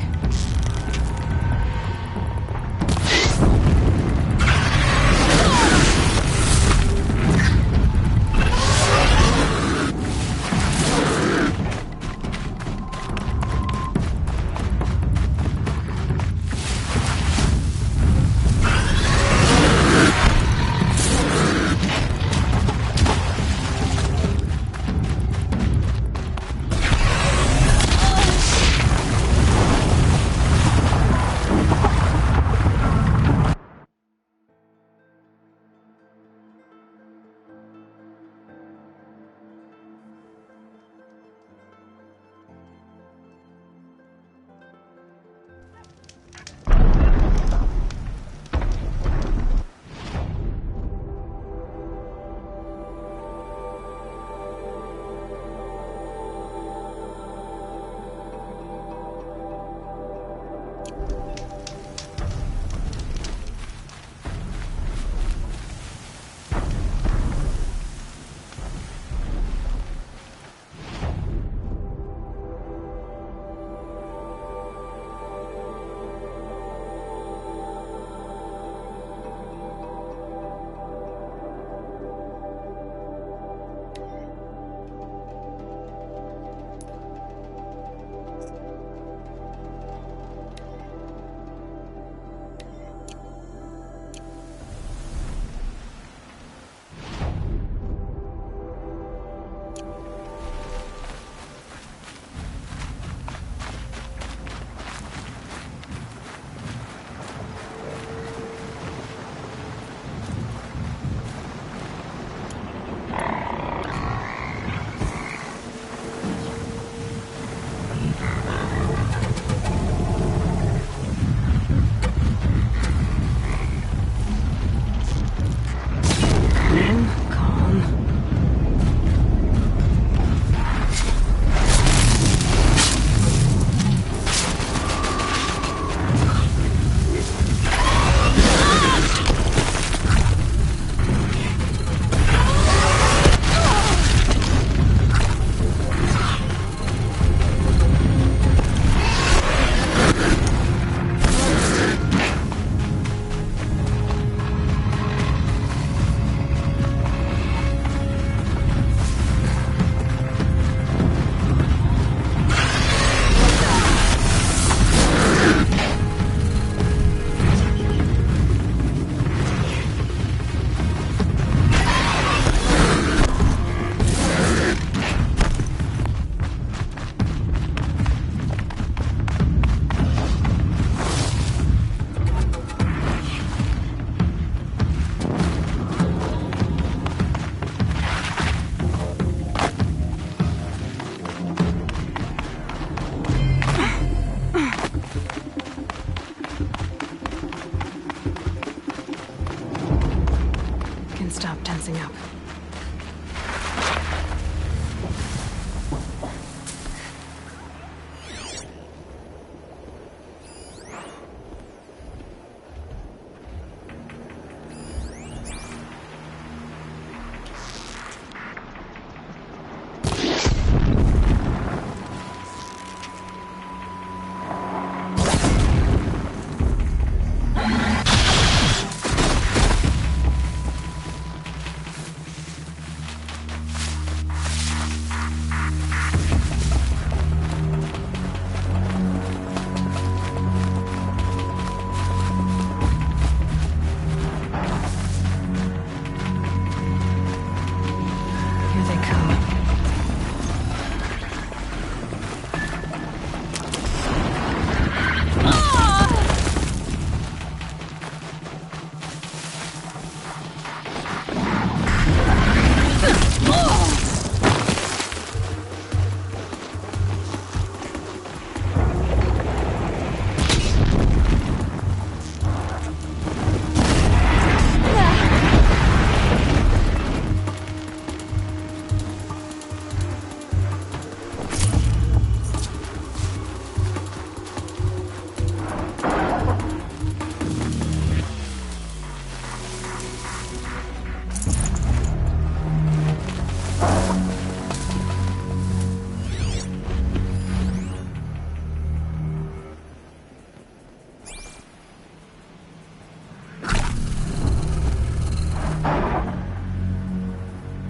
H: Here they come.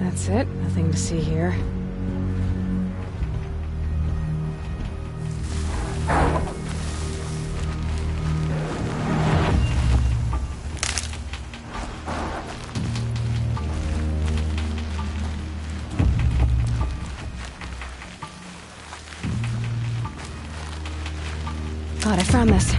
H: That's it. Nothing to see here. God, I found this.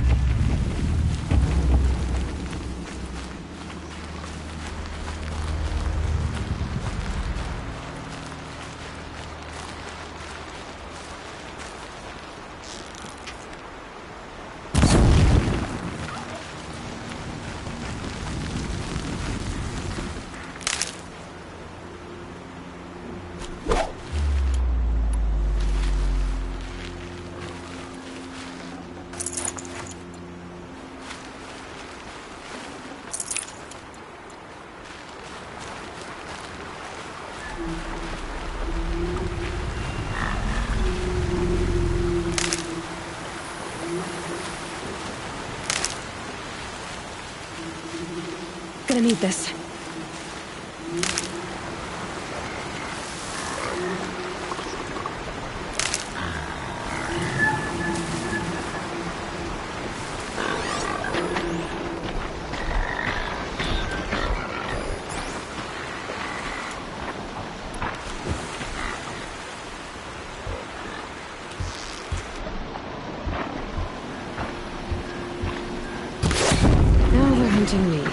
H: Gonna need this. Now they're hunting me.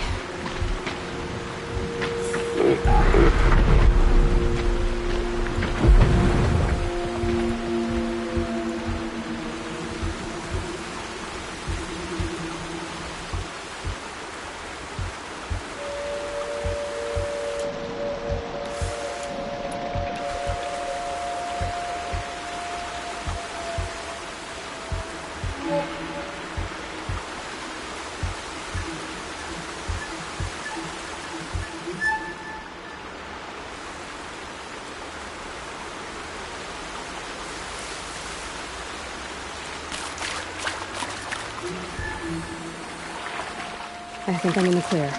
H: I think I'm in the clear.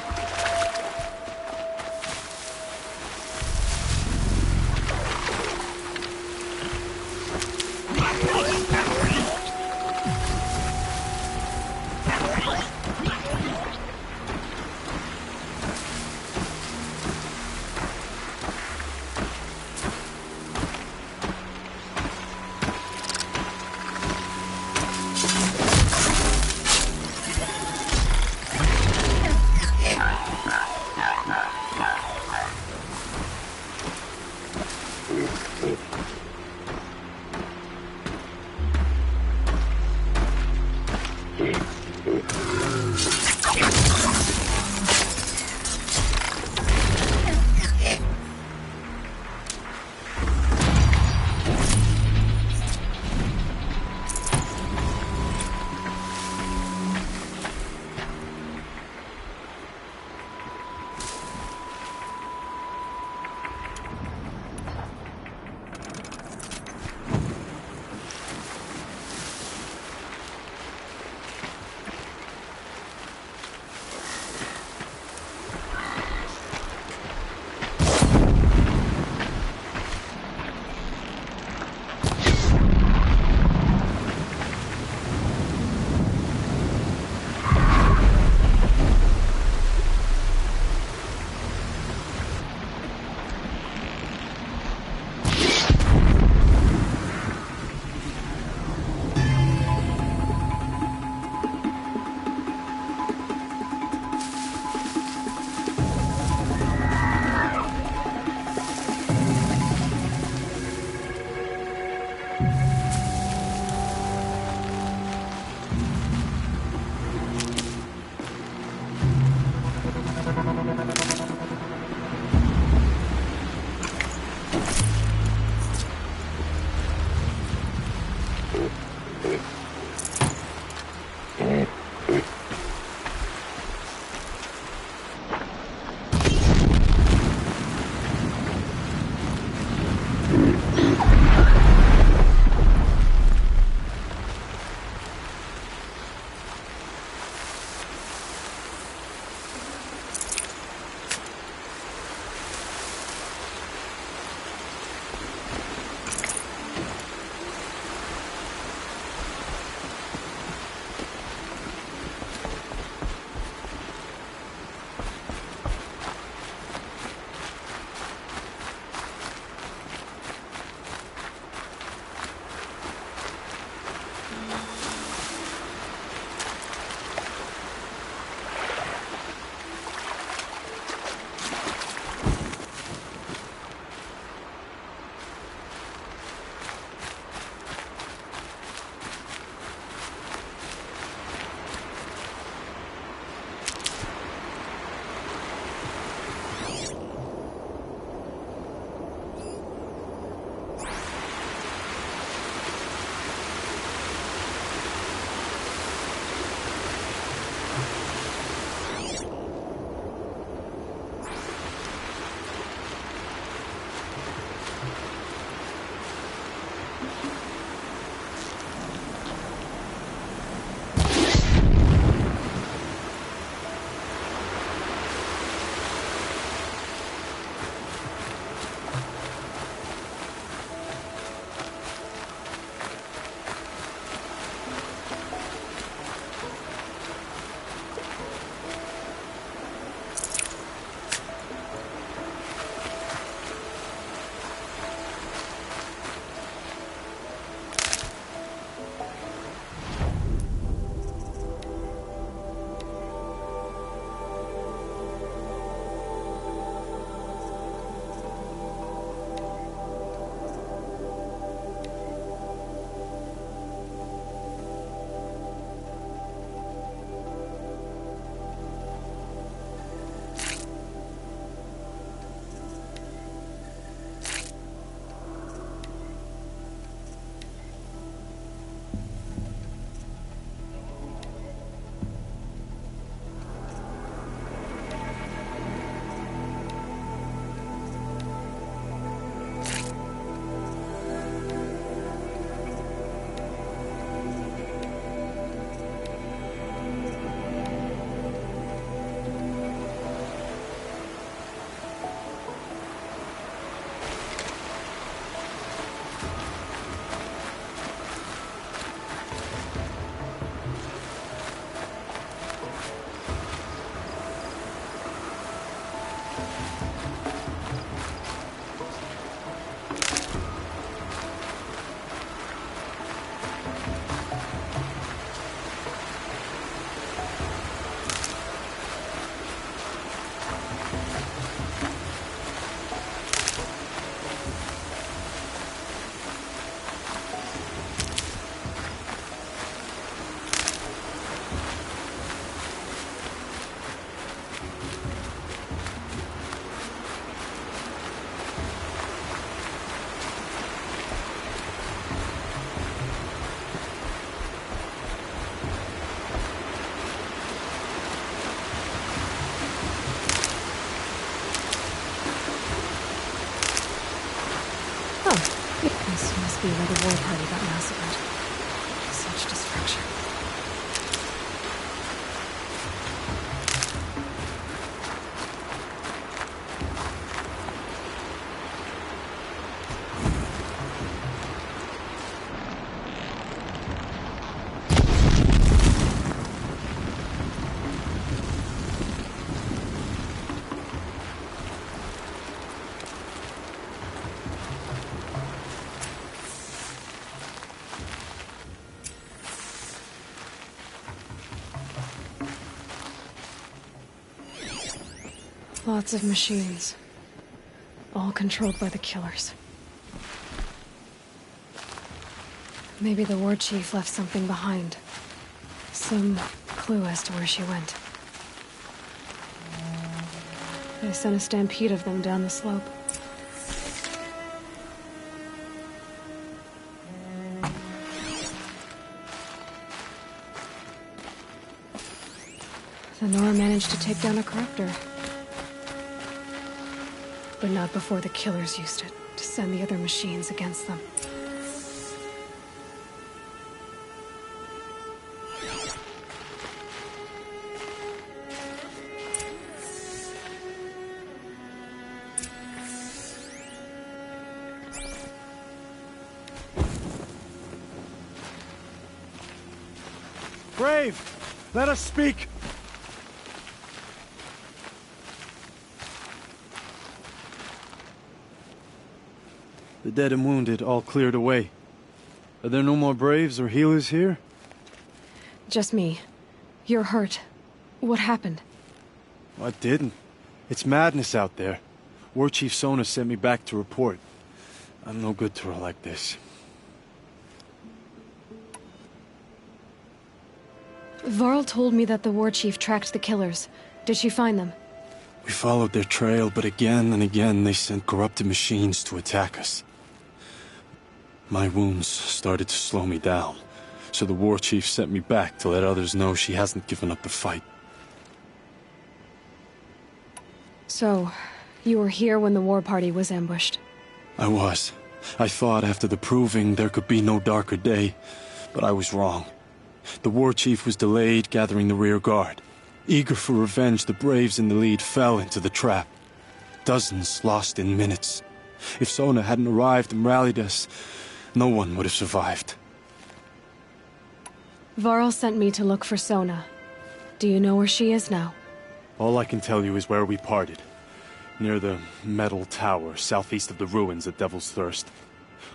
H: Be where the war party got massacred. Such destruction. Lots of machines. All controlled by the killers. Maybe the war chief left something behind. Some clue as to where she went. They sent a stampede of them down the slope. The Nora managed to take down a corruptor. But not before the killers used it to send the other machines against them.
A: Brave, let us speak. The dead and wounded all cleared away. Are there no more Braves or healers here?
H: Just me. You're hurt. What happened?
A: I didn't. It's madness out there. War Chief Sona sent me back to report. I'm no good to her like this.
H: Varl told me that the war chief tracked the killers. Did she find them?
A: We followed their trail, but again and again they sent corrupted machines to attack us. My wounds started to slow me down, so the war chief sent me back to let others know she hasn't given up the fight.
H: So, you were here when the war party was ambushed?
A: I was. I thought after the proving there could be no darker day, but I was wrong. The war chief was delayed gathering the rear guard. Eager for revenge, the Braves in the lead fell into the trap. Dozens lost in minutes. If Sona hadn't arrived and rallied us, no one would have survived.
H: Varl sent me to look for Sona. Do you know where she is now?
A: All I can tell you is where we parted. Near the metal tower, southeast of the ruins at Devil's Thirst.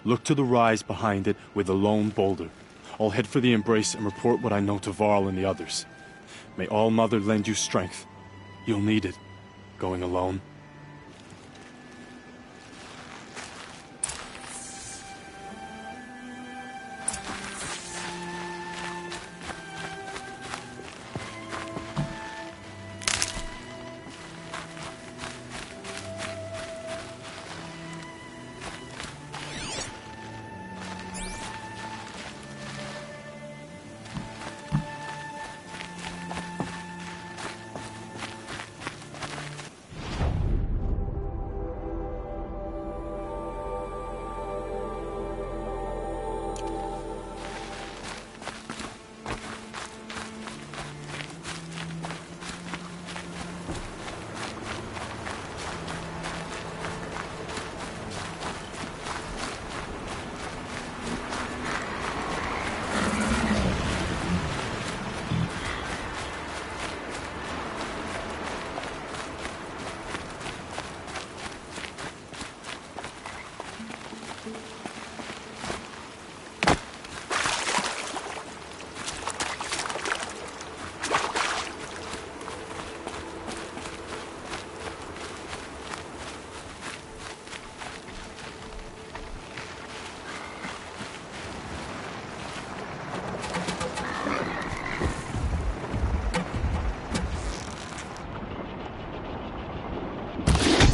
A: Look to the rise behind it with a lone boulder. I'll head for the embrace and report what I know to Varl and the others. May All Mother lend you strength. You'll need it, going alone.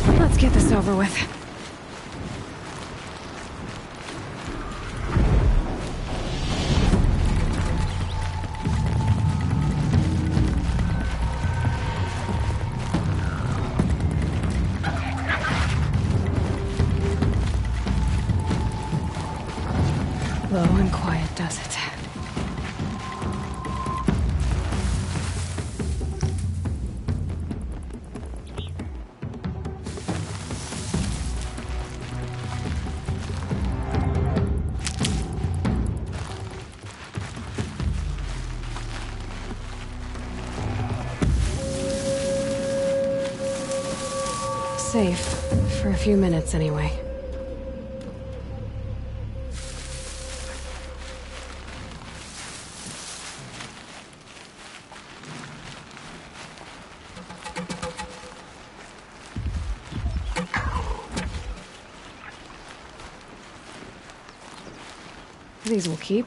H: Let's get this over with. Low and quiet does it. Safe. For a few minutes, anyway. These will keep.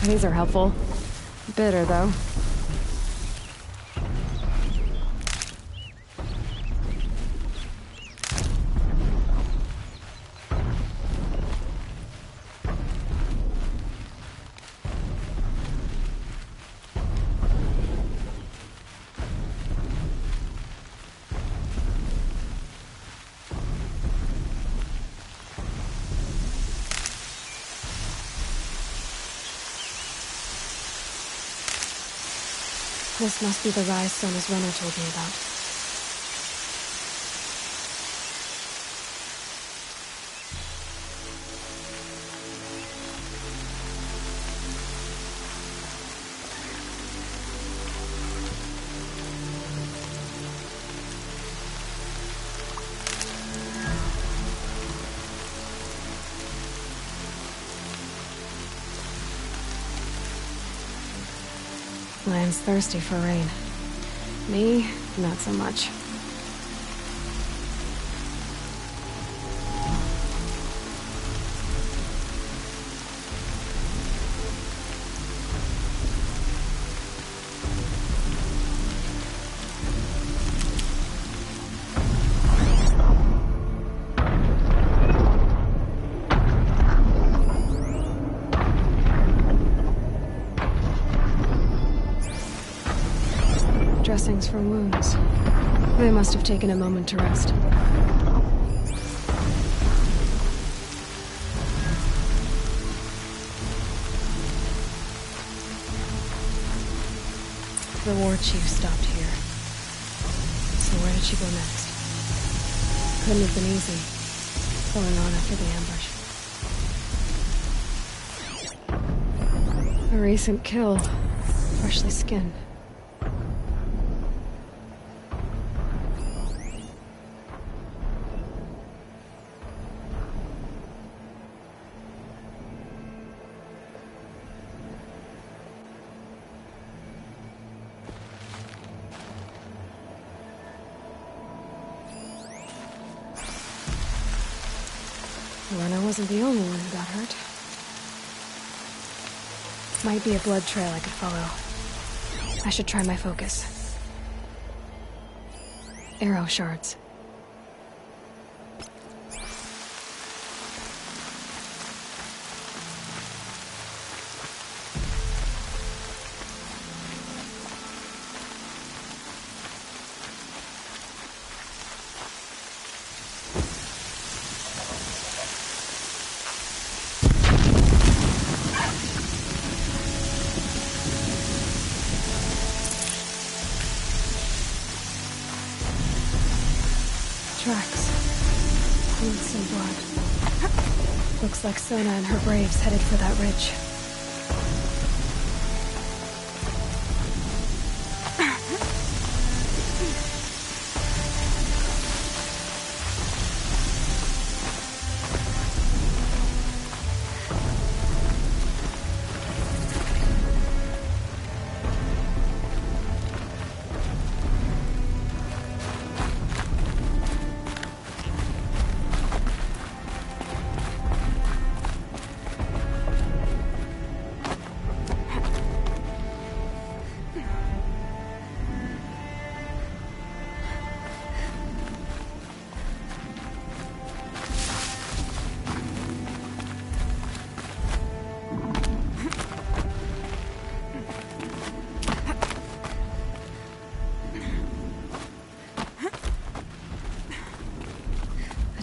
H: These are helpful. Bitter, though. This must be the rise Sona's runner told me about. Land's thirsty for rain. Me, not so much. Dressings for wounds. They must have taken a moment to rest. The war chief stopped here. So where did she go next? Couldn't have been easy, pulling on after the ambush. A recent kill, freshly skinned. Lena wasn't the only one who got hurt. Might be a blood trail I could follow. I should try my focus. Arrow shards. Tracks. Roots and blood. Looks like Sona and her braves headed for that ridge.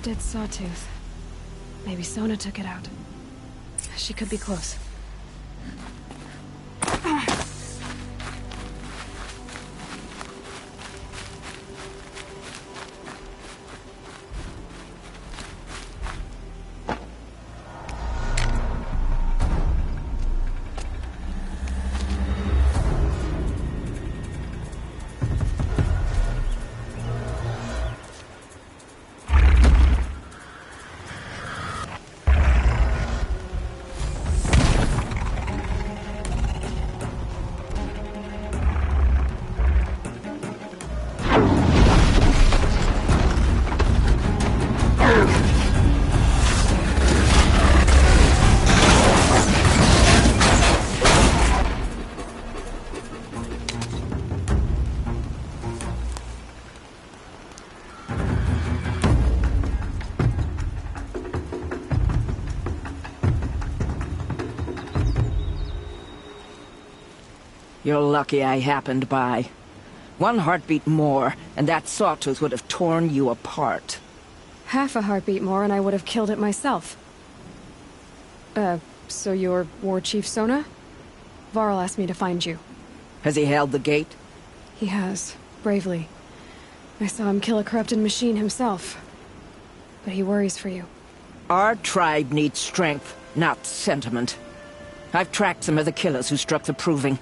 H: Dead sawtooth. Maybe Sona took it out. She could be close.
D: You're lucky I happened by. One heartbeat more, and that sawtooth would have torn you apart.
H: Half a heartbeat more and I would have killed it myself. So you're War Chief Sona? Varl asked me to find you.
D: Has he held the gate?
H: He has, bravely. I saw him kill a corrupted machine himself. But he worries for you.
D: Our tribe needs strength, not sentiment. I've tracked some of the killers who struck the Proving.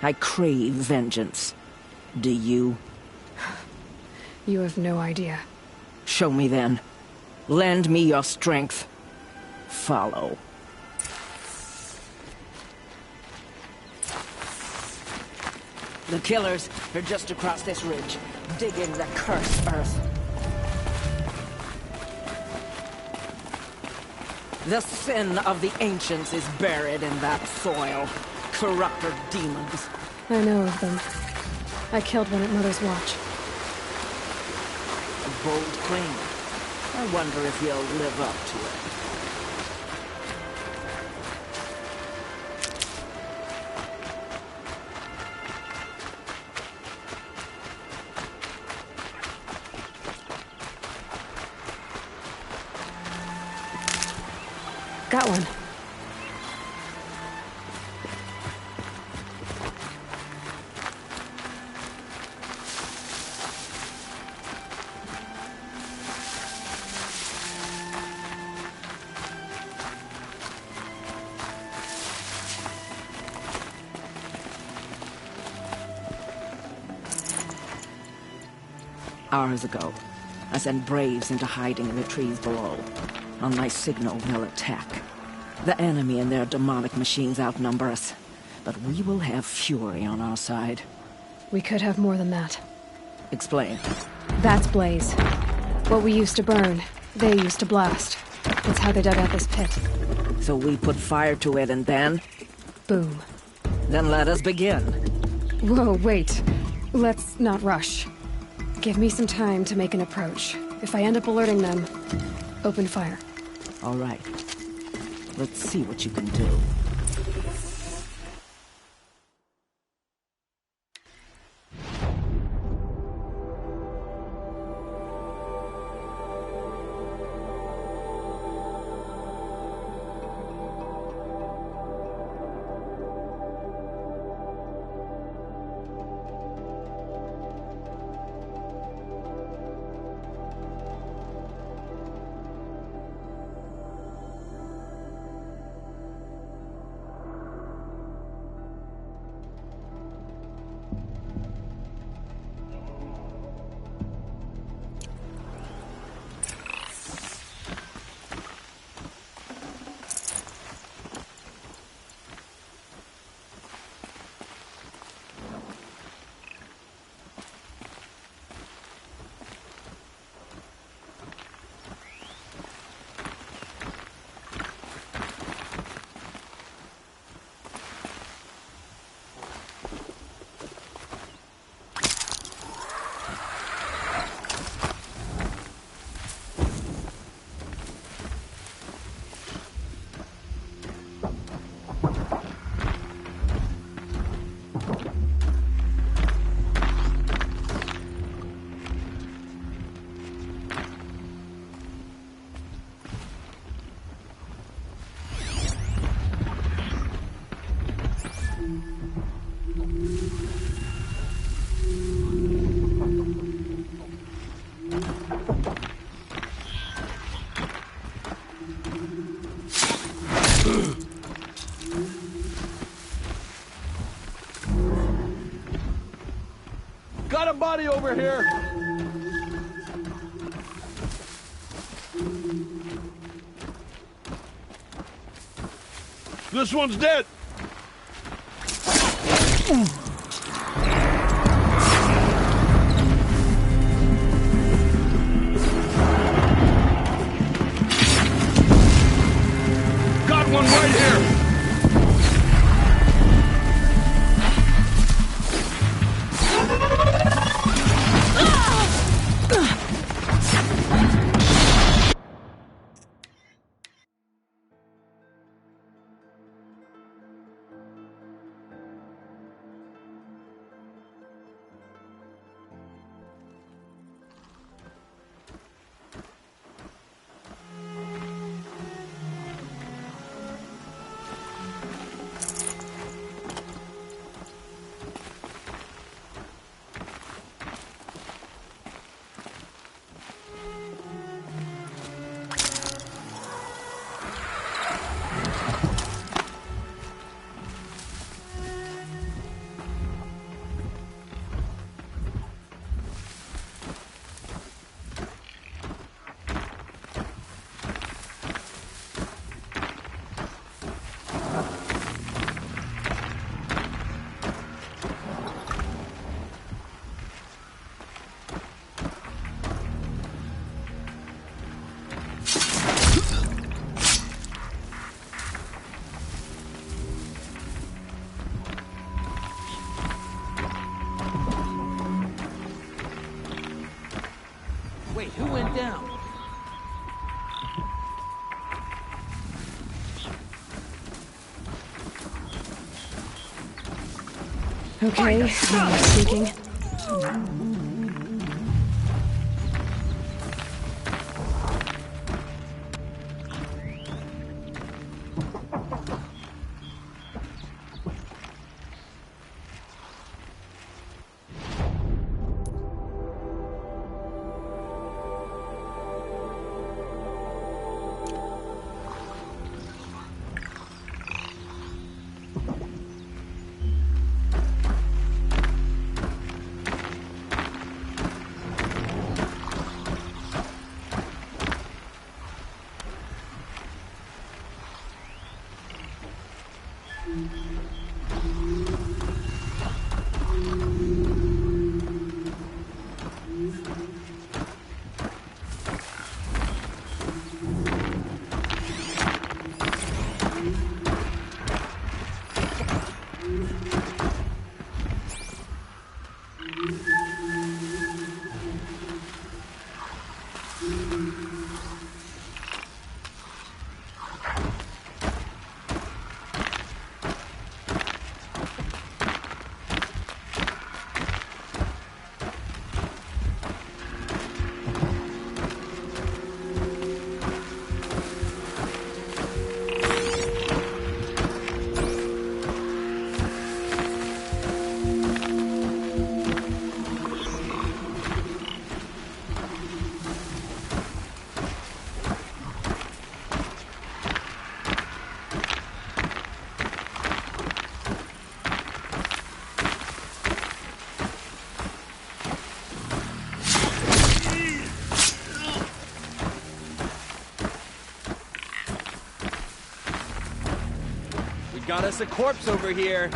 D: I crave vengeance. Do you?
H: You have no idea.
D: Show me then. Lend me your strength. Follow. The killers are just across this ridge, digging the cursed earth. The sin of the ancients is buried in that soil. Corrupted demons.
H: I know of them. I killed one at Mother's Watch.
D: A bold claim. I wonder if you'll live up to it.
H: Got one.
D: Hours ago, I sent Braves into hiding in the trees below. On my signal, they'll attack. The enemy and their demonic machines outnumber us, but we will have fury on our side.
H: We could have more than that.
D: Explain.
H: That's Blaze. What we used to burn, they used to blast. That's how they dug out this pit.
D: So we put fire to it and then?
H: Boom.
D: Then let us begin.
H: Whoa, wait. Let's not rush. Give me some time to make an approach. If I end up alerting them, open fire.
D: All right. Let's see what you can do.
M: Got a body over here! This one's dead! Got one right here!
C: down.
K: Okay, no more speaking.
Q: Got us a corpse over here.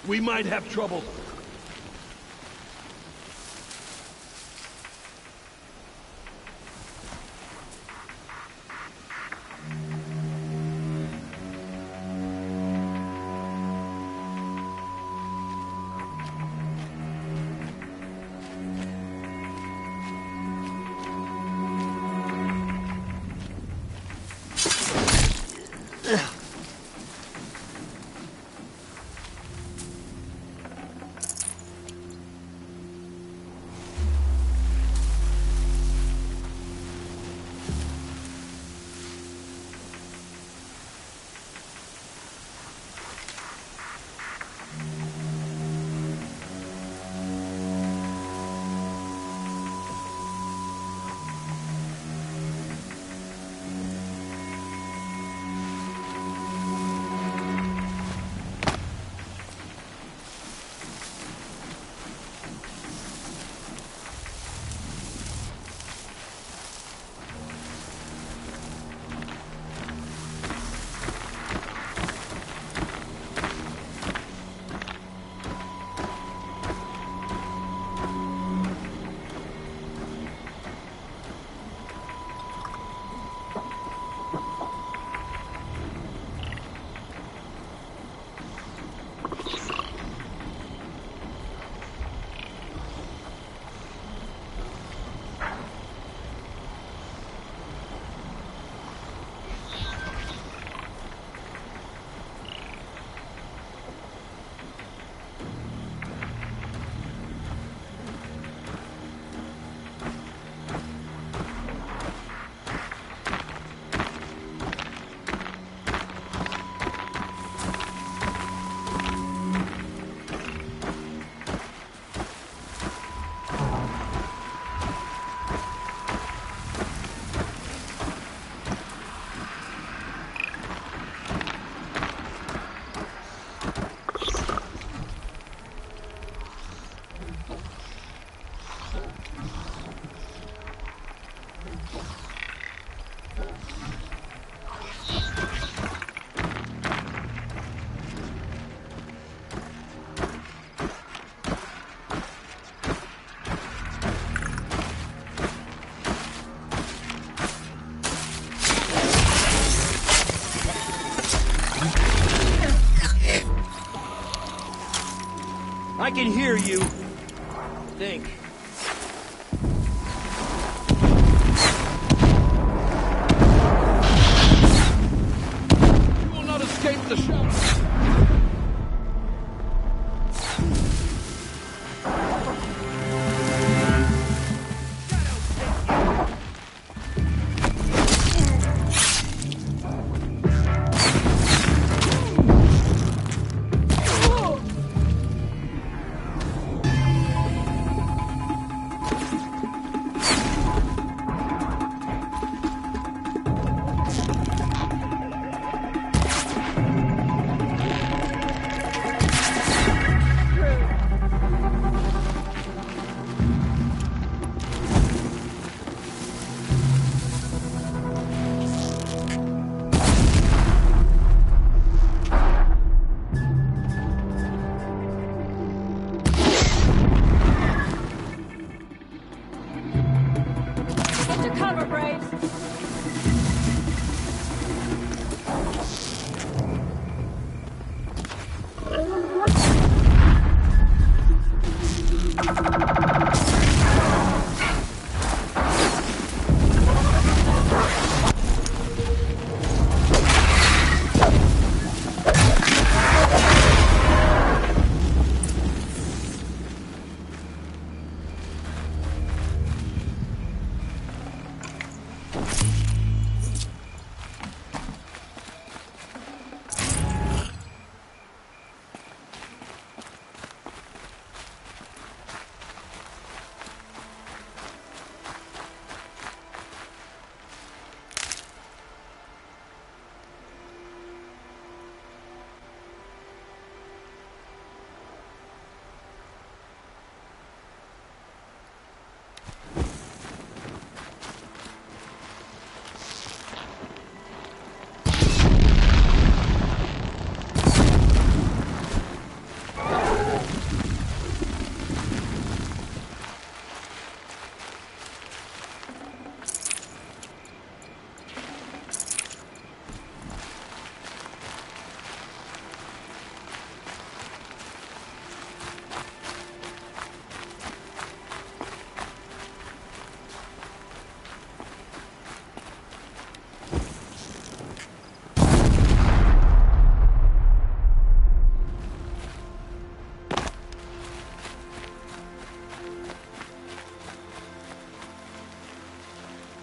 M: We might have trouble. I can hear you. Think. You will not escape the shadow.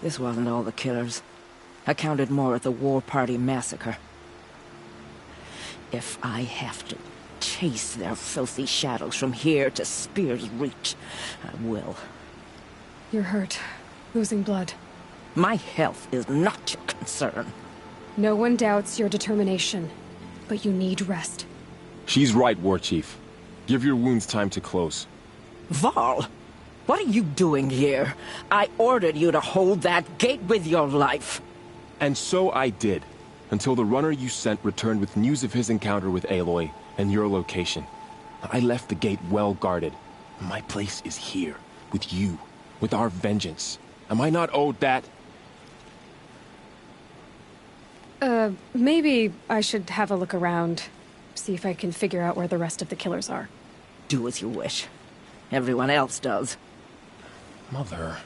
C: This wasn't all the killers. I counted more at the War Party massacre. If I have to chase their filthy shadows from here to Spear's Reach, I will.
H: You're hurt. Losing blood.
C: My health is not your concern.
H: No one doubts your determination, but you need rest.
U: She's right, War Chief. Give your wounds time to close.
C: Val, what are you doing here? I ordered you to hold that gate with your life.
U: And so I did, until the runner you sent returned with news of his encounter with Aloy and your location. I left the gate well guarded. My place is here, with you, with our vengeance. Am I not owed that?
H: Maybe I should have a look around. See if I can figure out where the rest of the killers are.
C: Do as you wish. Everyone else does.
U: Mother...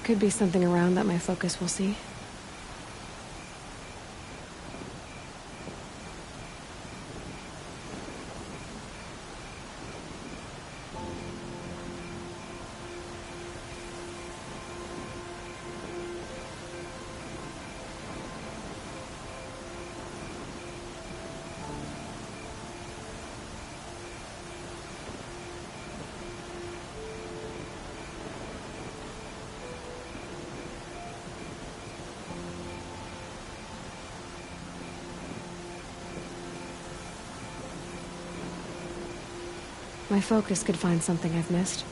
H: Could be something around that my focus will see. My focus could find something I've missed.